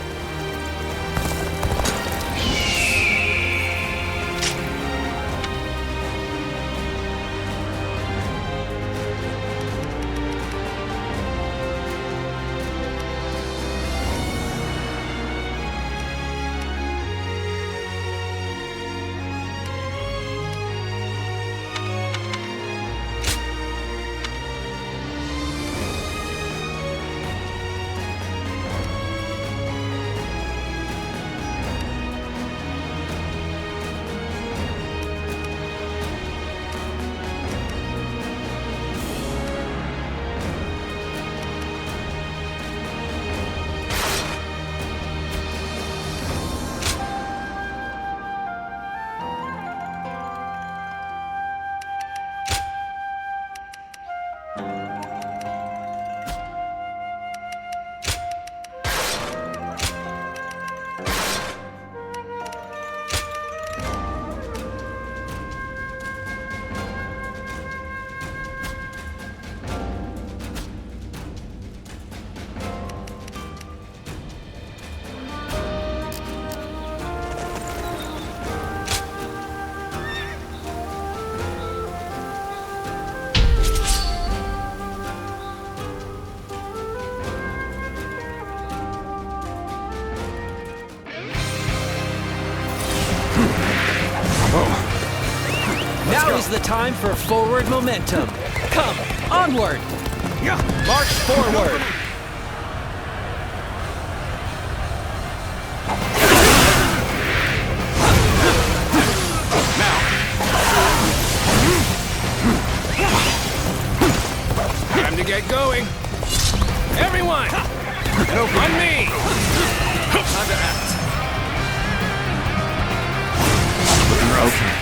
Now is the time for forward momentum. Come, onward! March forward!
get going. Everyone! On me! Time to act.
Okay.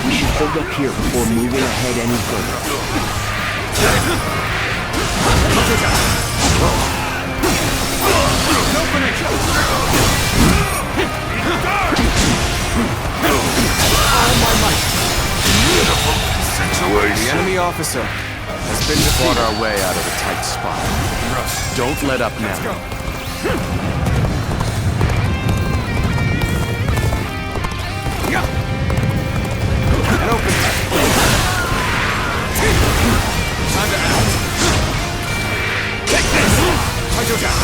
We should hold up here before moving ahead any further.
The enemy officer has been fought our way out of a tight spot. Don't let up now.
And open. Time to act. Take this! Cao Cao.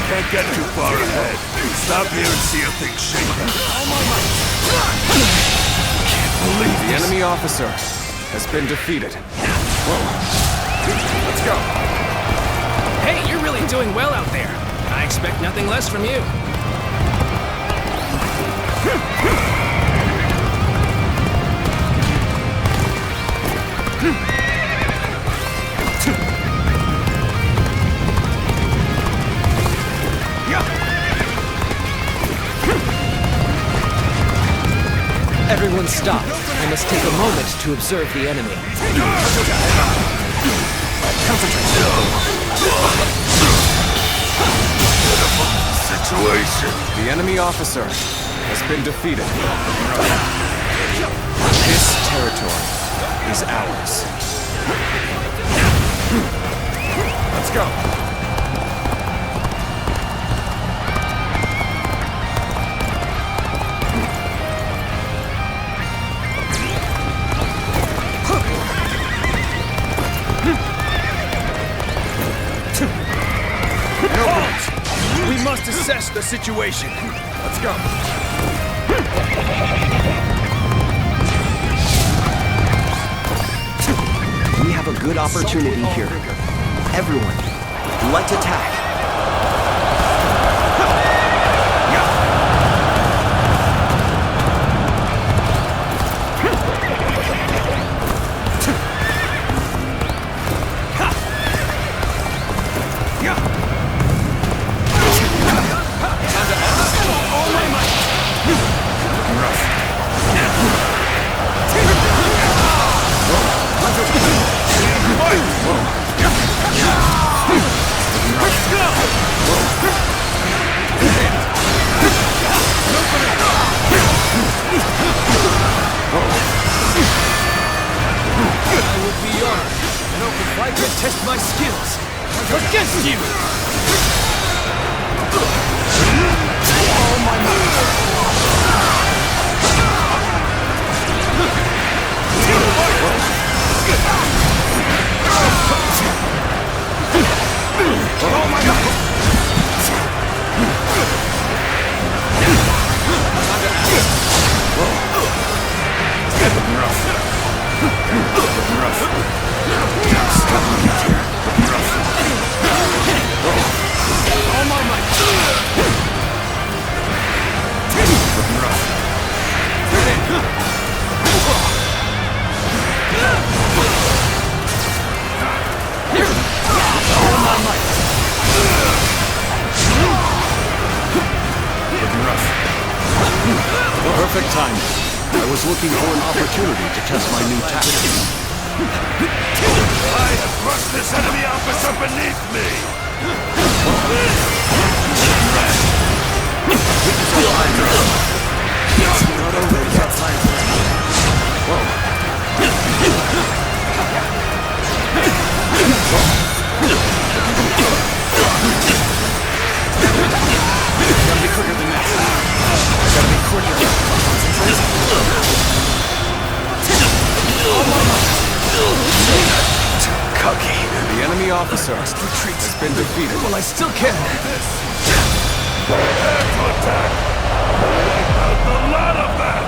Can't get too far ahead. Stop here and see if things shake out.
Can't believe the enemy officer has been defeated.
Whoa. Let's go. Hey, you're really doing well out there. I expect nothing less from you.
Everyone stop. I must take a moment to observe the enemy.
Situation.
The enemy officer has been defeated. This territory is ours.
Let's go.
We must assess the situation. Let's go.
We have a good opportunity here. Everyone, let's attack.
Test my skills against you! All my might! All my might!
Perfect time. I was looking for an opportunity to test my new tactics.
I have crushed this enemy officer beneath me!
Not over yet. Gotta be quicker than that. Gotta be quicker.
Cocky. The enemy officer has been defeated.
Well, I still can.
Prepare to attack! Wipe out the lot of them!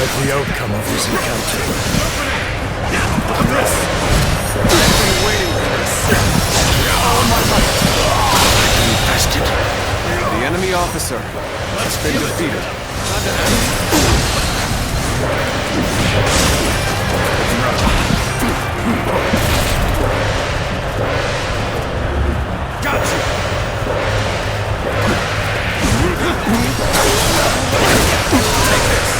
like the outcome of this encounter.
Infested. The enemy officer has been defeated.
Gotcha! Take this!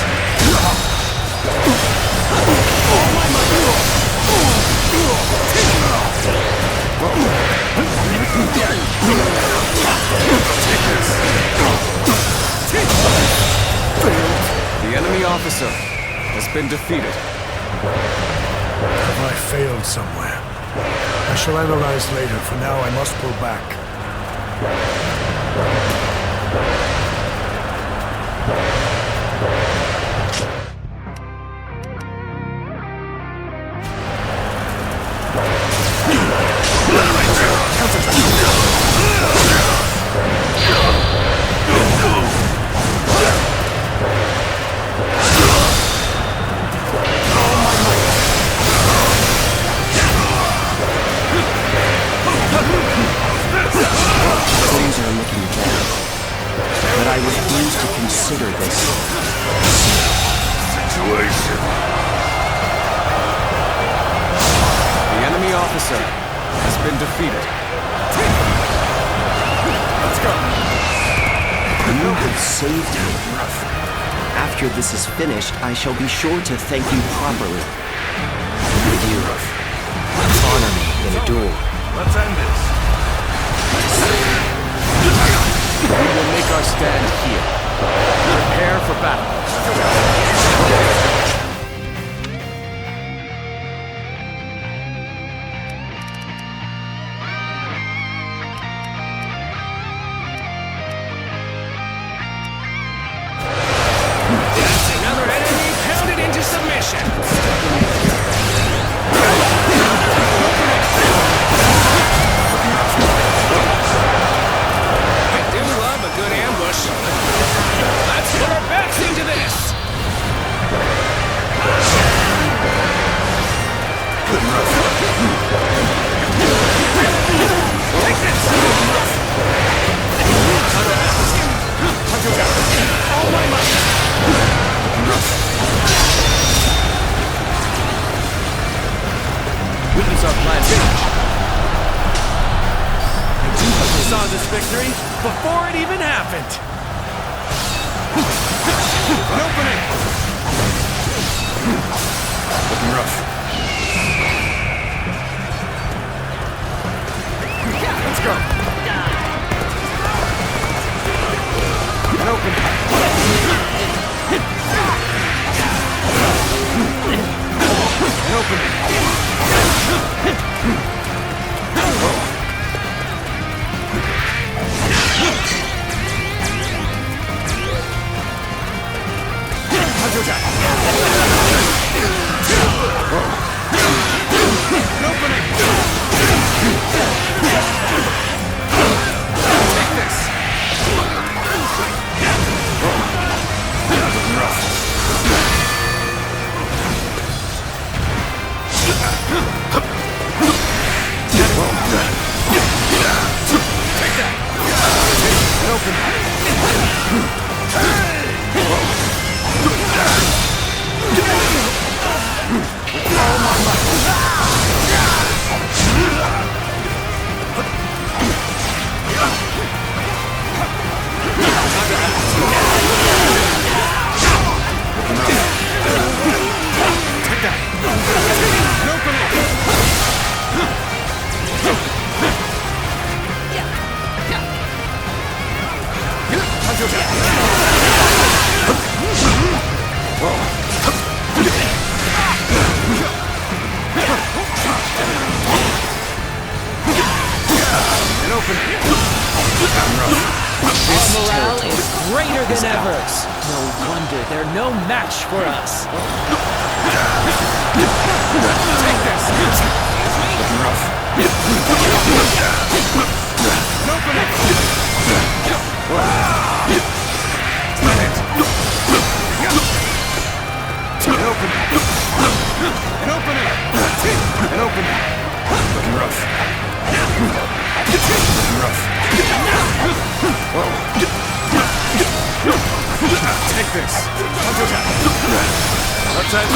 The enemy officer has been defeated.
Have I failed somewhere? I shall analyze later. For now, I must pull back.
Things are looking bad, but I refuse to consider this
situation.
The enemy officer has been defeated. Let's go.
You have saved me. After this is finished, I shall be sure to thank you properly. Would you honor me in a duel?
Let's end this.
We will make our stand here. Prepare for battle.
That's another enemy pounded into submission. Good ambush. Let's put our backs into this. Good rough. Take this. All my might.
Witness our plan.
We saw this victory before it even happened. An opening. Looking rough. Let's go. An opening. An opening.
Take this. Counterattack. Counterattack.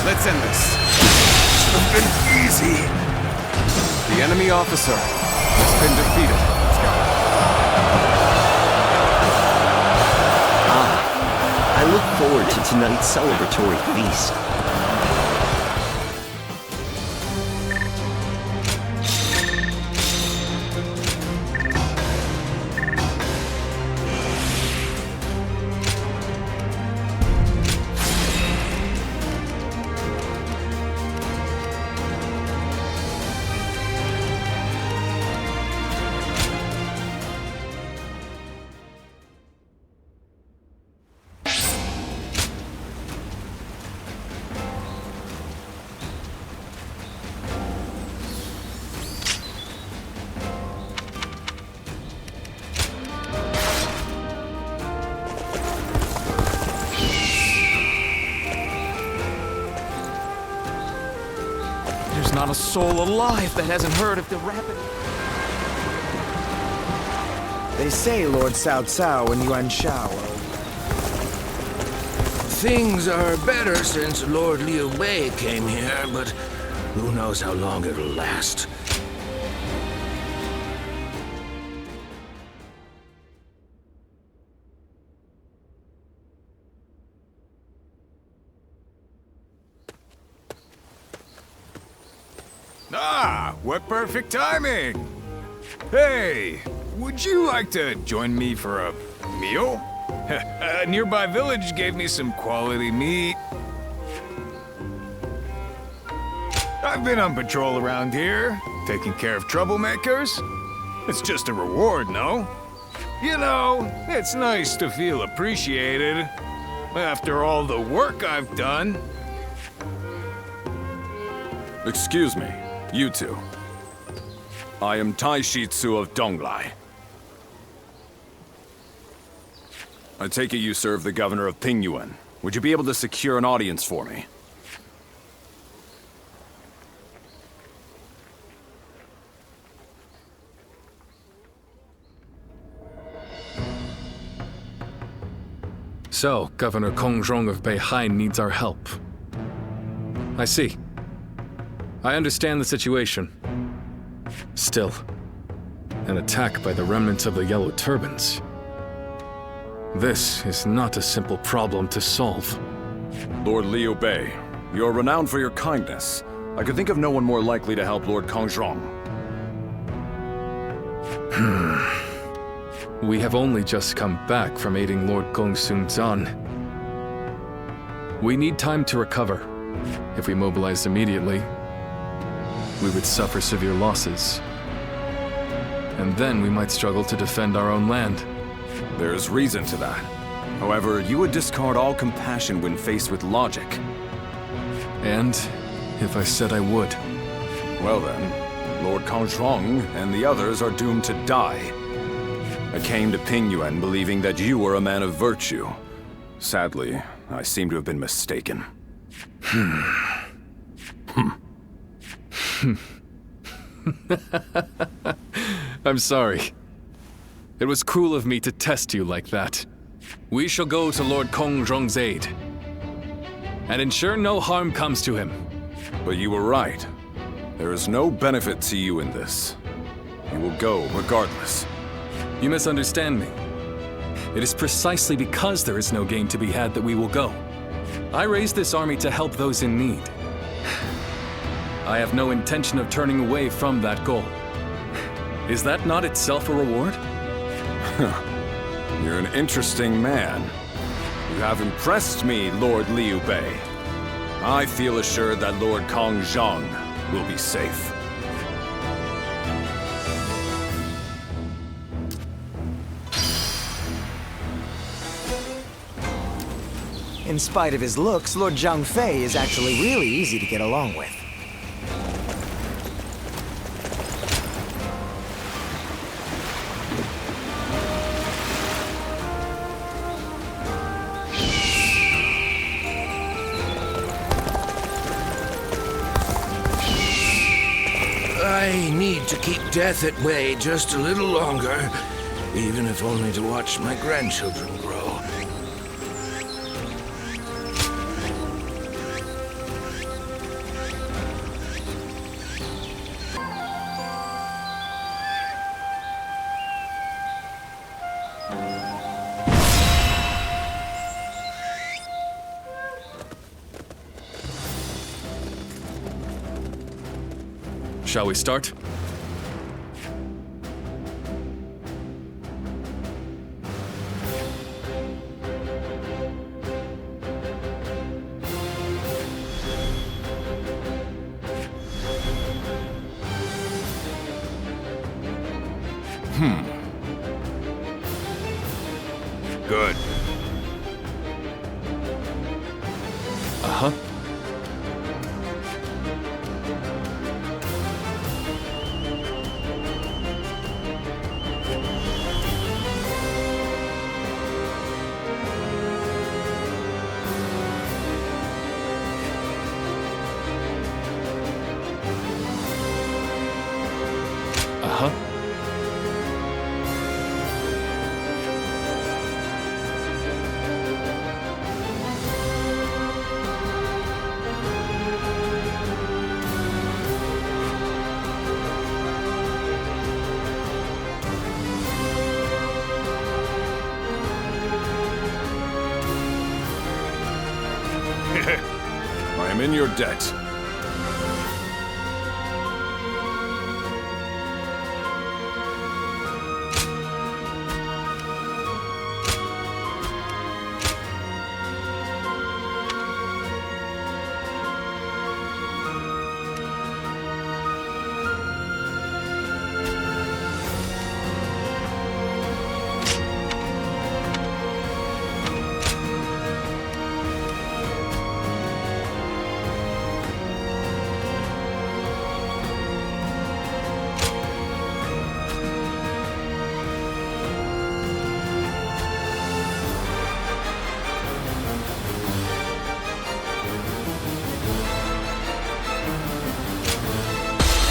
Let's end this.
Should have been easy.
The enemy officer has been defeated. Let's go.
I look forward to tonight's celebratory feast.
There's not a soul alive that hasn't heard of the rapid...
They say Lord Cao Cao and Yuan Shao.
Things are better since Lord Liu Bei came here, but who knows how long it'll last.
Ah, what perfect timing! Hey, would you like to join me for a meal? A nearby village gave me some quality meat. I've been on patrol around here, taking care of troublemakers. It's just a reward, no? You know, it's nice to feel appreciated after all the work I've done.
Excuse me, you two. I am Tai Shici of Donglai. I take it you serve the governor of Pingyuan. Would you be able to secure an audience for me?
So, Governor Kongrong of Beihai needs our help. I see. I understand the situation. Still, an attack by the remnants of the Yellow Turbans. This is not a simple problem to solve.
Lord Liu Bei, you are renowned for your kindness. I could think of no one more likely to help Lord Kongrong.
We have only just come back from aiding Lord Gongsun Zan. We need time to recover. If we mobilize immediately, we would suffer severe losses. And then we might struggle to defend our own land.
There's reason to that. However, you would discard all compassion when faced with logic.
And if I said I would?
Well then, Lord Kongrong and the others are doomed to die. I came to Pingyuan believing that you were a man of virtue. Sadly, I seem to have been mistaken.
I'm sorry. It was cruel of me to test you like that. We shall go to Lord Kongrong's aid and ensure no harm comes to him.
But you were right. There is no benefit to you in this. You will go regardless.
You misunderstand me. It is precisely because there is no gain to be had that we will go. I raised this army to help those in need. I have no intention of turning away from that goal. Is that not itself a reward?
You're an interesting man. You have impressed me, Lord Liu Bei. I feel assured that Lord Kongrong will be safe.
In spite of his looks, Lord Zhang Fei is actually really easy to get along with.
to keep death at bay just a little longer, even if only to watch my grandchildren grow.
Shall we start?
Good.
Uh-huh. Uh-huh.
I am in your debt.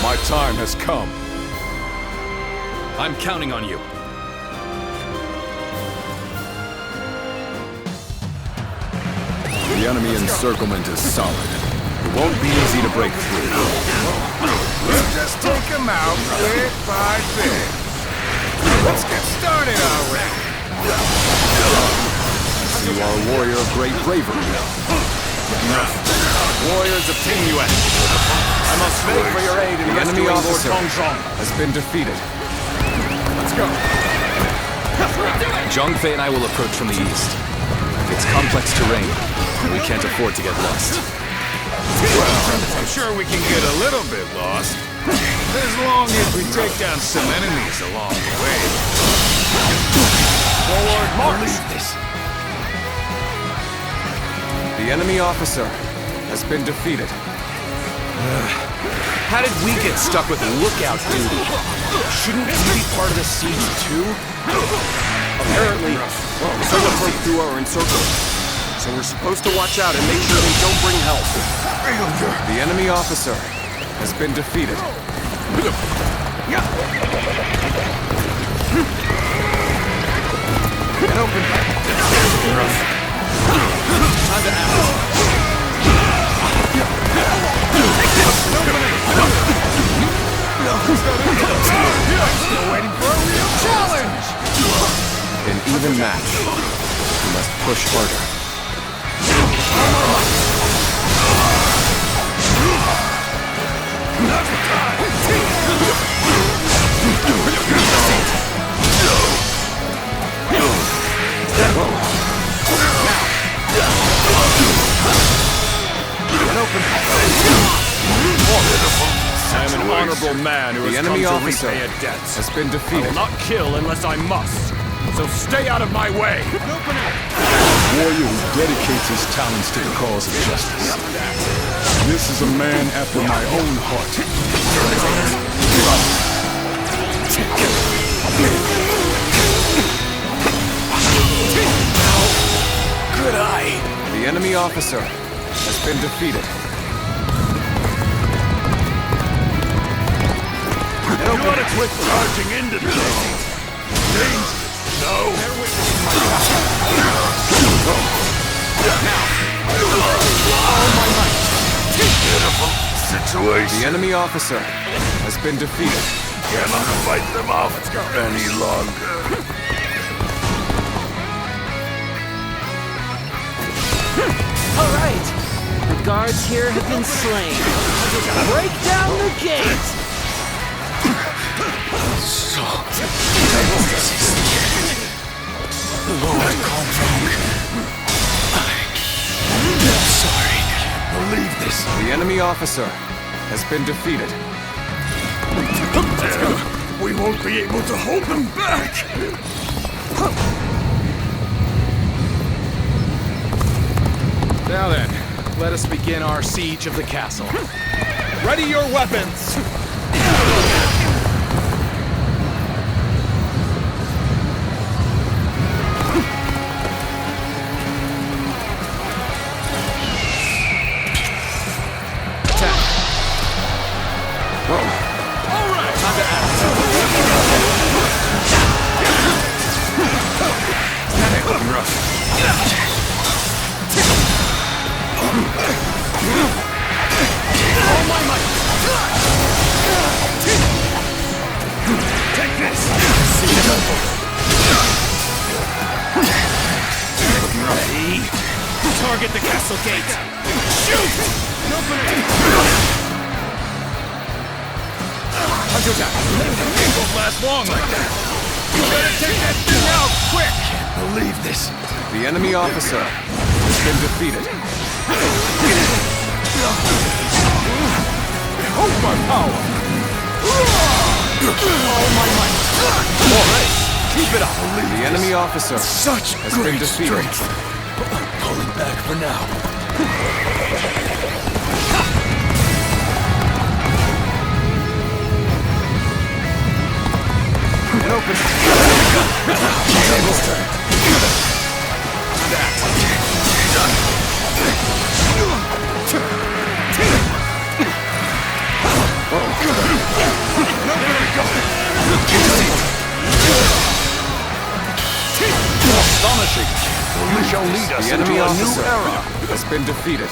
My time has come.
I'm counting on you.
The enemy encirclement is solid. It won't be easy to break through.
We'll just take them out bit by bit. Let's get started already.
You are a warrior of great bravery.
Warriors of Ting Yuan, I must beg for your aid in
The enemy
rescuing Lord
officer
Tongzhong.
has been defeated.
Let's go.
Zhang Fei and I will approach from the east. It's complex terrain, and we can't afford to get lost.
Well, I'm sure we can get a little bit lost, as long as we take down some enemies along the way. Forward march!
The enemy officer has been defeated.
How did we get stuck with lookout duty? Shouldn't we be part of the siege too? Apparently, someone broke through our encirclement. So we're supposed to watch out and make sure they don't bring help.
The enemy officer has been defeated.
Get open. Time to act.
Still waiting for a real challenge!
An even match. You must push harder.
I am an honorable man who has
The enemy
come to
officer
repay a debt.
has been
I
defeated.
will not kill unless I must. So stay out of my way!
Warrior who dedicates his talents to the cause of justice. This is a man after my own heart.
Good eye. The enemy officer has been defeated.
You ought to quit charging into this. Dangerous, no?
All my might.
Pitiful situation.
The enemy officer has been defeated.
Cannot fight them off any longer.
All right. The guards here have been slain. Break down the gate!
So, this is the end. Lord Confronting. I'm sorry.
Believe this.
The enemy officer has been defeated.
We won't be able to hold them back.
Now then, let us begin our siege of the castle. Ready your weapons! Attack! Whoa. All right, time to act. Looking rough.
All my might! Take this! Ready? Target the castle gate! Shoot! Open it!
Hunter attack!
It won't last long like that! You better take that thing out quick! Can't believe this!
The enemy officer has been defeated.
Behold my power! All my might!
All right, keep it up. The enemy officer
Such
has been defeated.
Strength. Pulling back for now.
And open.
Table's turn.
Astonishing!
You shall lead us
The enemy
into a
officer
new era.
has been defeated.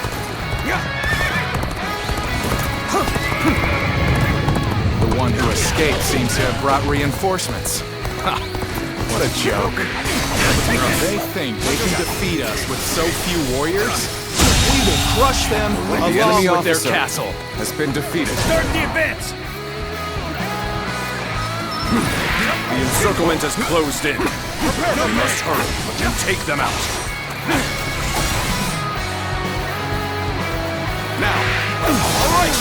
The one who escaped seems to have brought reinforcements. Ha! What a joke. They think they can defeat us with so few warriors? We will crush them
The
along
enemy
with their
officer
castle.
has been defeated.
Start the advance!
The encirclement has closed in. We must hurry and take them out.
Now! All right!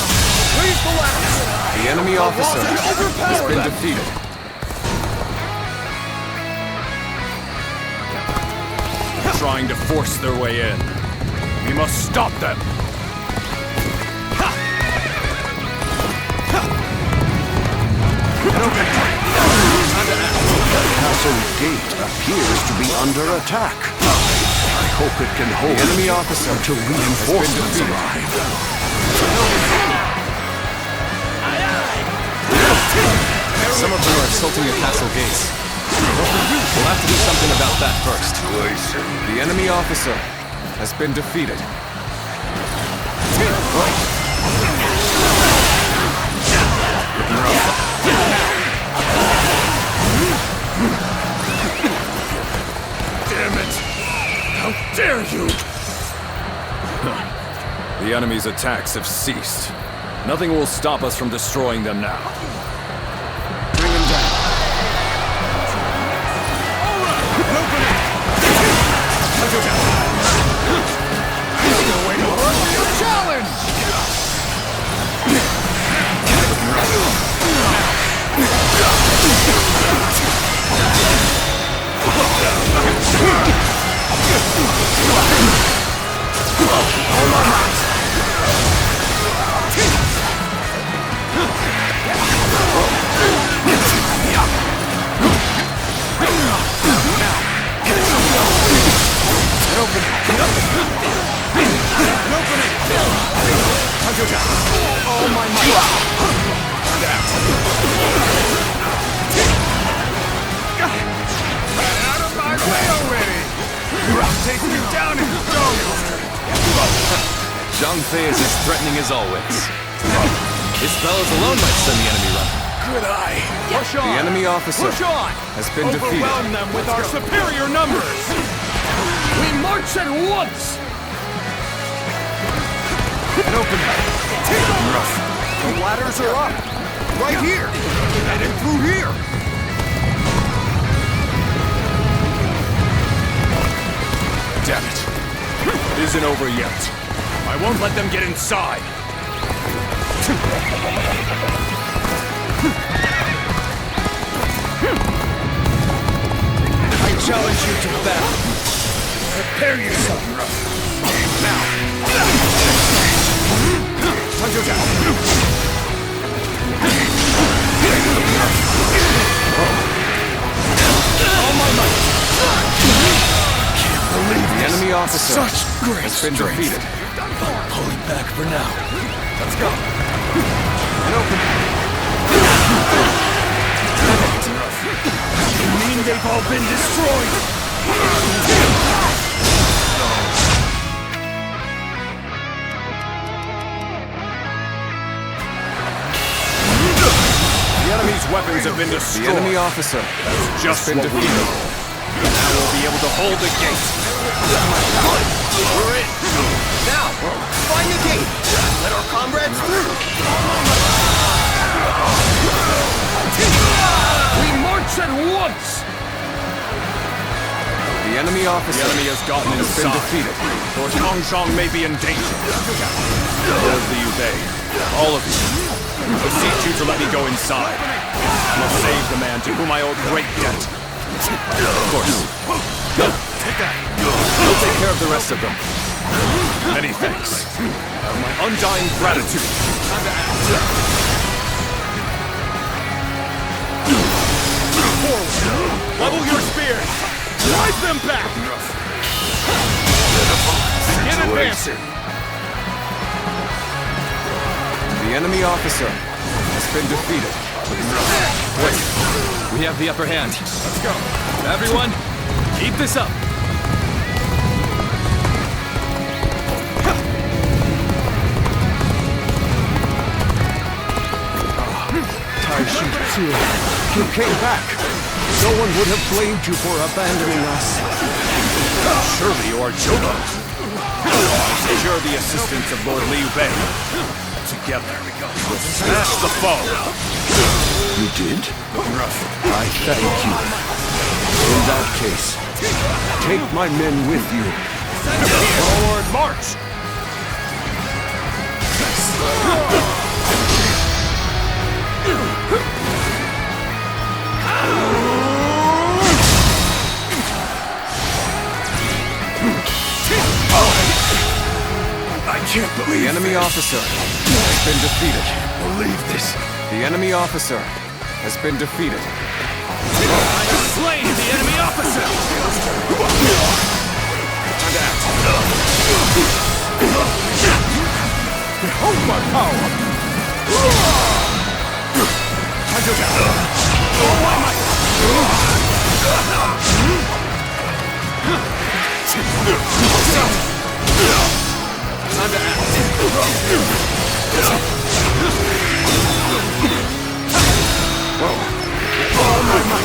Raise the ladders!
The enemy officer has been defeated.
Trying to force their way in. We must stop them!
The castle gate appears to be under attack. I hope it can hold
The enemy officer
until reinforcements arrive.
Some of them are assaulting the castle gates. We'll have to do something about that first.
The enemy officer has been defeated.
Damn it! How dare you!
The enemy's attacks have ceased. Nothing will stop us from destroying them now.
Bring them down.
Challenge!
All my might.
take you down in stone!
Zhang Fei is as threatening as always. His fellows alone might send the enemy running.
Good eye! Push on!
The enemy officer
Push on!
has been defeated.
Overwhelm them with our superior numbers! We march at once!
An opening.
Take them! Rough. The ladders are up! Right here! Headed through here!
Damn it. It isn't over yet.
I won't let them get inside! I challenge you to battle! Prepare yourself, Rough! Now! Sun Jian! All my might! Can't believe
the enemy officer
Such great
has been
strength.
defeated.
I'm pulling back for now. Let's go.
An opening.
You mean they've all been destroyed?
The enemy's weapons have been destroyed. The enemy officer has just been defeated.
Now we'll be able to hold the gate. We're in. Now, find the gate. Let our comrades through. We march at once.
The enemy officer has been defeated.
Lord Tongzhong may be in danger.
Lord Liu Bei, all of you, I beseech you to let me go inside. I must save the man to whom I owe great debt. Of course.
Take that.
We'll take care of the rest of them. Many thanks. Have my undying gratitude.
Forward. Level your spears. Drive them back. Get advancing.
The enemy officer has been defeated. Wait, we have the upper hand.
Let's go.
Everyone, keep this up.
Tai Shici, you came back. No one would have blamed you for abandoning us.
Surely you are joking.
Secure the assistance of Lord Liu Bei. Together, we'll smash the foe.
You did? I thank you. In that case, take my men with you.
Forward march! I can't believe
the enemy officer has been defeated.
I can't believe this.
The enemy officer has been defeated.
I have slain the enemy officer!
Time to act.
Behold my power! All my might!
Time to act.
All my might!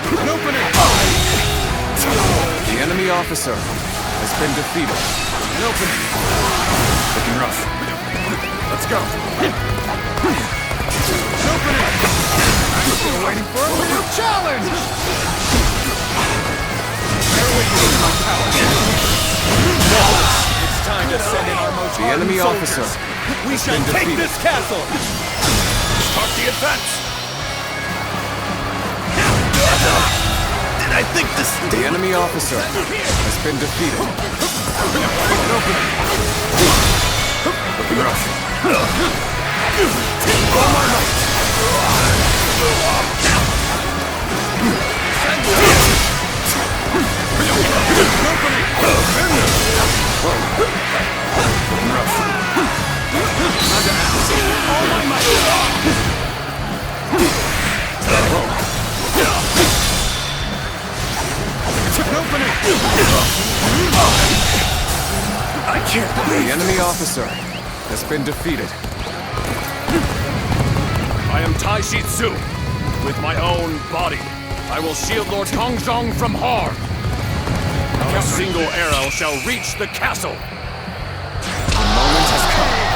An opening!
The enemy officer has been defeated.
An opening!
Looking rough.
Let's go! An opening! I'm still waiting for a new challenge! Bear with me, my power! It's time to send in our most
The enemy officer
We shall take this castle! Start the advance! Did I think this...
The enemy officer has been defeated. Looking rough.
All my might! All my might!
The enemy officer has been defeated.
I am Tai Shici. With my own body, I will shield Lord Tongzhong from harm. Not a single arrow shall reach the castle.
The moment has come.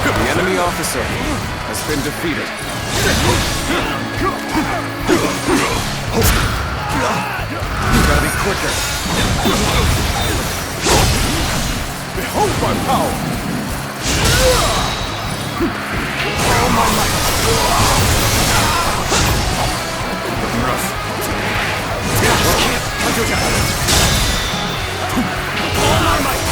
The enemy officer has been defeated. You gotta be quicker.
Behold my power!
All my might! Looking rough.
All my might!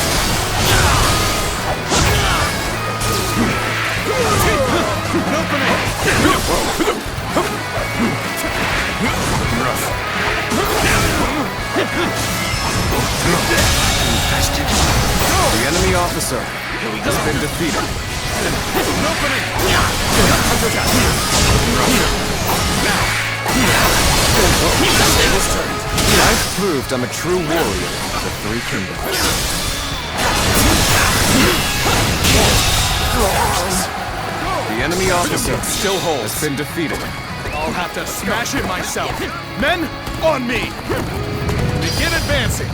The enemy officer has been defeated. I've proved I'm a true warrior of the Three Kingdoms. The enemy officer still holds. Has been defeated.
I'll have to smash it myself. Men, on me! Begin advancing.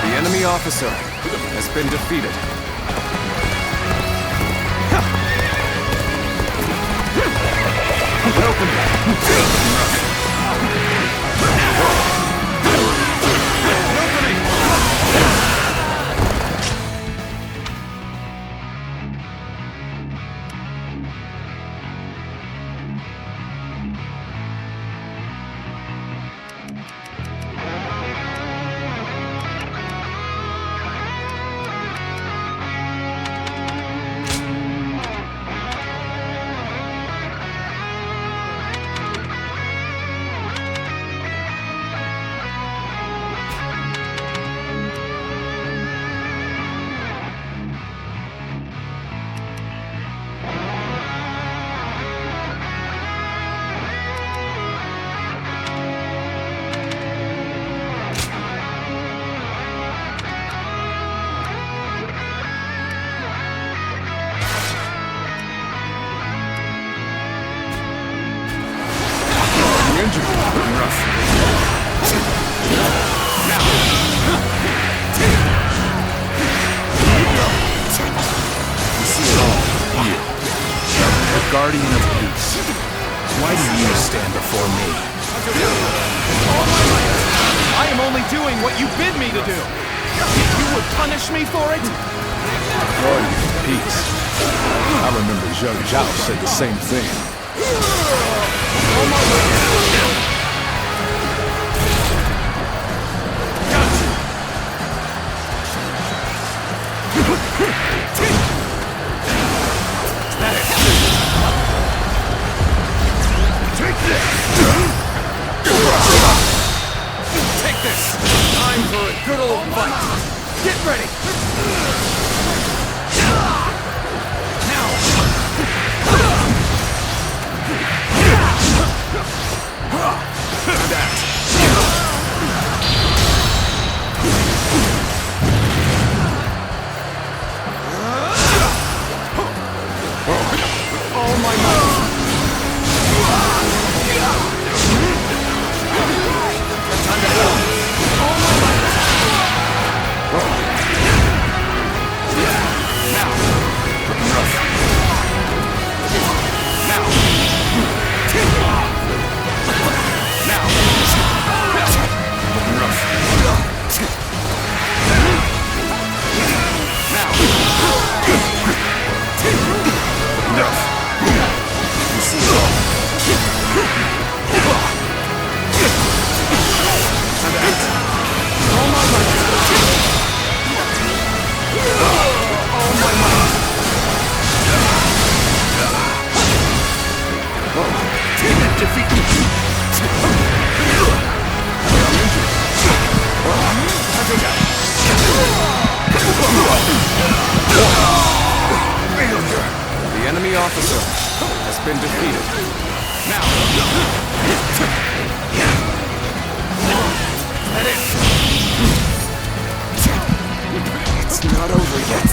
The enemy officer has been defeated.
Guardian of peace. Why do you stand before me? I am only doing what you bid me to do. You would punish me for it?
Guardian of peace. I remember Zhou said the same thing.
Take this! Time for a good old fight! Get ready!
been defeated. Now! Head in!
It's not over yet.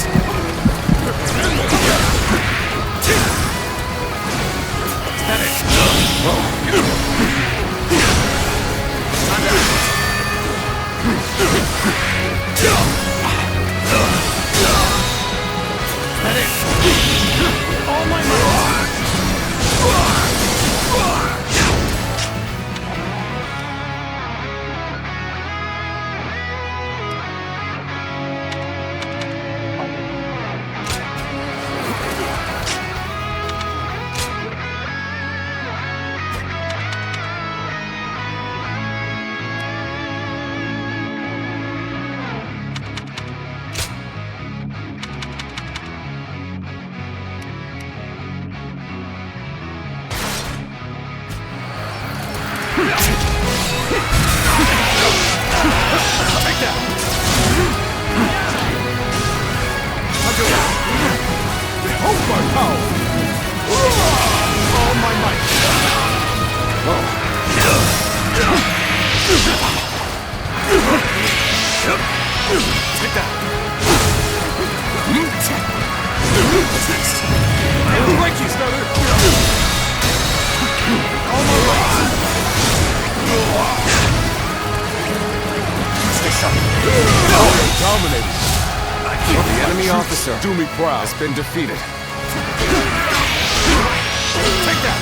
Head in! Head in! All my might! The enemy officer
do me proud.
Has been defeated.
Take that!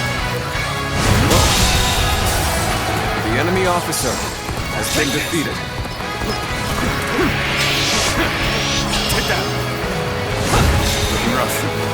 The enemy officer has been defeated.
Take that!
Looking rough.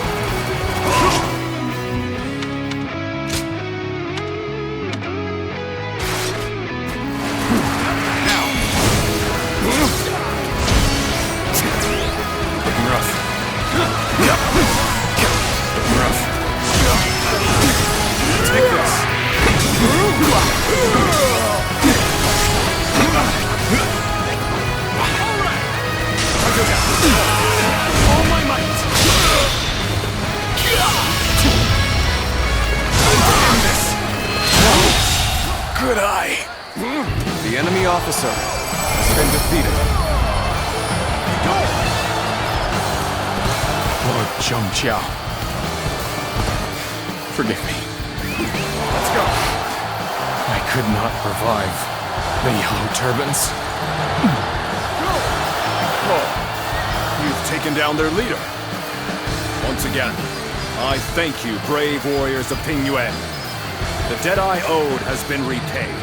Good eye.
The enemy officer has been defeated.
Lord Jieqiao. Forgive me. Let's go. I could not revive the Yellow Turbans.
Oh, you've taken down their leader. Once again, I thank you, brave warriors of Ping Yuan. The debt I owed has been repaid.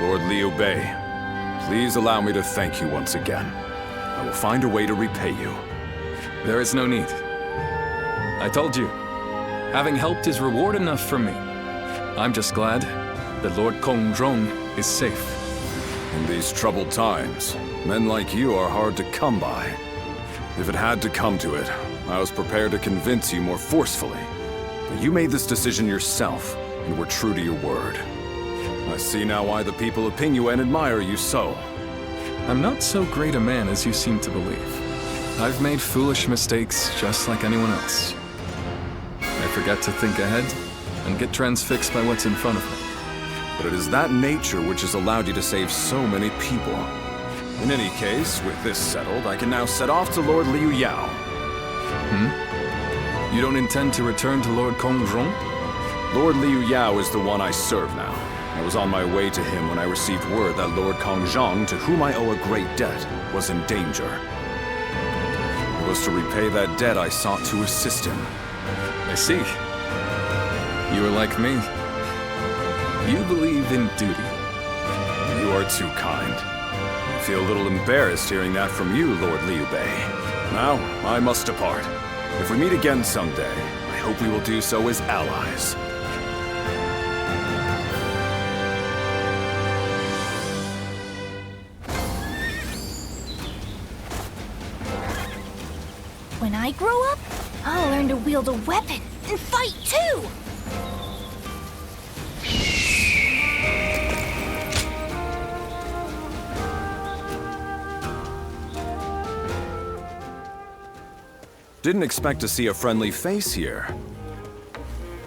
Lord Liu Bei, please allow me to thank you once again. I will find a way to repay you.
There is no need. I told you, having helped is reward enough for me. I'm just glad that Lord Rong is safe.
In these troubled times, men like you are hard to come by. If it had to come to it, I was prepared to convince you more forcefully. But you made this decision yourself, and were true to your word. I see now why the people of Ping Yuan admire you so.
I'm not so great a man as you seem to believe. I've made foolish mistakes just like anyone else. I forget to think ahead and get transfixed by what's in front of me.
But it is that nature which has allowed you to save so many people. In any case, with this settled, I can now set off to Lord Liu Yao.
You don't intend to return to Lord Rong?
Lord Liu Yao is the one I serve now. I was on my way to him when I received word that Lord Zhang, to whom I owe a great debt, was in danger. It was to repay that debt I sought to assist him.
I see. You are like me.
You believe in duty. You are too kind. I feel a little embarrassed hearing that from you, Lord Liu Bei. Now, I must depart. If we meet again someday, I hope we will do so as allies.
When I grow up, I'll learn to wield a weapon and fight too!
Didn't expect to see a friendly face here.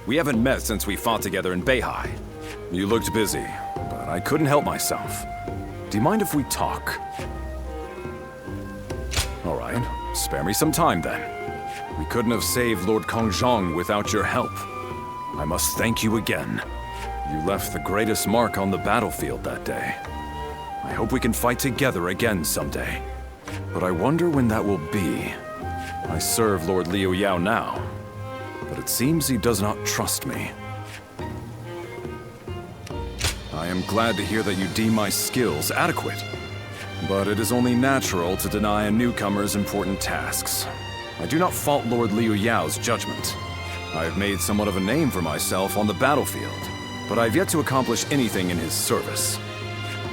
We haven't met since we fought together in Beihai. You looked busy, but I couldn't help myself. Do you mind if we talk? All right, spare me some time then. We couldn't have saved Lord Kongzhong without your help. I must thank you again. You left the greatest mark on the battlefield that day. I hope we can fight together again someday. But I wonder when that will be. I serve Lord Liu Yao now, but it seems he does not trust me. I am glad to hear that you deem my skills adequate, but it is only natural to deny a newcomer's important tasks. I do not fault Lord Liu Yao's judgment. I have made somewhat of a name for myself on the battlefield, but I have yet to accomplish anything in his service.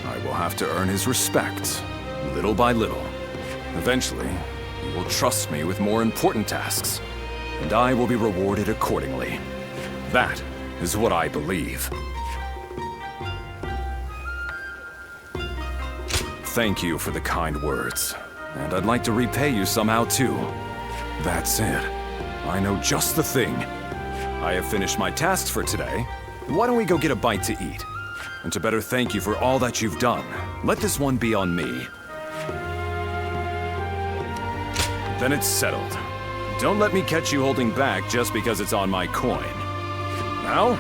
I will have to earn his respect, little by little. Eventually, he will trust me with more important tasks, and I will be rewarded accordingly. That is what I believe. Thank you for the kind words, and I'd like to repay you somehow too. That's it. I know just the thing. I have finished my tasks for today. Why don't we go get a bite to eat? And to better thank you for all that you've done, let this one be on me. Then it's settled. Don't let me catch you holding back just because it's on my coin. Now,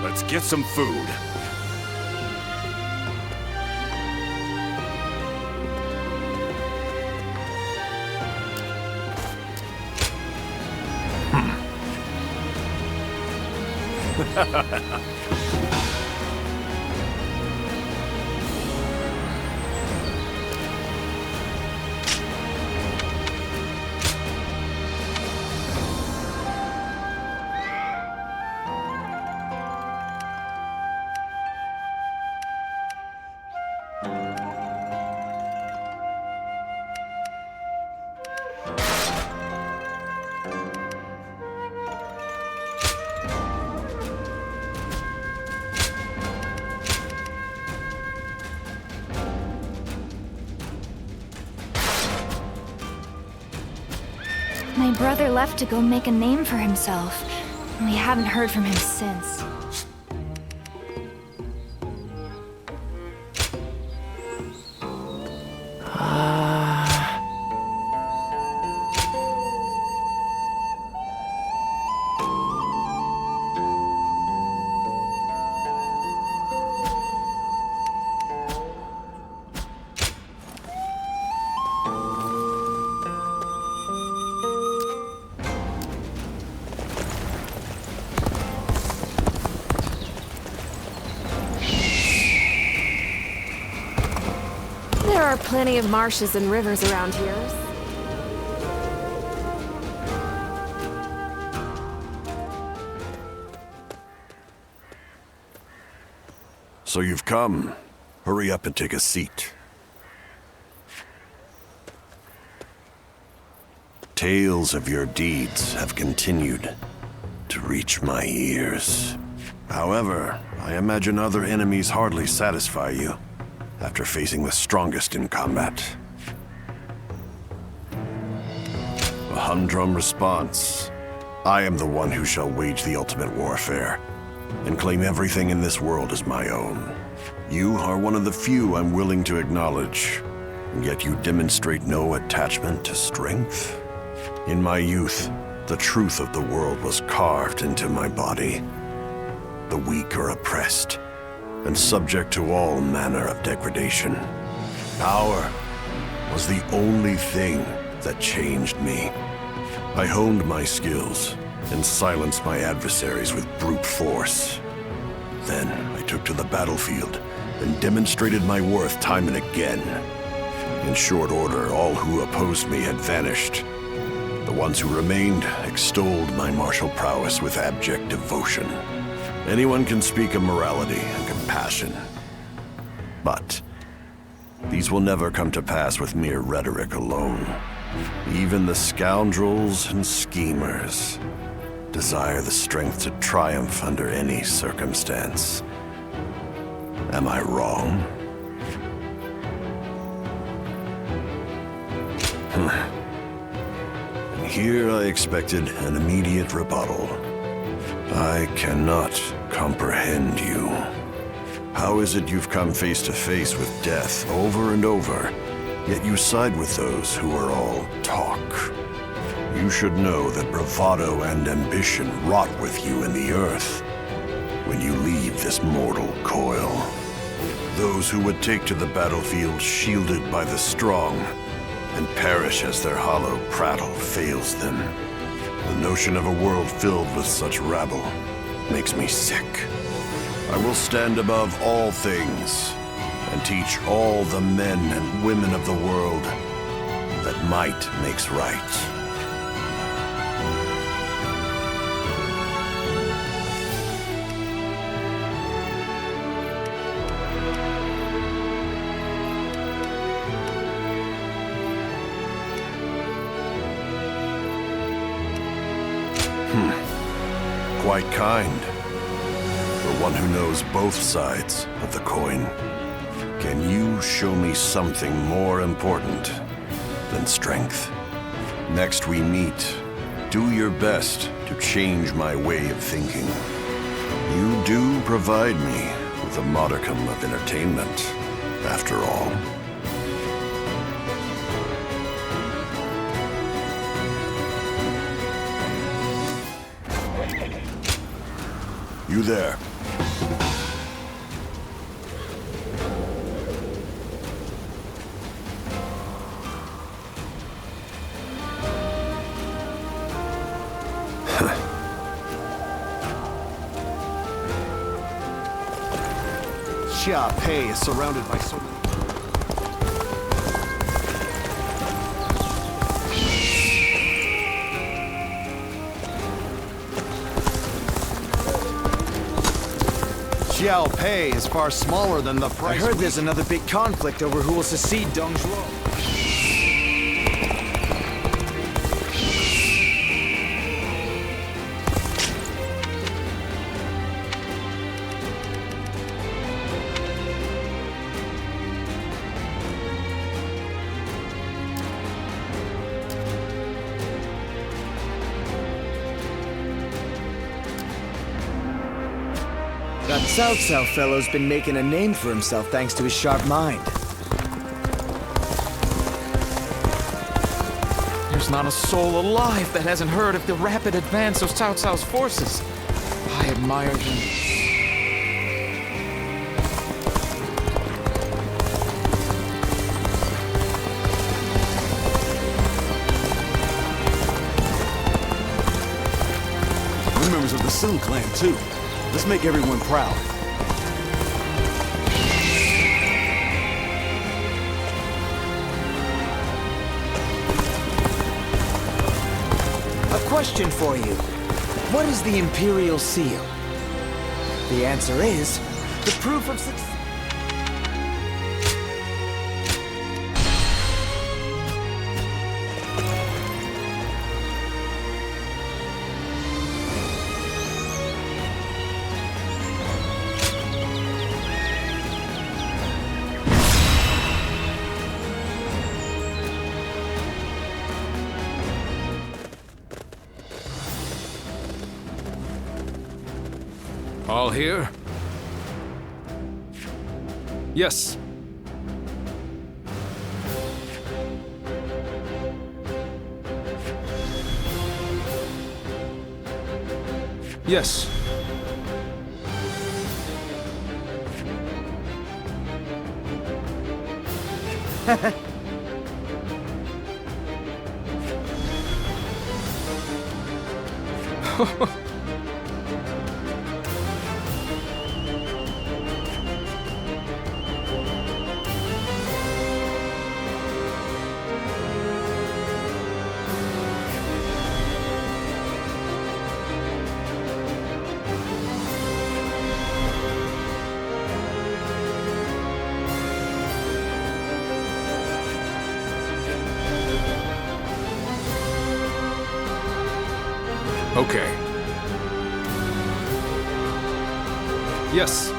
let's get some food.
My brother left to go make a name for himself. We haven't heard from him since.
There are plenty of marshes and rivers around here.
So you've come. Hurry up and take a seat. Tales of your deeds have continued to reach my ears. However, I imagine other enemies hardly satisfy you after facing the strongest in combat. A humdrum response. I am the one who shall wage the ultimate warfare and claim everything in this world as my own. You are one of the few I'm willing to acknowledge, and yet you demonstrate no attachment to strength. In my youth, the truth of the world was carved into my body. The weak are oppressed and subject to all manner of degradation. Power was the only thing that changed me. I honed my skills and silenced my adversaries with brute force. then, I took to the battlefield and demonstrated my worth time and again. In short order, all who opposed me had vanished. The ones who remained extolled my martial prowess with abject devotion. Anyone can speak of morality and compassion, but these will never come to pass with mere rhetoric alone. Even the scoundrels and schemers desire the strength to triumph under any circumstance. Am I wrong? And here I expected an immediate rebuttal. I cannot comprehend you. How is it you've come face to face with death over and over, yet you side with those who are all talk? You should know that bravado and ambition rot with you in the earth when you leave this mortal coil. Those who would take to the battlefield shielded by the strong and perish as their hollow prattle fails them. The notion of a world filled with such rabble makes me sick. I will stand above all things and teach all the men and women of the world that might makes right. Quite kind. For one who knows both sides of the coin. Can you show me something more important than strength? Next we meet, do your best to change my way of thinking. You do provide me with a modicum of entertainment, after all. You there.
Jia Pei is surrounded by so many... Xiao Pei is far smaller than the price.
I heard there's another big conflict over who will succeed Dong Zhuo.
That Cao Cao fellow's been making a name for himself thanks to his sharp mind.
There's not a soul alive that hasn't heard of the rapid advance of Cao Cao's forces. I admire them.
We're members of the Sun clan, too. Let's make everyone proud.
A question for you. What is the Imperial Seal? The answer is the proof of success.
All here? Yes. Yes.
Okay.
Yes.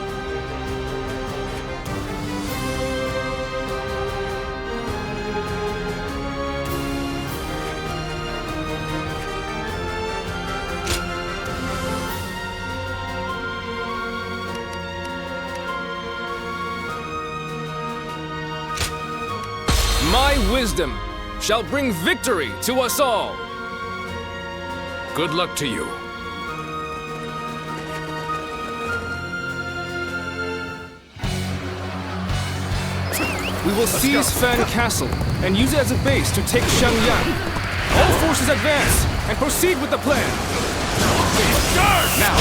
My wisdom shall bring victory to us all.
Good luck to you.
We will seize Fan Castle and use it as a base to take Xiangyang. All forces advance and proceed with the plan.
Now!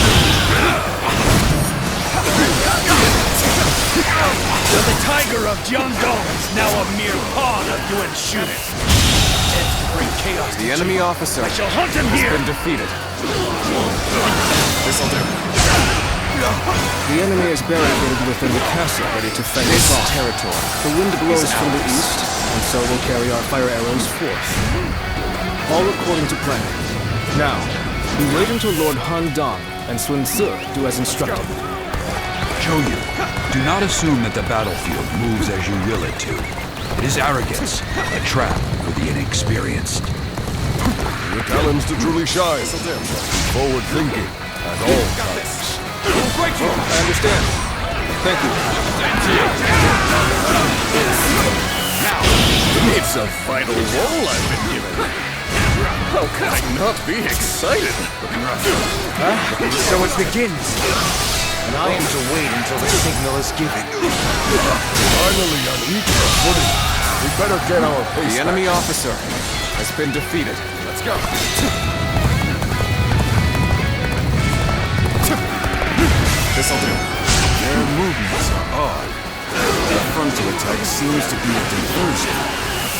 The Tiger of Jiangdong is now a mere pawn of Yuan Shu. Intent to bring chaos
The enemy officer
I shall hunt him
has
here!
been defeated.
This'll do. The enemy is barricaded within the castle, ready to fend us off.
Territory.
The wind blows from the east, and so we'll carry our fire arrows forth. All according to plan. Now, we wait until Lord Han Dong and Sun Ce do as instructed.
Zhou, do not assume that the battlefield moves as you will it to. It is arrogance, a trap for the inexperienced.
Your talents to truly shine. Forward thinking at all times.
I understand. Thank you.
It's a vital role I've been given. How can I not be excited?
So it begins. And I am to wait until the signal is given.
Finally on equal footing. We better get our pace.
The enemy officer has been defeated.
Let's go.
This'll do.
Their movements are odd.
The frontal attack seems to be a diversion.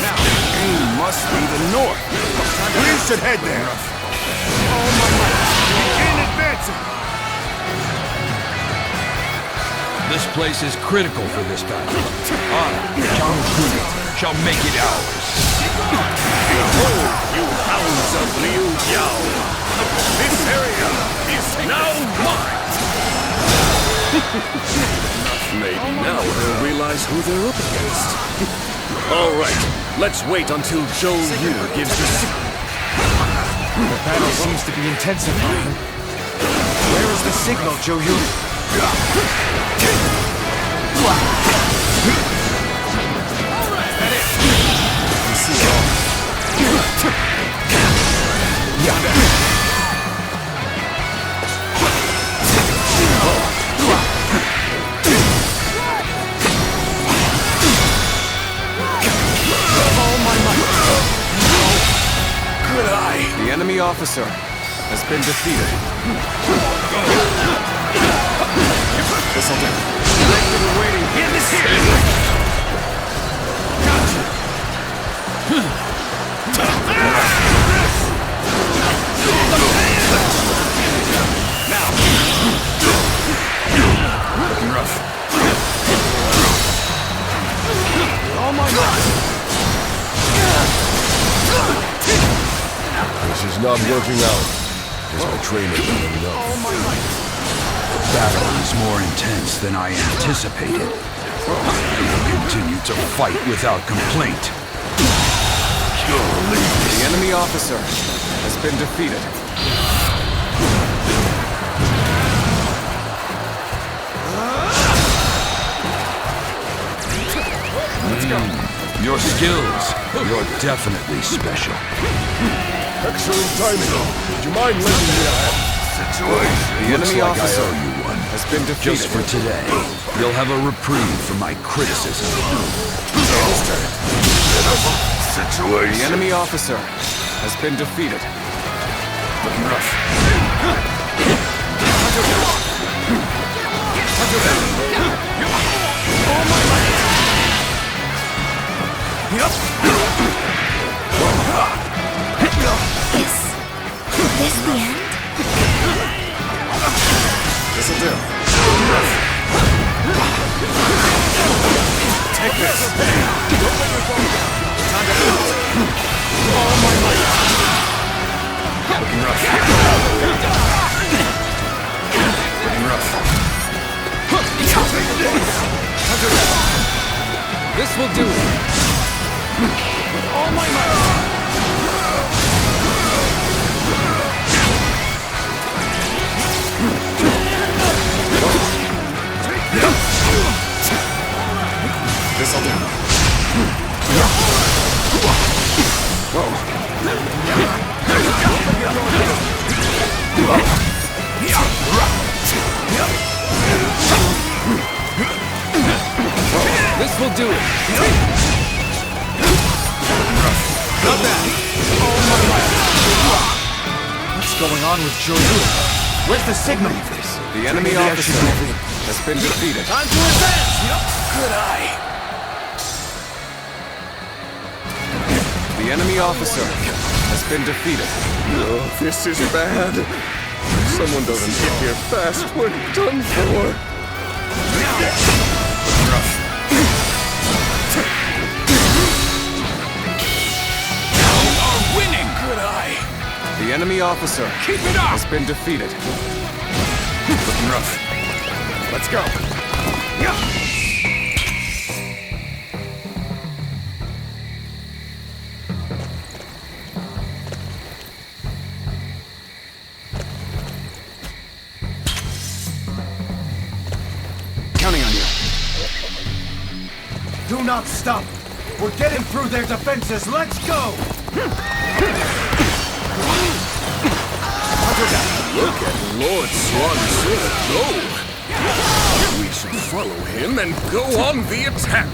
Now, aim must be the north.
We should head there.
Oh my might. Begin advancing.
This place is critical for this battle. I, Zhang shall make it ours.
Behold, you hounds of Liu Jiao. This area is now mine. Maybe now they'll realize who they're up against. All right, let's wait until Zhou Yu gives the signal.
The battle seems to be intensifying. Where is the signal, Zhou Yu?
The enemy officer has been defeated. This'll do.
I've been waiting. Get this here. Now. Looking rough. Oh my God.
This is not working out. Is my training not enough?
The battle is more intense than I anticipated. I will continue to fight without complaint.
The enemy officer has been defeated.
Your skills, you're definitely special.
Excellent timing. Would you mind lending me a hand?
The enemy
Looks like
officer
I owe you one.
has been defeated.
Just for today, you'll have a reprieve from my criticism.
The enemy officer has been defeated.
Looking rough. Oh my God.
Is this the end?
This'll do.
Take this. Time to out. Oh my God. Looking rough.
This will do it. With all my might.
This'll do.
This will do it.
Not bad. Oh my God. What's going on with Zhou? Where's the signal?
The enemy officer has been defeated.
Time to advance! Good eye.
The enemy officer has been defeated.
Oh, this is bad. If someone doesn't get here fast, we're done for.
Winning! Good eye! The enemy officer has been defeated.
Looking rough. Let's go.
Counting on you.
Do not stop. We're getting through their defenses. Let's go!
Look at Lord Swan go! We should follow him and go on the attack!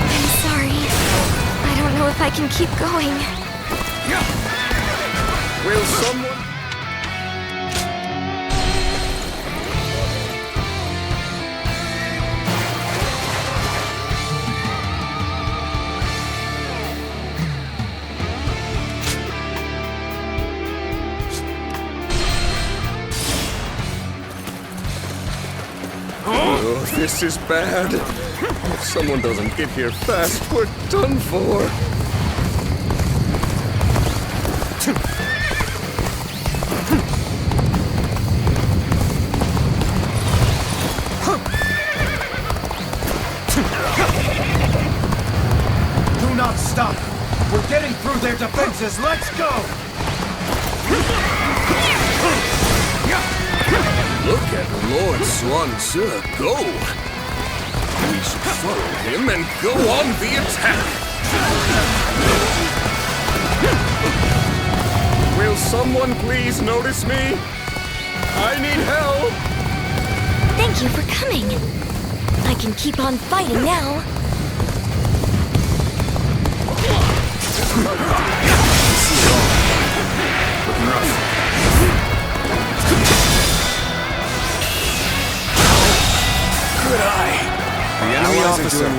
I'm sorry. I don't know if I can keep going.
Will someone... Oh, this is bad. If someone doesn't get here fast, we're done for.
Do not stop. We're getting through their defenses. Let's go!
Look at Lord Swan go! We should follow him and go on the attack! Will someone please notice me? I need help!
Thank you for coming. I can keep on fighting now.
Looking rough.
Good eye. The enemy officer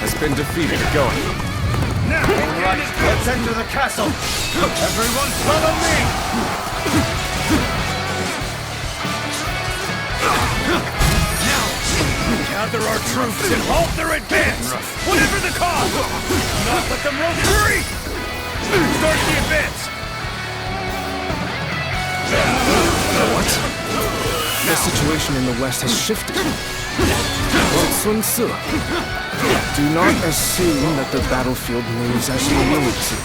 has been defeated. Going.
Now, all right, let's enter the castle. Everyone follow me!
Now, gather our troops and halt their advance! Whatever the cause! Do not let them roam free! Start the advance!
What? The situation in the west has shifted. Lord Sun Ce, do not assume that the battlefield moves as you will it to.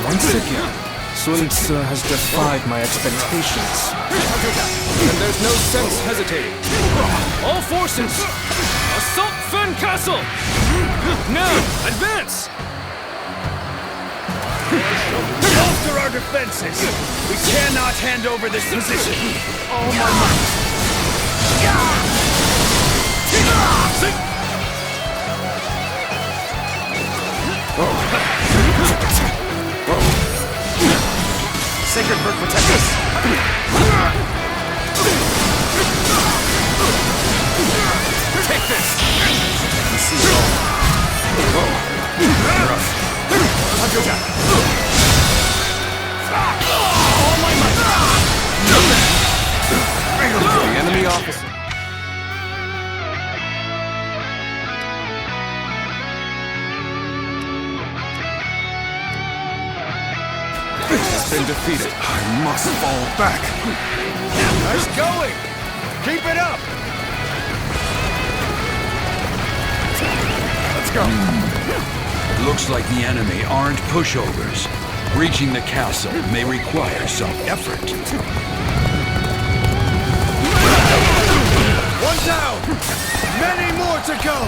Once again, Sun Ce has defied my expectations. And there's no sense hesitating. All forces, assault Fen Castle! Now, advance!
Bolster our defenses! We cannot hand over this position! All my might!
Sacred Bird protect us!
Take this!
All my might! The enemy officer. has been defeated.
I must fall back.
Nice going! Keep it up!
Let's go.
Looks like the enemy aren't pushovers. Reaching the castle may require some effort.
One down! Many more to go!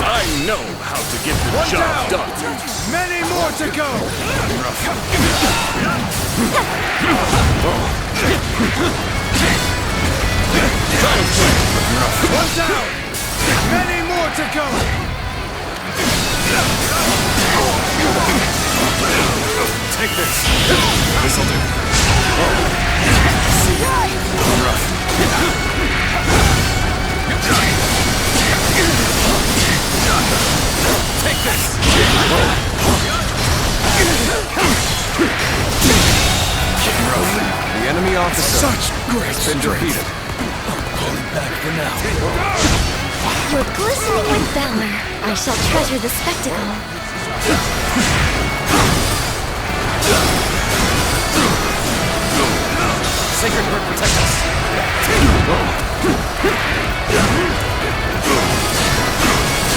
I know how to get the
One
job
down.
done.
Many more to go! One down! Many more to go!
Take this. This'll do.
Take this! The enemy officer has been defeated.
Pulling back for now.
You're glistening with valor. I shall treasure the spectacle.
Sacred Word protect us.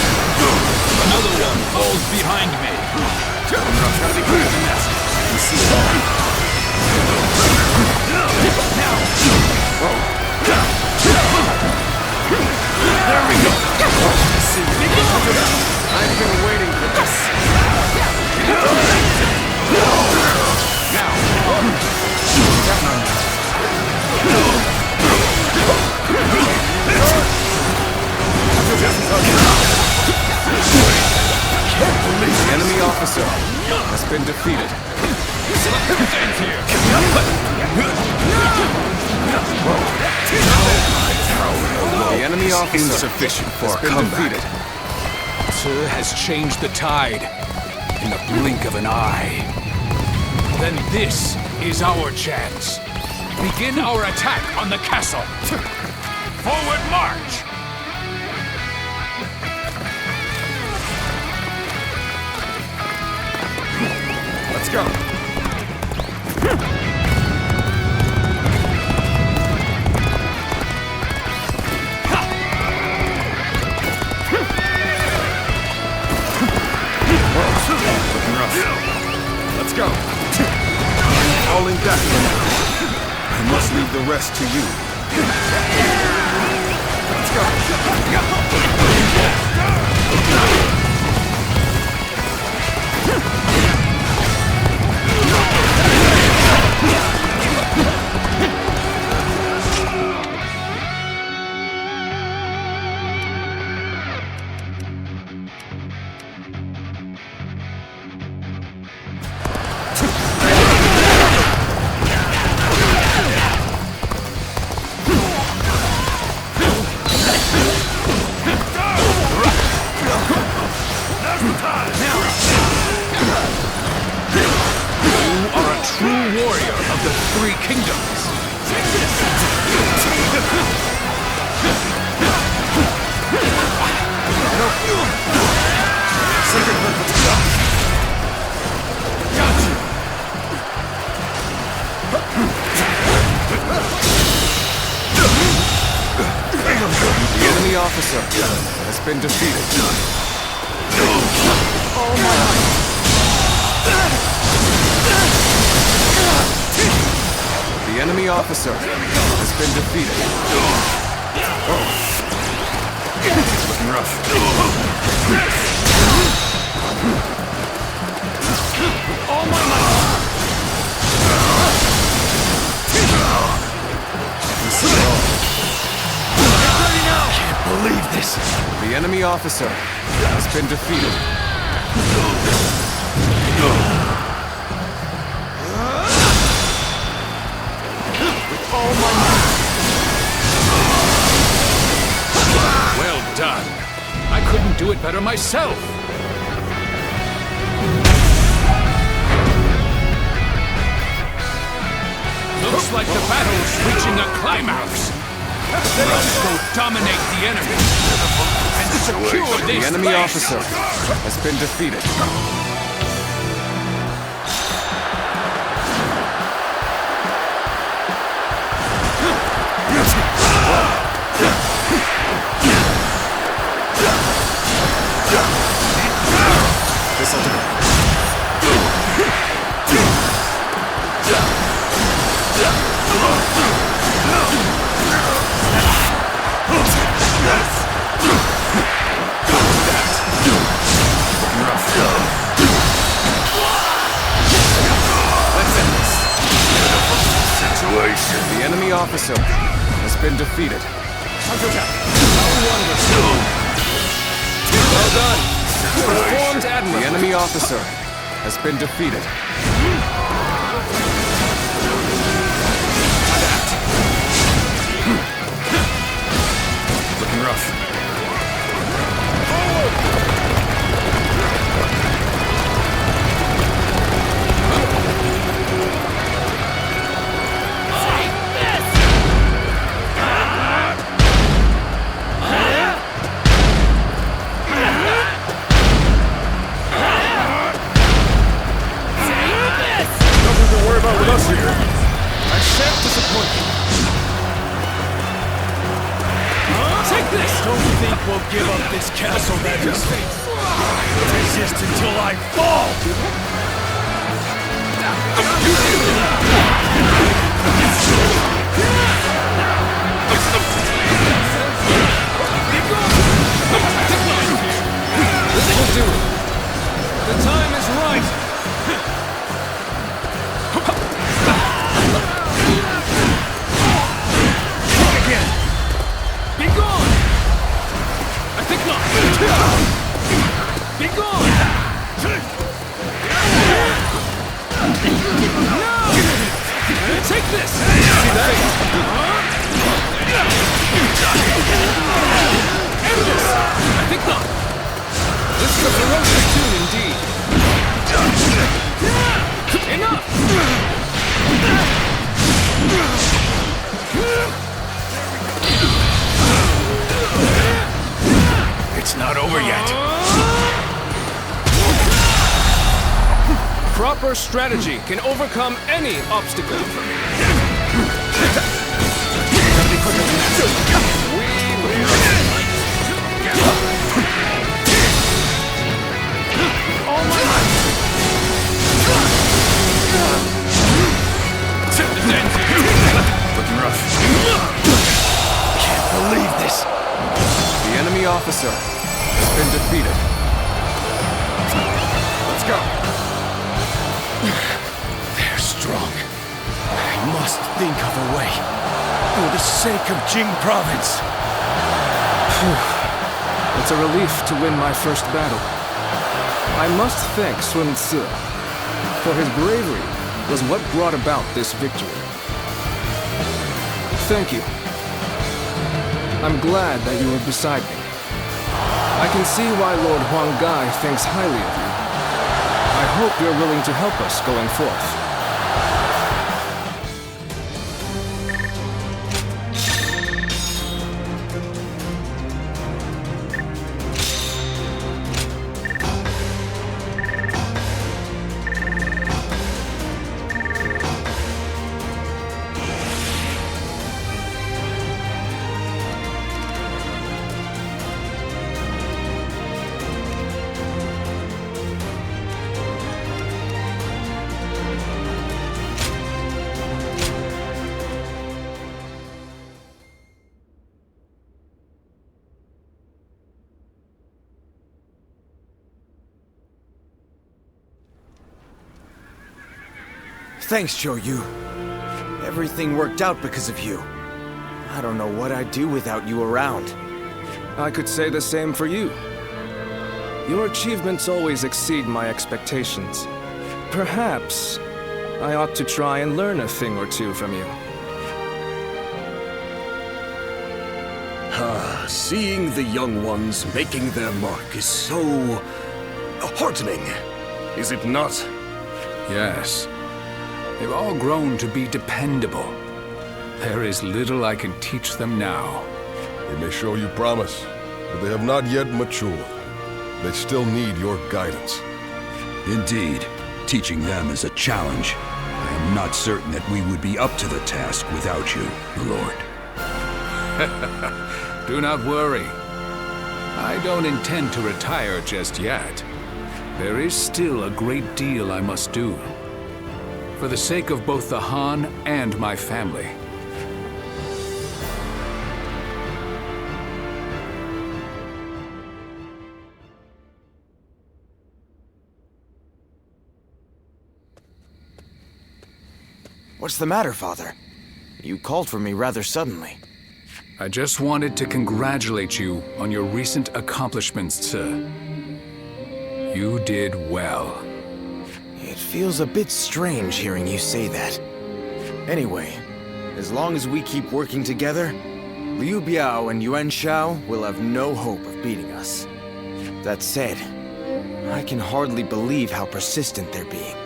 Another one falls behind me.
Gotta be quicker than that. We see it all. Now!
There we go! I've been waiting for this. The enemy officer has been defeated. The enemy officer
Insufficient for
has
a
been
comeback.
defeated.
Zhuhe has changed the tide in the blink of an eye. Then this is our chance. Begin our attack on the castle. Forward march!
Let's go. Let's go. Falling back for now. I must leave the rest to you. Let's go.
True warrior of the three kingdoms.
The enemy officer has been defeated.
Oh my!
The enemy officer has been defeated.
Looking rough.
All my might!
Get ready now! Can't believe this.
The enemy officer has been defeated.
Oh my!
Well done. I couldn't do it better myself. Looks like the battle's reaching a climax. Let's go dominate the enemy and secure this
The enemy
place.
officer has been defeated. This'll do. The enemy officer has been defeated.
Well done. Performed admirably.
The enemy officer has been defeated.
Looking rough.
With us here. I shan't disappoint you.
Take this!
Don't think we'll give up this castle that is resist until I fall!
This will do it. The time is right. Be gone! I think not! Be gone! No! Take this! See that? End this! I think not! This is a ferocious tune indeed! Enough! It's not over yet.
Proper strategy can overcome any obstacle.
All my life. Looking rough.
Can't believe this.
The enemy officer has been defeated. Let's go.
They're strong. I must think of a way. For the sake of Jing province.
It's a relief to win my first battle. I must thank Sun Jian, for his bravery was what brought about this victory. Thank you. I'm glad that you were beside me. I can see why Lord Huang Gai thinks highly of you. I hope you're willing to help us going forth.
Thanks, Zhou Yu. Everything worked out because of you. I don't know what I'd do without you around.
I could say the same for you. Your achievements always exceed my expectations. Perhaps I ought to try and learn a thing or two from you.
Seeing the young ones making their mark is so heartening, is it not?
Yes. They've all grown to be dependable. There is little I can teach them now.
They may show you promise, but they have not yet matured. They still need your guidance.
Indeed, teaching them is a challenge. I am not certain that we would be up to the task without you, Lord.
Do not worry. I don't intend to retire just yet. There is still a great deal I must do. For the sake of both the Han and my family.
What's the matter, Father? You called for me rather suddenly.
I just wanted to congratulate you on your recent accomplishments, sir. You did well.
It feels a bit strange hearing you say that. Anyway, as long as we keep working together, Liu Bei and Yuan Shao will have no hope of beating us. That said, I can hardly believe how persistent they're being.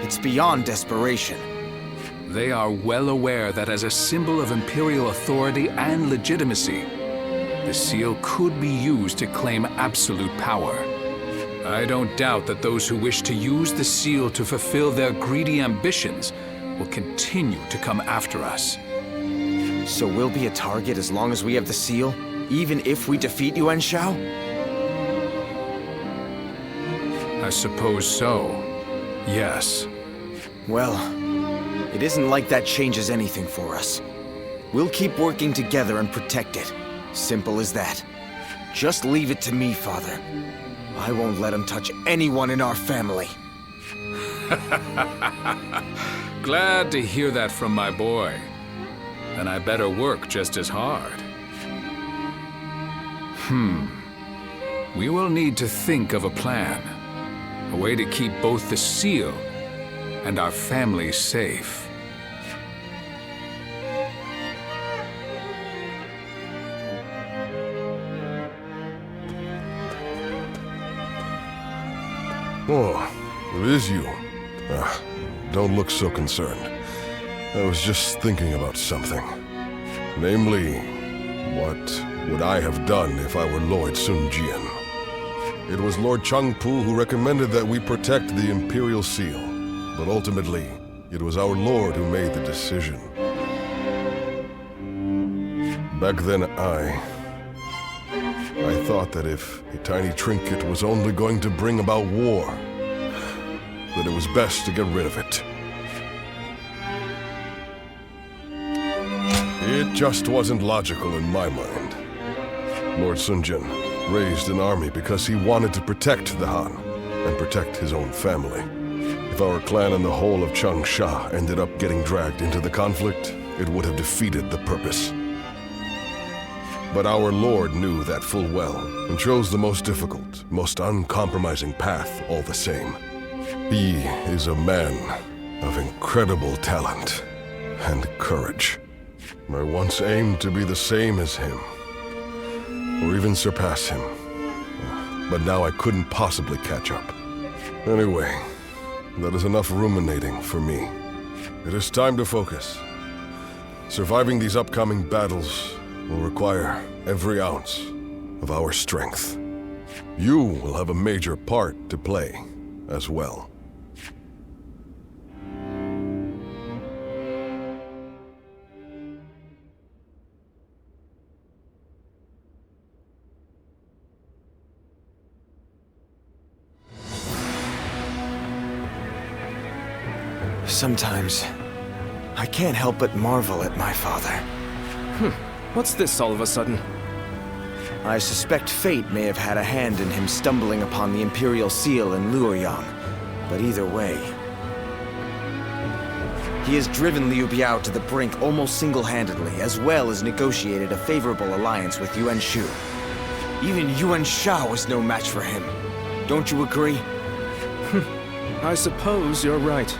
It's beyond desperation.
They are well aware that as a symbol of imperial authority and legitimacy, the seal could be used to claim absolute power. I don't doubt that those who wish to use the seal to fulfill their greedy ambitions will continue to come after us.
So we'll be a target as long as we have the seal, even if we defeat Yuan Shao?
I suppose so. Yes.
Well, it isn't like that changes anything for us. We'll keep working together and protect it. Simple as that. Just leave it to me, Father. I won't let him touch anyone in our family.
Glad to hear that from my boy. Then I better work just as hard. We will need to think of a plan. A way to keep both the seal and our family safe.
Oh, it is you. Don't look so concerned. I was just thinking about something. Namely, what would I have done if I were Lord Sun Jian? It was Lord Changpu who recommended that we protect the Imperial Seal, but ultimately, it was our Lord who made the decision. Back then, I thought that if a tiny trinket was only going to bring about war, that it was best to get rid of it. It just wasn't logical in my mind. Lord Sun Jian raised an army because he wanted to protect the Han and protect his own family. If our clan and the whole of Changsha ended up getting dragged into the conflict, it would have defeated the purpose. But our Lord knew that full well, and chose the most difficult, most uncompromising path all the same. He is a man of incredible talent and courage. I once aimed to be the same as him, or even surpass him. But now I couldn't possibly catch up. Anyway, that is enough ruminating for me. It is time to focus. Surviving these upcoming battles will require every ounce of our strength. You will have a major part to play as well.
Sometimes, I can't help but marvel at my father.
What's this all of a sudden?
I suspect fate may have had a hand in him stumbling upon the Imperial Seal in Luoyang, but either way, he has driven Liu Bei to the brink almost single-handedly, as well as negotiated a favorable alliance with Yuan Shu. Even Yuan Shao is no match for him. Don't you agree?
I suppose you're right.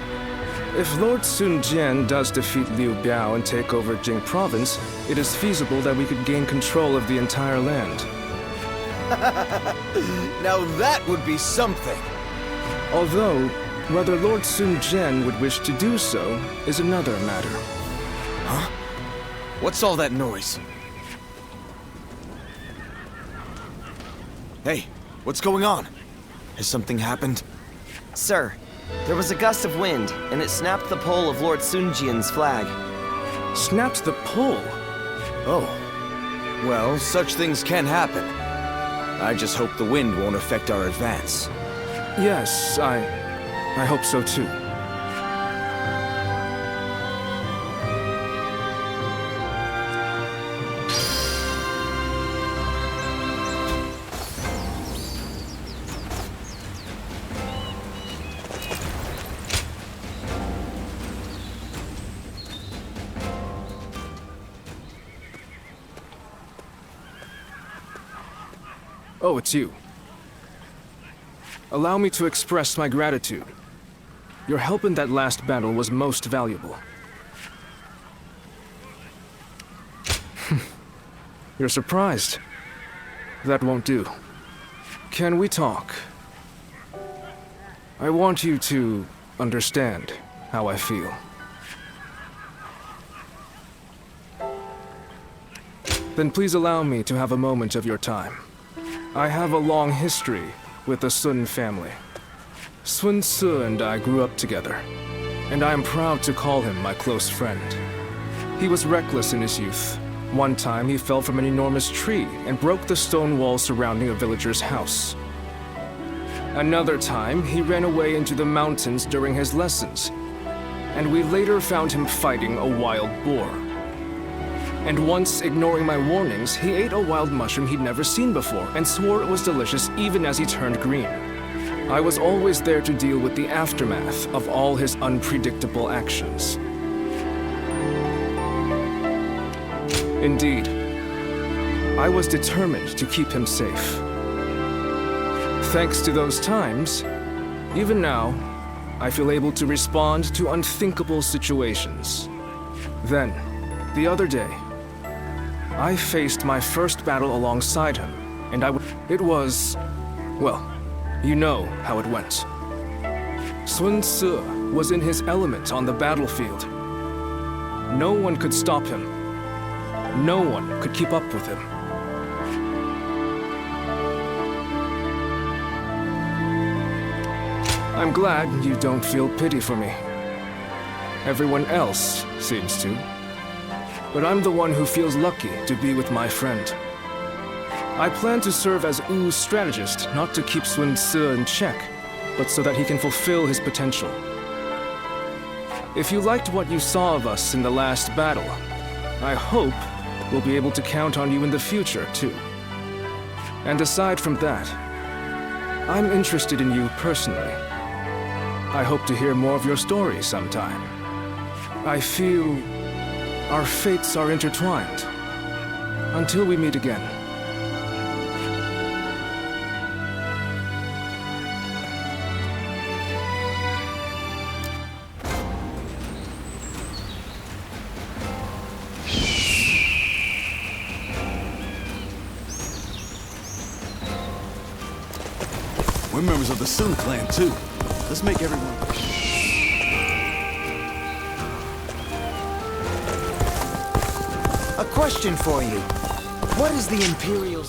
If Lord Sun Jian does defeat Liu Bei and take over Jing province, it is feasible that we could gain control of the entire land.
Now that would be something!
Although, whether Lord Sun Jian would wish to do so is another matter.
Huh?
What's all that noise? Hey, what's going on? Has something happened?
Sir, there was a gust of wind, and it snapped the pole of Lord Sun Jian's flag.
Snapped the pole? Oh. Well, such things can happen. I just hope the wind won't affect our advance.
Yes, I hope so too. Oh, it's you. Allow me to express my gratitude. Your help in that last battle was most valuable. You're surprised. That won't do. Can we talk? I want you to understand how I feel. Then please allow me to have a moment of your time. I have a long history with the Sun family. Sun Ce and I grew up together, and I am proud to call him my close friend. He was reckless in his youth. One time he fell from an enormous tree and broke the stone wall surrounding a villager's house. Another time he ran away into the mountains during his lessons, and we later found him fighting a wild boar. And once, ignoring my warnings, he ate a wild mushroom he'd never seen before and swore it was delicious even as he turned green. I was always there to deal with the aftermath of all his unpredictable actions. Indeed, I was determined to keep him safe. Thanks to those times, even now, I feel able to respond to unthinkable situations. Then, the other day, I faced my first battle alongside him, and it was, well, you know how it went. Sun Ce was in his element on the battlefield. No one could stop him. No one could keep up with him. I'm glad you don't feel pity for me. Everyone else seems to. But I'm the one who feels lucky to be with my friend. I plan to serve as Wu's strategist, not to keep Sun Ce in check, but so that he can fulfill his potential. If you liked what you saw of us in the last battle, I hope we'll be able to count on you in the future, too. And aside from that, I'm interested in you personally. I hope to hear more of your story sometime. I feel our fates are intertwined. Until we meet again.
We're members of the Sun clan, too. Let's make everyone...
A question for you. What is the Imperial...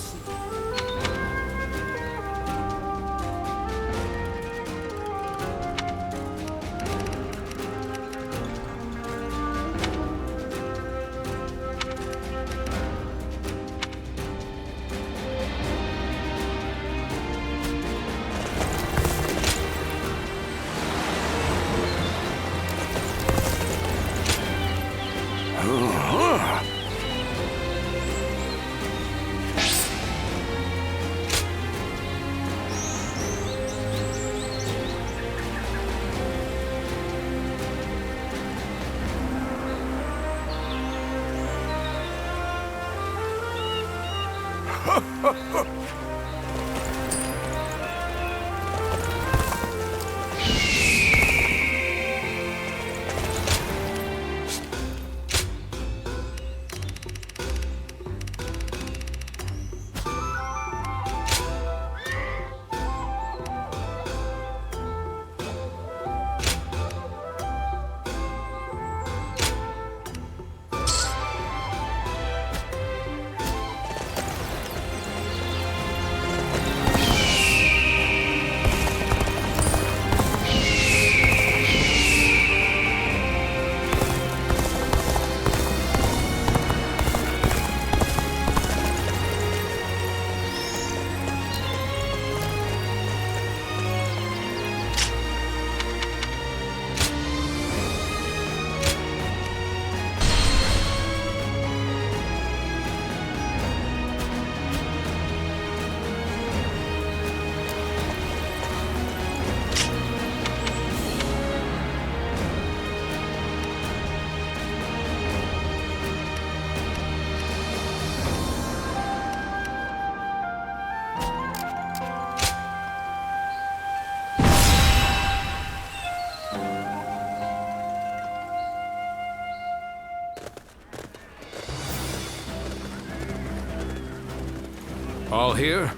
All here?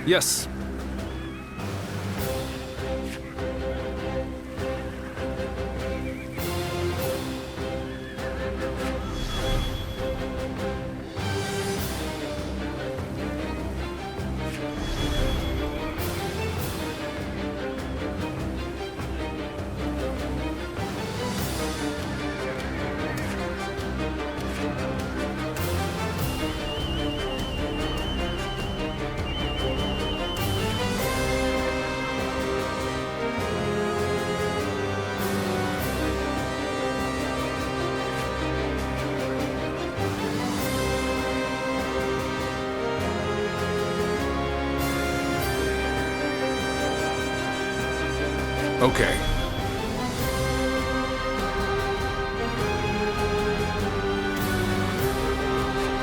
Yes.
Okay.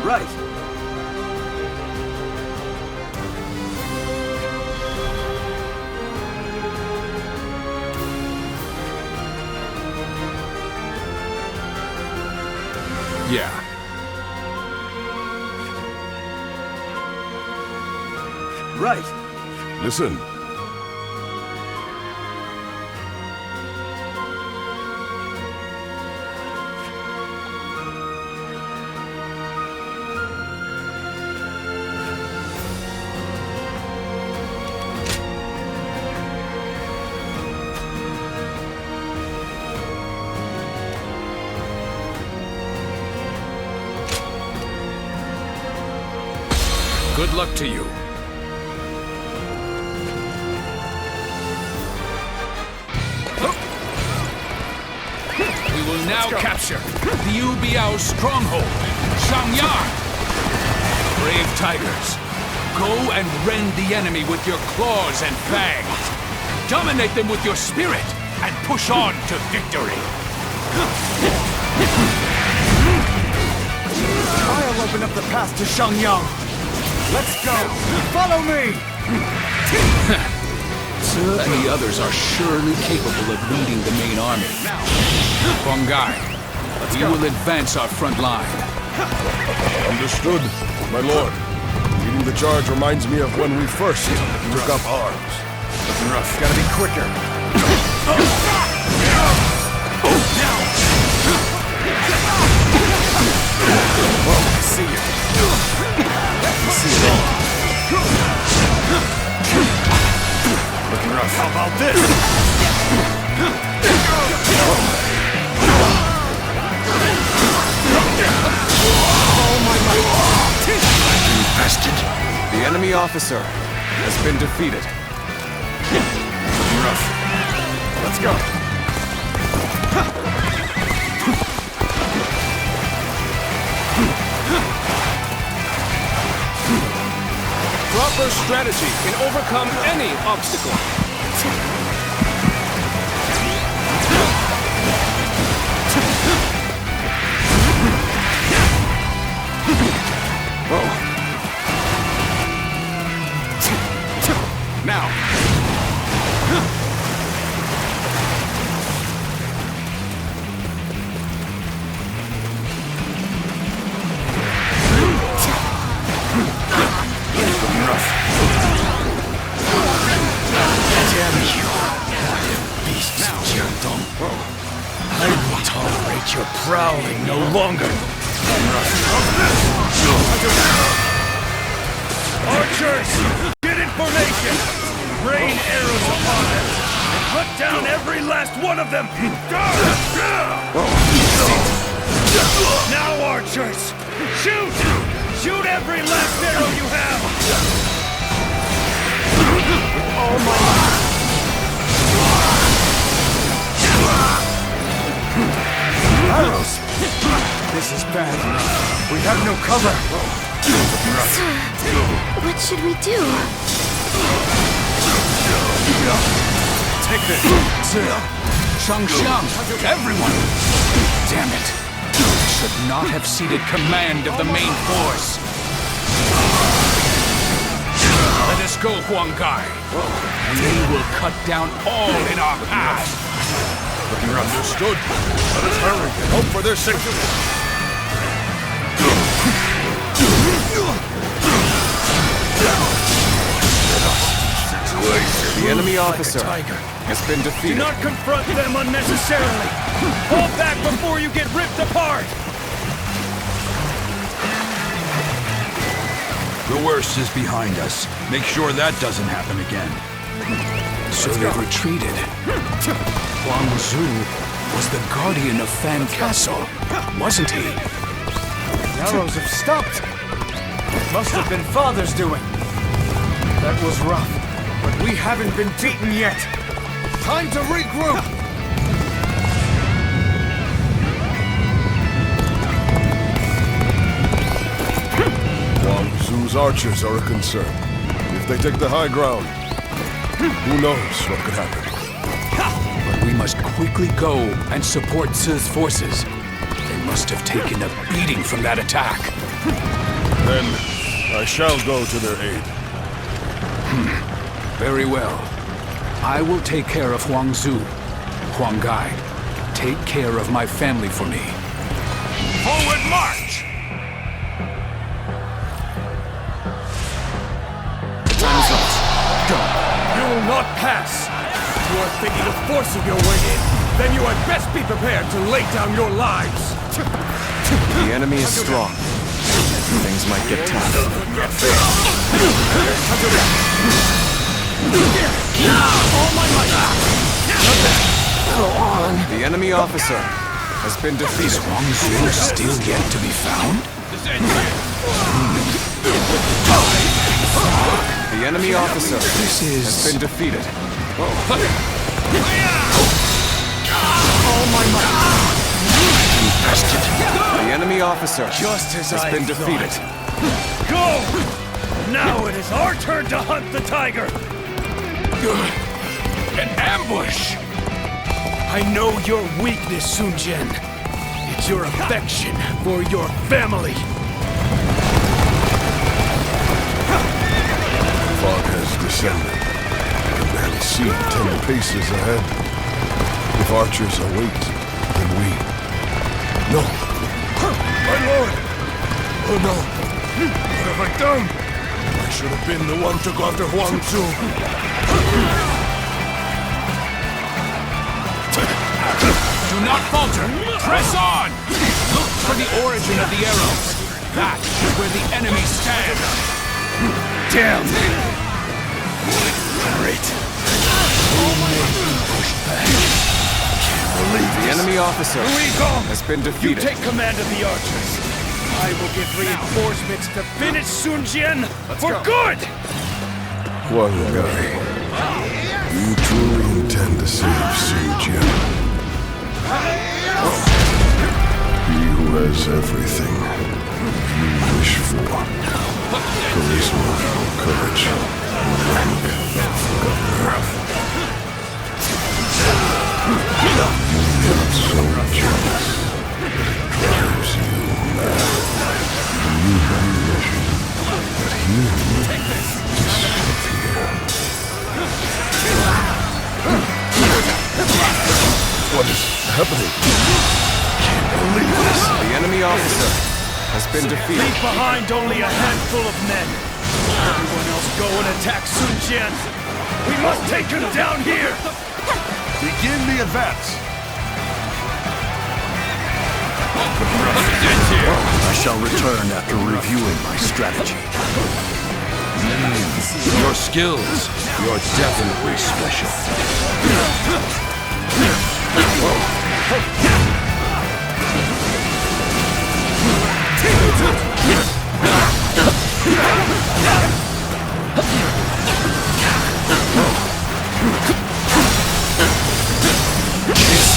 Right.
Yeah.
Right.
Listen.
Good luck to you. We will now capture Liu Bei's stronghold, Xiangyang. Brave tigers, go and rend the enemy with your claws and fangs. Dominate them with your spirit and push on to victory.
I'll open up the path to Xiangyang. Let's go! Follow me!
Zhe and the others are surely capable of leading the main army. Huangai, we will advance our front line.
Understood, my lord. Leading the charge reminds me of when we first took up arms.
Looking rough. Gotta be quicker.
Whoa, I see you. I see it all.
Looking rough. How about this?
Oh my might.
You bastard.
The enemy officer has been defeated.
Looking rough. Let's go.
Proper strategy can overcome any obstacle.
Whoa. Now.
Damn you, beasts of Jiandong. I will tolerate your prowling no longer.
Archers, get in formation! Rain arrows upon them! And hunt down every last one of them! Now, archers! Shoot! Shoot every last arrow you have! With all my might!
Arrows! This is bad. We have no cover.
What should we do?
Take this. Shang, everyone! Damn it. I should not have ceded command of the main force. Let us go, Huangai. We will cut down all in our path.
Looking understood. Let us hurry and hope for their safety.
The enemy officer has been
Do
defeated.
not confront them unnecessarily! Fall back before you get ripped apart!
The worst is behind us. Make sure that doesn't happen again.
So they've retreated. Huang Zhu was the guardian of Fan Castle, wasn't he?
The arrows have stopped. It must have been Father's doing. That was rough, but we haven't been beaten yet. Time to regroup.
Huang Zu's archers are a concern. If they take the high ground, who knows what could happen.
But we must quickly go and support Ci's forces. They must have taken a beating from that attack.
Then I shall go to their aid.
Very well. I will take care of Huang Zhu. Huang Gai, take care of my family for me.
Forward march!
The time is right. Go.
You will not pass! If you are thinking of forcing your way in, then you had best be prepared to lay down your lives!
The enemy is strong. Things might get tough.
All my might!
Go on. The enemy officer has been defeated.
Is Huang Zhu still yet to be found?
The enemy officer has been defeated.
All my might!
The enemy officer
Just as
has
I
been
thought.
defeated.
Go! Now it is our turn to hunt the tiger!
An ambush!
I know your weakness, Sun Jian. It's your affection for your family.
Fog has descended. I can barely see 10 paces ahead. If archers await, then we... No! My lord! Oh no! What have I done? I should have been the one to go after Huang Zhu.
Do not falter! Press on! Look for the origin of the arrows. That is where the enemy stands.
Damn! Great. Pushed back. Can't believe
The enemy officer has been
You
defeated.
take command of the archers. I will give reinforcements to finish Sun Jian for good!
Huang Gai, you truly intend to save Sun Jian? He who has everything you wish for. Charisma, courage, and rank of governor. You are so jealous that it drives you mad. You wish that he would disappear. What is happening?
Can't believe this.
The enemy officer has been defeated.
Leave behind only a handful of men. Everyone else go and attack Sun Jian. We must take him down here.
Begin the advance.
I shall return after reviewing my strategy. Your skills, you're definitely special.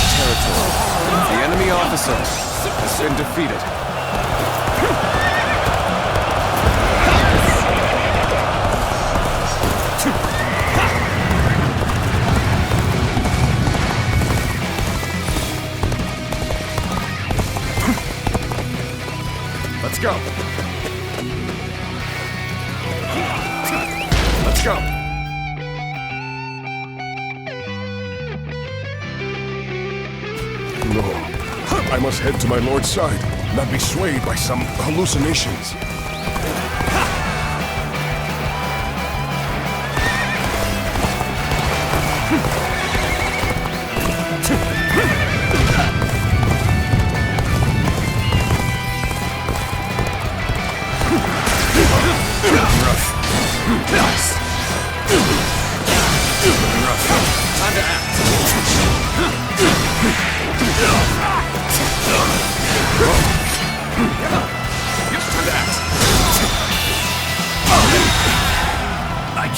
The enemy officer has been defeated.
Let's go. Let's go.
No. I must head to my lord's side, not be swayed by some hallucinations.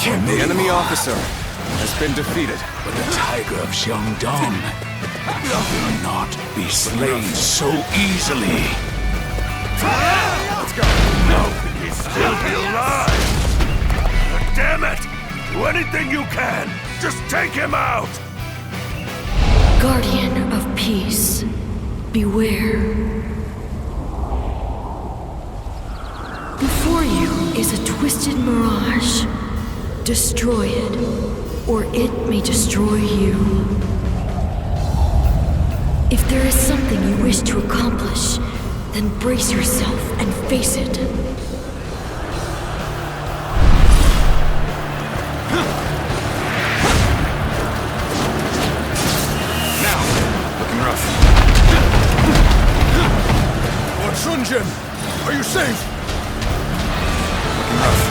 The enemy officer has been defeated.
But the Tiger of Jiangdong will not be slain so easily.
Let's go. No, he's still be alive. Damn it! Do anything you can. Just take him out.
Guardian of peace, beware. Before you is a twisted mirage. Destroy it, or it may destroy you. If there is something you wish to accomplish, then brace yourself and face it.
Lord Sun Jian, are you safe? Looking rough.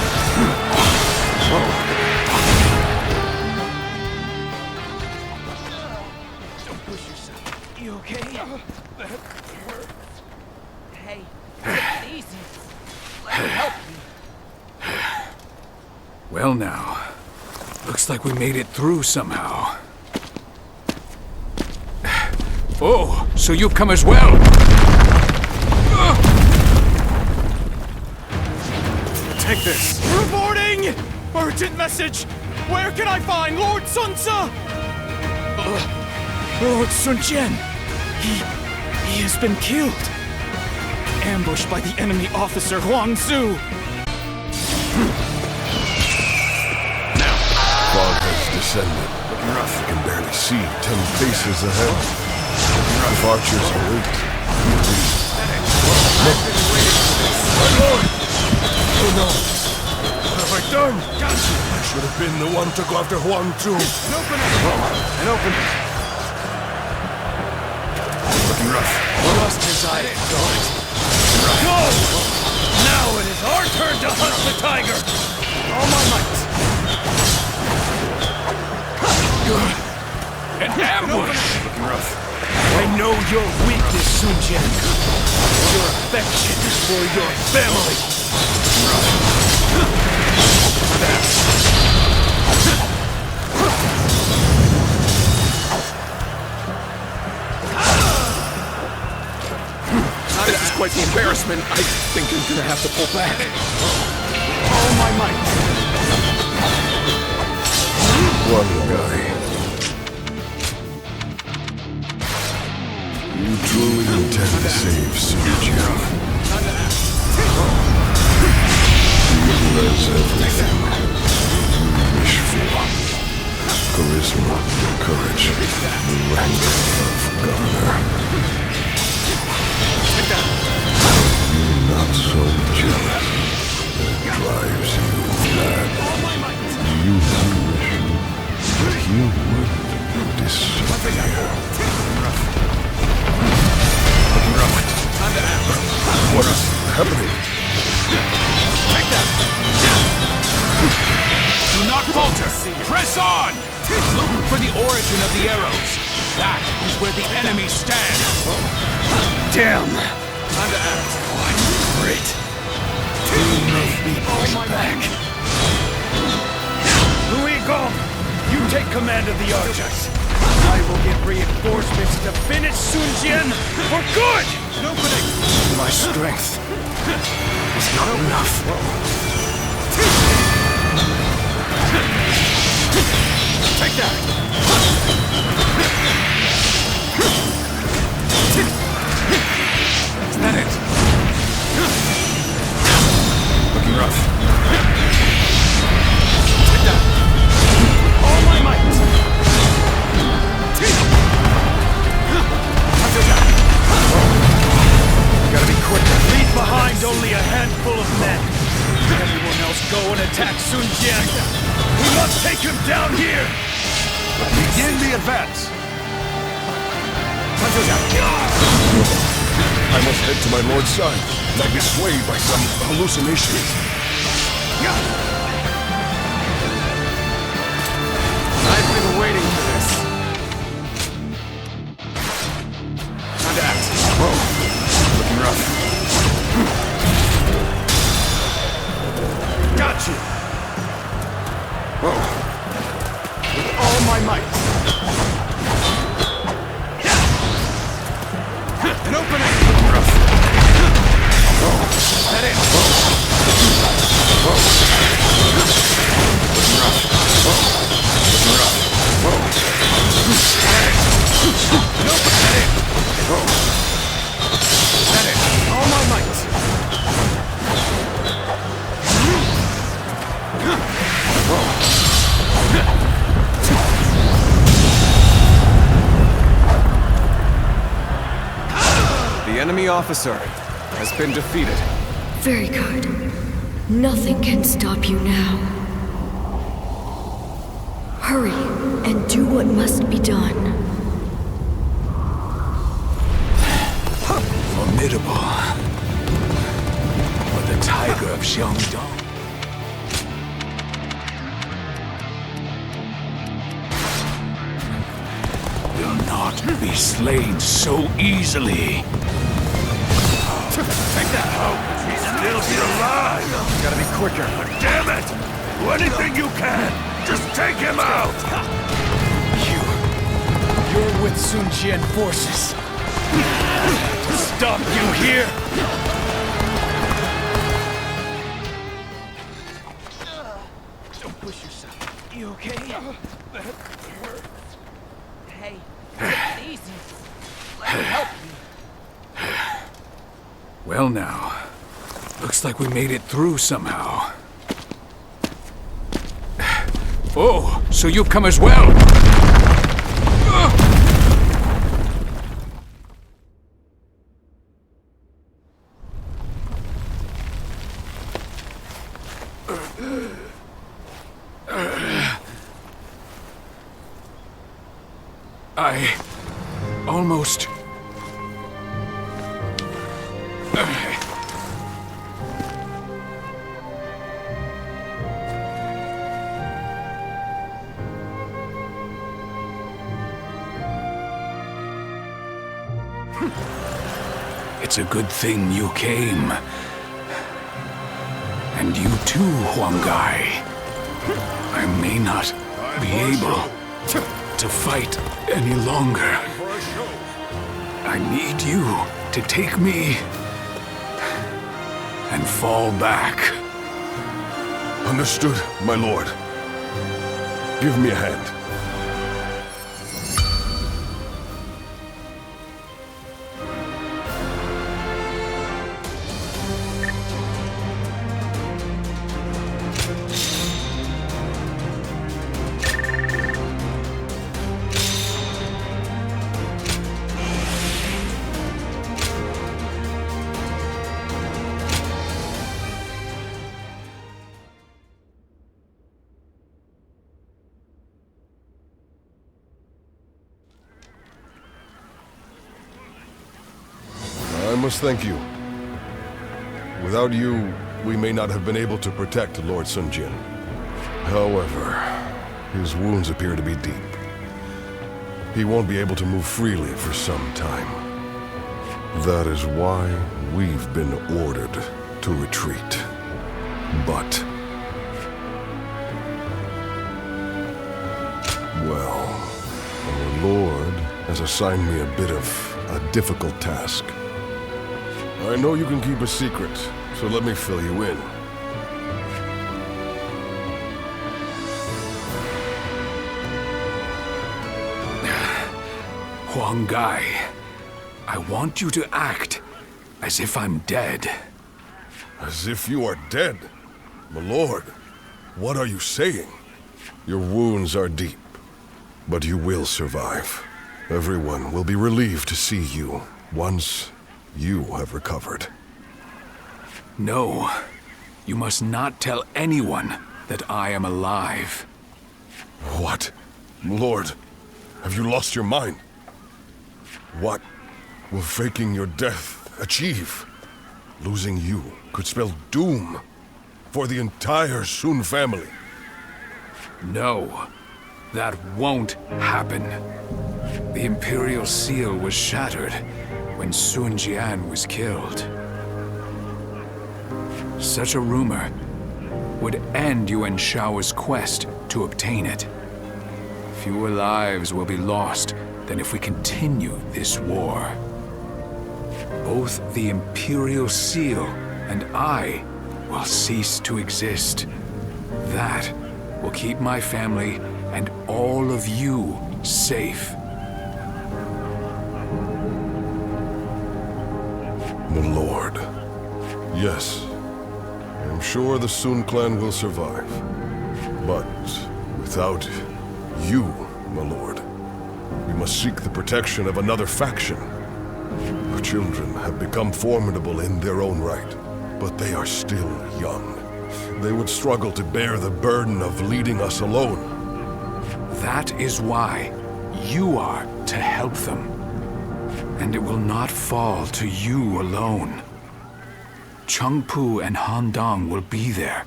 Don't push yourself. You okay? That hurt. Hey, take it easy. Let me help you.
Well now, looks like we made it through somehow. Oh, so you've come as well?
Take this.
Reporting! Urgent message! Where can I find Lord Sun Tzu? Lord Sun Jian! He has been killed! Ambushed by the enemy officer Huang Zu!
Fog has descended. Looking rough. You can barely see 10 paces ahead. If archers are weak, look. My lord! Oh no! What have I done? I should have been the one to go after Huang Zu.
An opening.
Looking rough.
We lost his eye.
Go! Now it is our turn to hunt the tiger!
All my might.
An ambush! Looking rough.
I know your weakness, Sun Jian. Your affection for your family.
This is quite the embarrassment. I think I'm gonna have to pull back.
All my might.
One guy. You truly intend to save Sun Jian. He has everything you wish for. Charisma, courage, the rank of governor. You're not so jealous that it drives you mad. You wish that he would disappear. What is happening?
Take that! Do not falter! Press on! Look for the origin of the arrows. That is where the enemy stands.
Damn! Time to act. What? Great. You may be pushed back. Louis Gong, you take command of the archers. I will get reinforcements to finish Sun Jian for good!
My strength is not enough.
Take that!
Is that it? Looking rough.
Take that! All my might!
Gotta be quicker.
Leave behind only a handful of men. Everyone else go and attack Sun Jian. We must take him down here!
Begin the advance!
I must head to my lord's side, not be swayed by some hallucinations.
I've been waiting for this.
Time to act. Looking rough.
Got you!
my might. An opening! That it! All my might!
The enemy officer has been defeated.
Very good. Nothing can stop you now. Hurry and do what must be done.
Formidable. For the tiger of Xiangdong. Will not be slain so easily.
Take that! He's still alive!
Gotta be quicker.
Damn it! Do anything you can! Just take him out!
You're with Sun Jian forces. To stop you here!
Don't push yourself. You okay? That hurts. Hey, take it easy. Let me help you.
Well now, looks like we made it through somehow. Oh, so you've come as well! I almost... It's a good thing you came. And you too, Huanggai. I may not be able to fight any longer. I need you to take me and fall back.
Understood, my lord. Give me a hand. I must thank you. Without you, we may not have been able to protect Lord Sun Jian. However, his wounds appear to be deep. He won't be able to move freely for some time. That is why we've been ordered to retreat. But... well, our Lord has assigned me a bit of a difficult task. I know you can keep a secret, so let me fill you in.
Huanggai, I want you to act as if I'm dead.
As if you are dead? My lord, what are you saying? Your wounds are deep, but you will survive. Everyone will be relieved to see you once you have recovered.
No, you must not tell anyone that I am alive.
What? Lord, have you lost your mind? What will faking your death achieve? Losing you could spell doom for the entire Sun family.
No, that won't happen. The Imperial Seal was shattered when Sun Jian was killed. Such a rumor would end Yuan Shao's quest to obtain it. fewer lives will be lost than if we continue this war. Both the Imperial Seal and I will cease to exist. That will keep my family and all of you safe.
My lord. Yes, I am sure the Sun clan will survive. But without you, my lord, we must seek the protection of another faction. Our children have become formidable in their own right, but they are still young. They would struggle to bear the burden of leading us alone.
That is why you are to help them. And it will not fall to you alone. Chengpu and Handong will be there,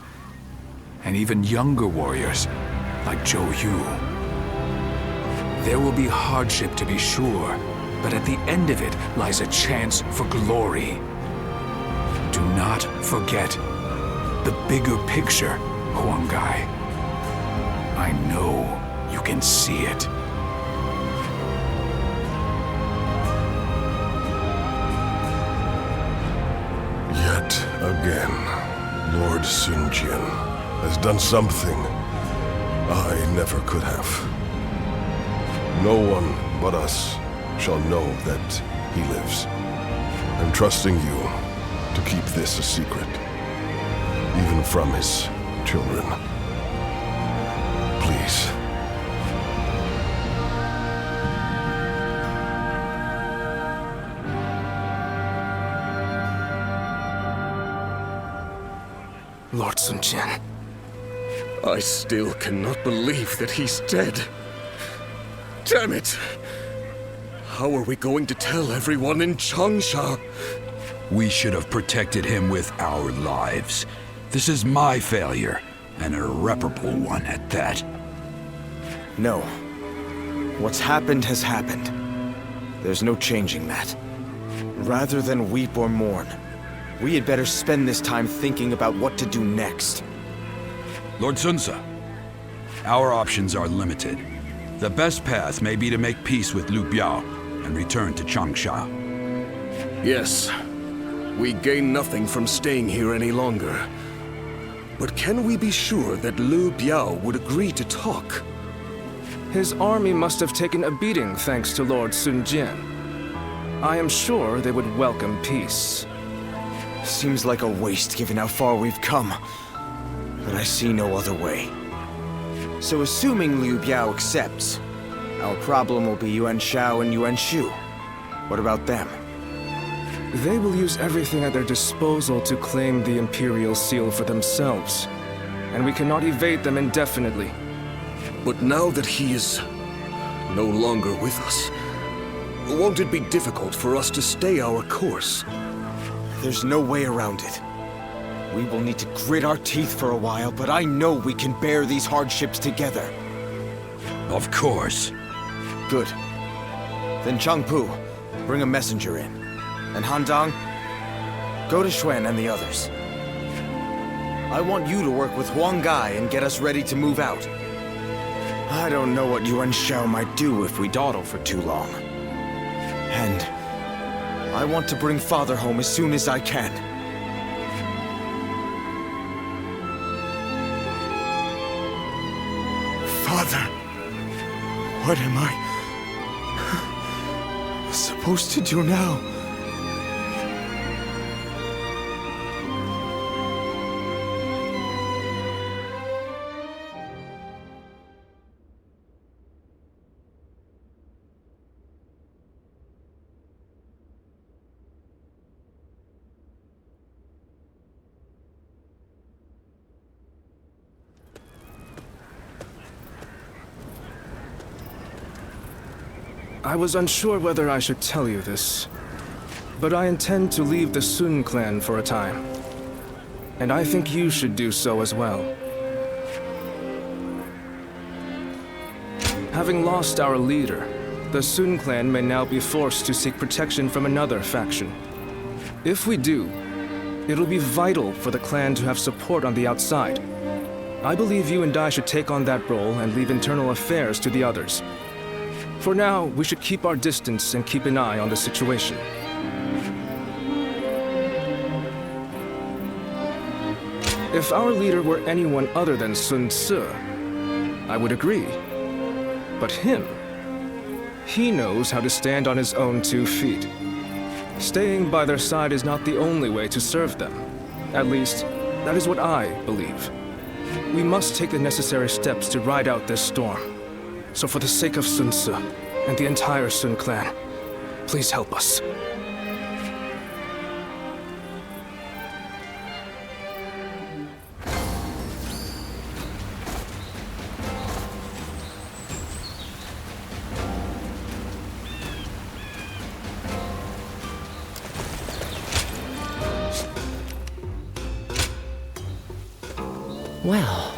and even younger warriors like Zhou Yu. There will be hardship to be sure, but at the end of it lies a chance for glory. Do not forget the bigger picture, Huanggai. I know you can see it.
Yet again, Lord Sun Jian has done something I never could have. No one but us shall know that he lives. I'm trusting you to keep this a secret, even from his children. Please.
Lord Sun Jian, I still cannot believe that he's dead. Damn it! How are we going to tell everyone in Changsha?
We should have protected him with our lives. This is my failure, an irreparable one at that.
No. What's happened has happened. There's no changing that. Rather than weep or mourn, we had better spend this time thinking about what to do next.
Lord Sunsa, our options are limited. The best path may be to make peace with Liu Bei and return to Changsha.
Yes. We gain nothing from staying here any longer. But can we be sure that Liu Bei would agree to talk?
His army must have taken a beating thanks to Lord Sun Jian. I am sure they would welcome peace.
Seems like a waste given how far we've come. But I see no other way. So assuming Liu Bei accepts, our problem will be Yuan Shao and Yuan Shu. What about them?
They will use everything at their disposal to claim the Imperial Seal for themselves. And we cannot evade them indefinitely.
But now that he is no longer with us, won't it be difficult for us to stay our course?
There's no way around it. We will need to grit our teeth for a while, but I know we can bear these hardships together.
Of course.
Good. Then Changpu, bring a messenger in. And Handong, go to Xuan and the others. I want you to work with Huanggai and get us ready to move out. I don't know what Yuan Shao might do if we dawdle for too long. And I want to bring Father home as soon as I can. Father, what am I supposed to do now?
I was unsure whether I should tell you this, but I intend to leave the Sun clan for a time. And I think you should do so as well. Having lost our leader, the Sun clan may now be forced to seek protection from another faction. If we do, it'll be vital for the clan to have support on the outside. I believe you and Dai should take on that role and leave internal affairs to the others. For now, we should keep our distance and keep an eye on the situation. If our leader were anyone other than Sun Ce, I would agree. But him, he knows how to stand on his own 2 feet. Staying by their side is not the only way to serve them. At least, that is what I believe. We must take the necessary steps to ride out this storm. So for the sake of Sun Ce and the entire Sun clan, please help us.
Well,